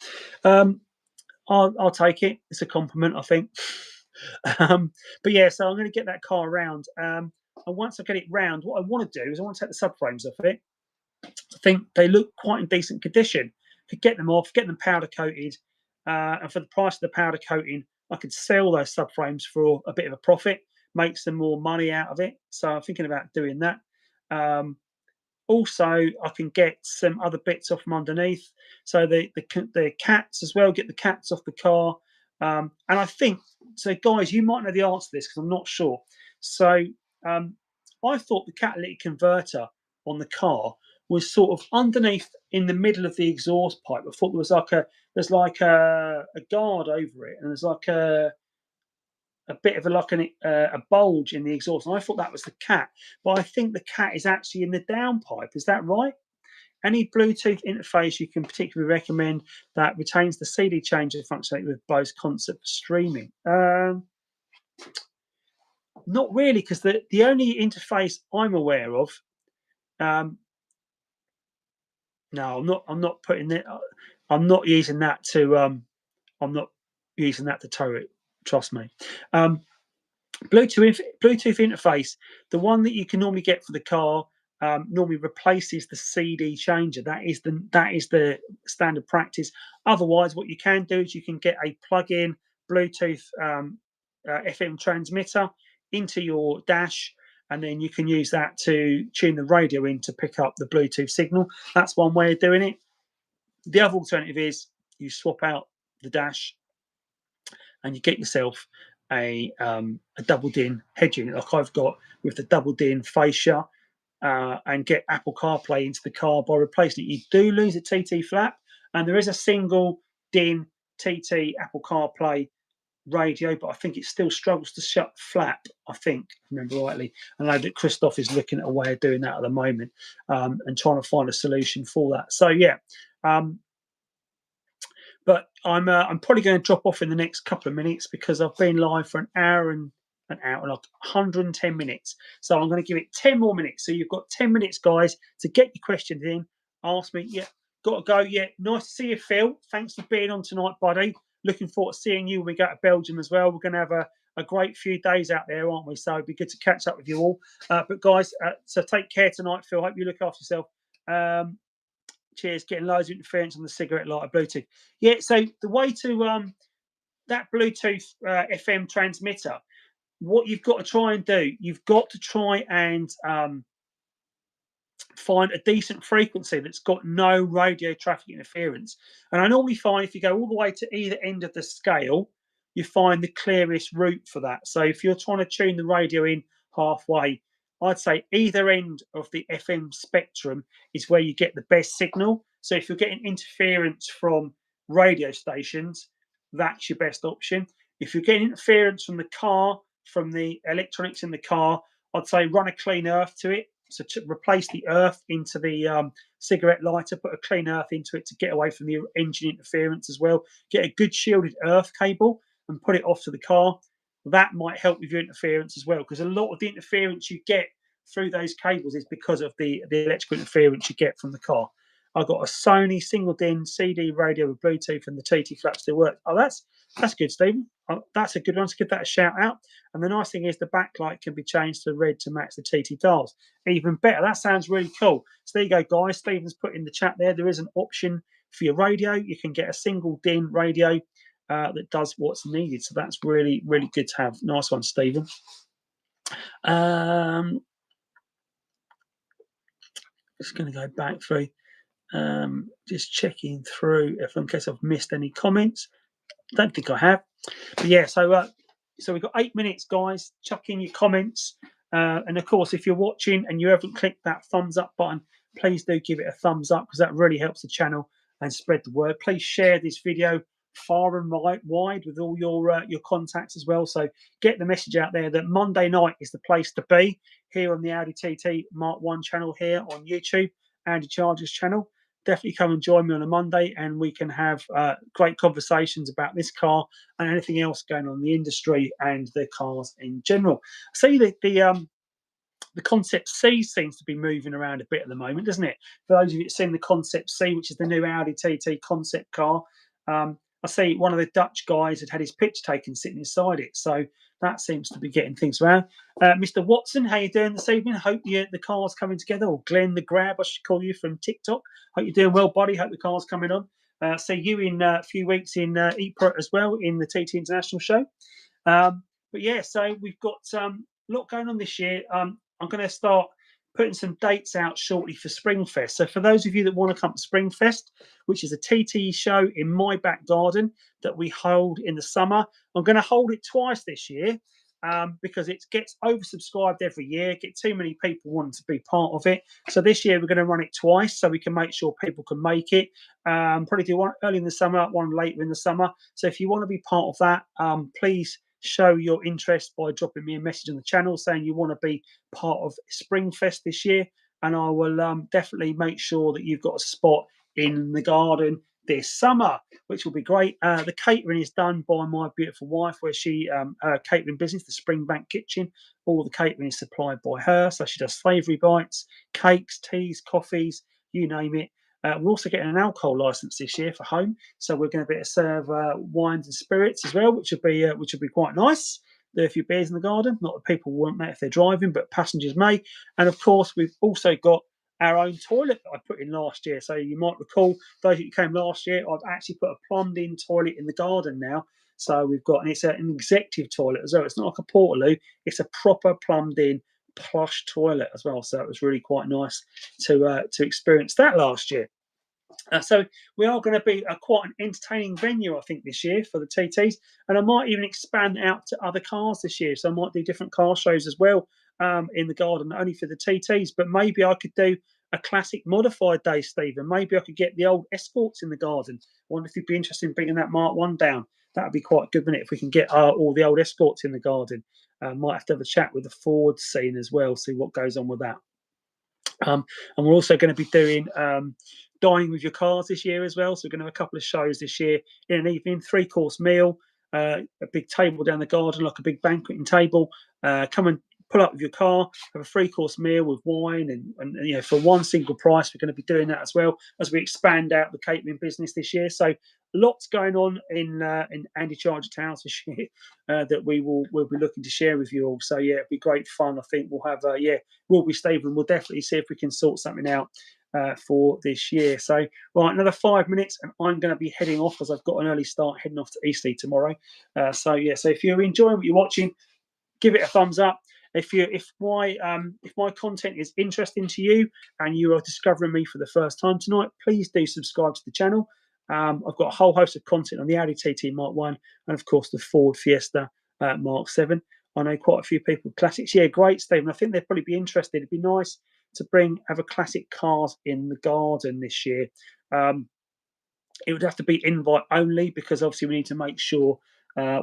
I'll take it. It's a compliment, I think. But yeah, so I'm going to get that car around. And once I get it round, what I want to do is I want to take the subframes off it. I think they look quite in decent condition. Could get them off, get them powder coated, and for the price of the powder coating, I could sell those subframes for a bit of a profit, make some more money out of it. So I'm thinking about doing that. Also, I can get some other bits off from underneath. So the cats as well, get the cats off the car. And I think, so guys, you might know the answer to this because I'm not sure. So I thought the catalytic converter on the car was sort of underneath in the middle of the exhaust pipe. I thought there's like a guard over it, and there's like a bit of a bulge in the exhaust. And I thought that was the cat, but I think the cat is actually in the downpipe. Is that right? Any Bluetooth interface you can particularly recommend that retains the CD changer functionality with Bose concept for streaming? Not really, because the only interface I'm aware of, no, I'm not putting it. I'm not using that to. I'm not using that to tow it. Trust me. Bluetooth interface, the one that you can normally get for the car, normally replaces the CD changer. That is the standard practice. Otherwise, what you can do is you can get a plug-in Bluetooth FM transmitter into your dash, and then you can use that to tune the radio in to pick up the Bluetooth signal. That's one way of doing it. The other alternative is you swap out the dash and you get yourself a double DIN head unit like I've got with the double DIN fascia, and get Apple CarPlay into the car by replacing it. You do lose a TT flap, and there is a single DIN TT Apple CarPlay radio, but I think it still struggles to shut flap, I think, if I remember rightly. I know that Christoph is looking at a way of doing that at the moment, and trying to find a solution for that. So yeah, but I'm probably going to drop off in the next couple of minutes because I've been live for an hour and like 110 minutes. So I'm going to give it 10 more minutes. So you've got 10 minutes, guys, to get your questions in. Ask me. Yeah, got to go. Yeah, nice to see you, Phil. Thanks for being on tonight, buddy. Looking forward to seeing you when we go to Belgium as well. We're going to have a great few days out there, aren't we? So it'd be good to catch up with you all. But guys, so take care tonight, Phil. Hope you look after yourself. Cheers. Getting loads of interference on the cigarette lighter Bluetooth. Yeah, so the way to that Bluetooth FM transmitter, what you've got to try and do, you've got to try and find a decent frequency that's got no radio traffic interference. And I normally find if you go all the way to either end of the scale, you find the clearest route for that. So if you're trying to tune the radio in halfway, I'd say either end of the FM spectrum is where you get the best signal. So if you're getting interference from radio stations, that's your best option. If you're getting interference from the car, from the electronics in the car, I'd say run a clean earth to it. So to replace the earth into the cigarette lighter, put a clean earth into it to get away from the engine interference as well. Get a good shielded earth cable and put it off to the car. That might help with your interference as well, because a lot of the interference you get through those cables is because of the electrical interference you get from the car. I've got a Sony single DIN CD radio with Bluetooth, and the TT flap still works. Oh, that's good, Stephen. Oh, that's a good one. So give that a shout out. And the nice thing is the backlight can be changed to red to match the TT dials. Even better. That sounds really cool. So there you go, guys. Stephen's put in the chat there. There is an option for your radio. You can get a single DIN radio that does what's needed. So that's really, really good to have. Nice one, Stephen. Just going to go back through. Just checking through if in case I've missed any comments. Don't think I have. But yeah, so we've got 8 minutes, guys. Chuck in your comments. And of course, if you're watching and you haven't clicked that thumbs up button, please do give it a thumbs up, because that really helps the channel and spread the word. Please share this video far and wide with all your contacts as well. So get the message out there that Monday night is the place to be here on the Audi TT Mark 1 channel here on YouTube, Andycharger's channel. Definitely come and join me on a Monday, and we can have great conversations about this car and anything else going on in the industry and the cars in general. I see that the Concept C seems to be moving around a bit at the moment, doesn't it? For those of you who've seen the Concept C, which is the new Audi TT concept car, I see one of the Dutch guys had his picture taken sitting inside it. So that seems to be getting things around. Mr. Watson, how you doing this evening? Hope the car's coming together. Or Glenn the Grab, I should call you, from TikTok. Hope you're doing well, buddy. Hope the car's coming on. See you in a few weeks in Ypres as well, in the TT International show. But yeah, so we've got a lot going on this year. I'm going to start putting some dates out shortly for Springfest. So for those of you that want to come to Springfest, which is a TT show in my back garden that we hold in the summer, I'm going to hold it twice this year because it gets oversubscribed every year. Get too many people wanting to be part of it. So this year we're going to run it twice so we can make sure people can make it. Probably do one early in the summer, one later in the summer. So if you want to be part of that, please show your interest by dropping me a message on the channel saying you want to be part of Springfest this year. and I will definitely make sure that you've got a spot in the garden this summer, which will be great. The catering is done by my beautiful wife, where she her catering business, the Springbank Kitchen. All the catering is supplied by her, so she does savoury bites, cakes, teas, coffees, you name it. We're also getting an alcohol license this year for home, so we're going to be able to serve wines and spirits as well, which will be quite nice. Do a few beers in the garden. Not that people won't that if they're driving, but passengers may. And of course, we've also got our own toilet that I put in last year. So you might recall, those who came last year, I've actually put a plumbed-in toilet in the garden now. So we've got, and it's an executive toilet as well. It's not like a portaloo; it's a proper plumbed-in plush toilet as well. So it was really quite nice to experience that last year. So we are going to be quite an entertaining venue, I think, this year for the TTs, and I might even expand out to other cars this year. So I might do different car shows as well in the garden, not only for the TTs, but maybe I could do a classic modified day, Stephen. Maybe I could get the old Escorts in the garden. I wonder if you'd be interested in bringing that Mark 1 down. That would be quite good, wouldn't it, if we can get all the old Escorts in the garden. Might have to have a chat with the Ford scene as well, see what goes on with that. And we're also going to be doing dining with your cars this year as well. So we're going to have a couple of shows this year in an evening, 3-course meal, a big table down the garden, like a big banqueting table. Come and pull up with your car, have a 3-course meal with wine, and for one single price. We're going to be doing that as well as we expand out the catering business this year. So lots going on in Andycharger Towns this year that we'll be looking to share with you all. So yeah, it'll be great fun. I think we'll have we'll be stable, and we'll definitely see if we can sort something out for this year. So right, another 5 minutes, and I'm going to be heading off as I've got an early start heading off to Eastleigh tomorrow. So if you're enjoying what you're watching, give it a thumbs up. If my content is interesting to you and you are discovering me for the first time tonight, please do subscribe to the channel. I've got a whole host of content on the Audi TT Mark 1 and of course the Ford Fiesta Mark 7. I know quite a few people classics. Yeah, great, Stephen. I think they'd probably be interested. It'd be nice to have a classic cars in the garden this year. It would have to be invite only because obviously we need to make sure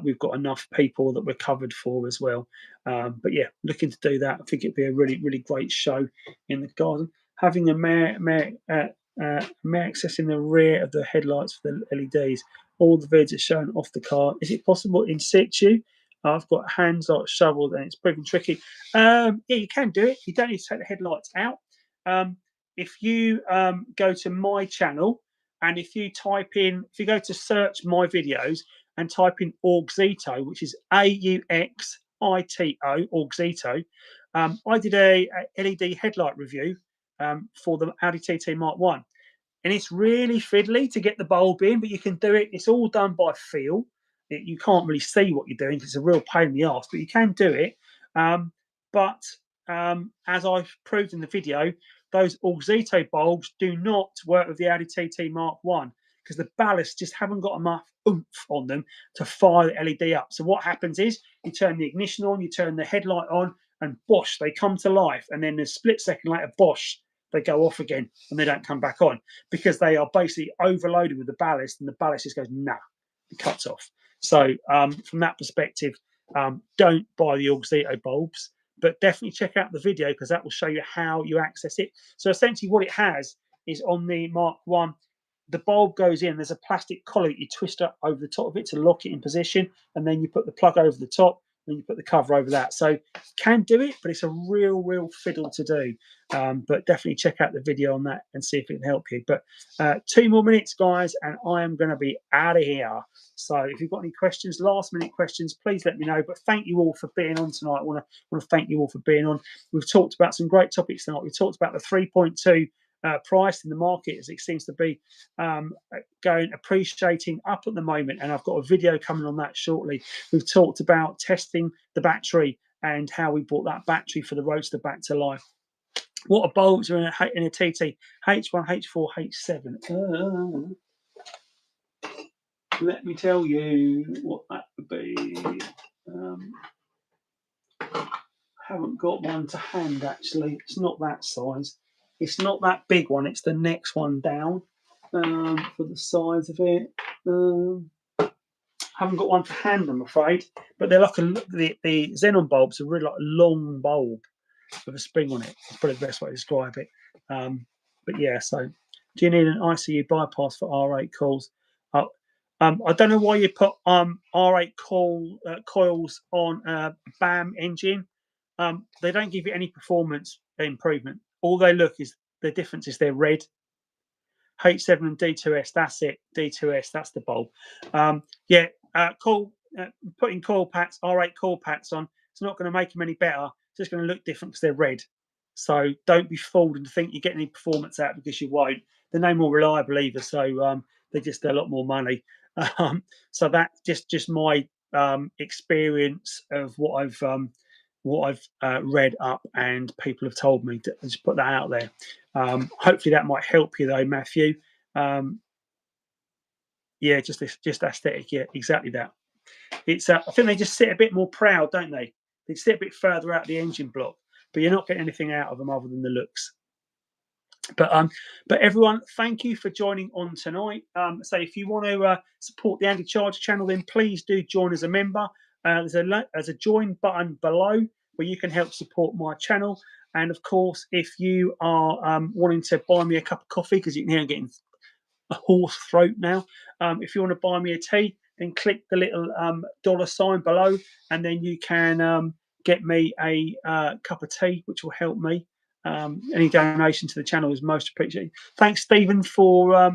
we've got enough people that we're covered for as well. But yeah, looking to do that. I think it'd be a really, really great show in the garden. Having a mare access in the rear of the headlights for the LEDs. All the vids are shown off the car. Is it possible in situ? I've got hands like shoveled and it's proving tricky. Yeah, you can do it. You don't need to take the headlights out. If you go to my channel, and if you go to search my videos and type in Auxito, which is AUXITO, Auxito, I did a LED headlight review for the Audi TT Mark 1. And it's really fiddly to get the bulb in, but you can do it. It's all done by feel. You can't really see what you're doing because it's a real pain in the arse, but you can do it. As I've proved in the video, those Auxito bulbs do not work with the Audi TT Mark 1 because the ballasts just haven't got enough oomph on them to fire the LED up. So what happens is you turn the ignition on, you turn the headlight on, and bosh, they come to life. And then a split second later, bosh, they go off again and they don't come back on because they are basically overloaded with the ballast, and the ballast just goes, nah, it cuts off. So from that perspective, don't buy the Auxito bulbs, but definitely check out the video because that will show you how you access it. So essentially what it has is on the Mark 1, the bulb goes in, there's a plastic collar that you twist up over the top of it to lock it in position, and then you put the plug over the top, and you put the cover over that. So can do it, but it's a real fiddle to do. But definitely check out the video on that and see if it can help you. But 2 more minutes, guys, and I am going to be out of here. So if you've got any questions, last minute questions, please let me know. But thank you all for being on tonight. I want to thank you all for being on. We've talked about some great topics tonight. We've talked about the 3.2 price in the market as it seems to be appreciating up at the moment, and I've got a video coming on that shortly. We've talked about testing the battery and how we brought that battery for the Roadster back to life. What are bulbs are in a TT? H1, H4, H7. Let me tell you what that would be. Haven't got one to hand actually. It's not that size. It's not that big one. It's the next one down for the size of it. Haven't got one to hand, I'm afraid. But they're like the xenon bulbs are really like a long bulb. with a spring on it. That's probably the best way to describe it. But yeah, so do you need an ICU bypass for R8 calls? I don't know why you put R8 coils on a BAM engine. They don't give you any performance improvement. All they look is the difference is they're red. H7 and D2S, that's it. D2S, that's the bulb. Yeah, putting coil packs, R8 coil packs on, it's not going to make them any better. It's just going to look different because they're red. So don't be fooled and think you get any performance out because you won't. They're no more reliable either, so they're just a lot more money. So that's just my experience of what I've read up and people have told me to just put that out there. Hopefully that might help you though, Matthew. Yeah, just aesthetic. Yeah, exactly that. It's I think they just sit a bit more proud, don't they? They sit a bit further out the engine block, but you're not getting anything out of them other than the looks. But everyone, thank you for joining on tonight. So if you want to support the Andycharger channel, then please do join as a member. There's a join button below where you can help support my channel. And of course, if you are wanting to buy me a cup of coffee, because you can hear I'm getting a hoarse throat now. If you want to buy me a tea, then click the little $sign below, and then you can get me a cup of tea, which will help me. Any donation to the channel is most appreciated. Thanks, Stephen, for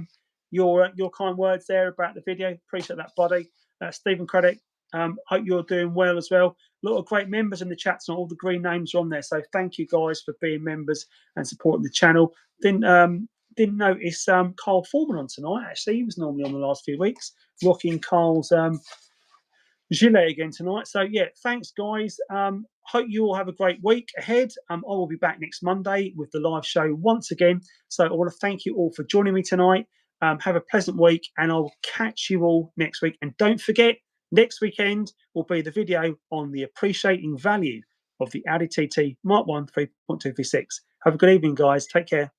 your kind words there about the video. Appreciate that, buddy. Stephen Craddock, hope you're doing well as well. A lot of great members in the chat, and all the green names are on there. So thank you guys for being members and supporting the channel. Didn't notice Carl Foreman on tonight. Actually, he was normally on the last few weeks, rocking Carl's gilet again tonight. So yeah, thanks guys. Hope you all have a great week ahead. I will be back next Monday with the live show once again. So I want to thank you all for joining me tonight. Have a pleasant week, and I'll catch you all next week. And don't forget, next weekend will be the video on the appreciating value of the Audi TT Mark 1 3.2 V6. Have a good evening, guys. Take care.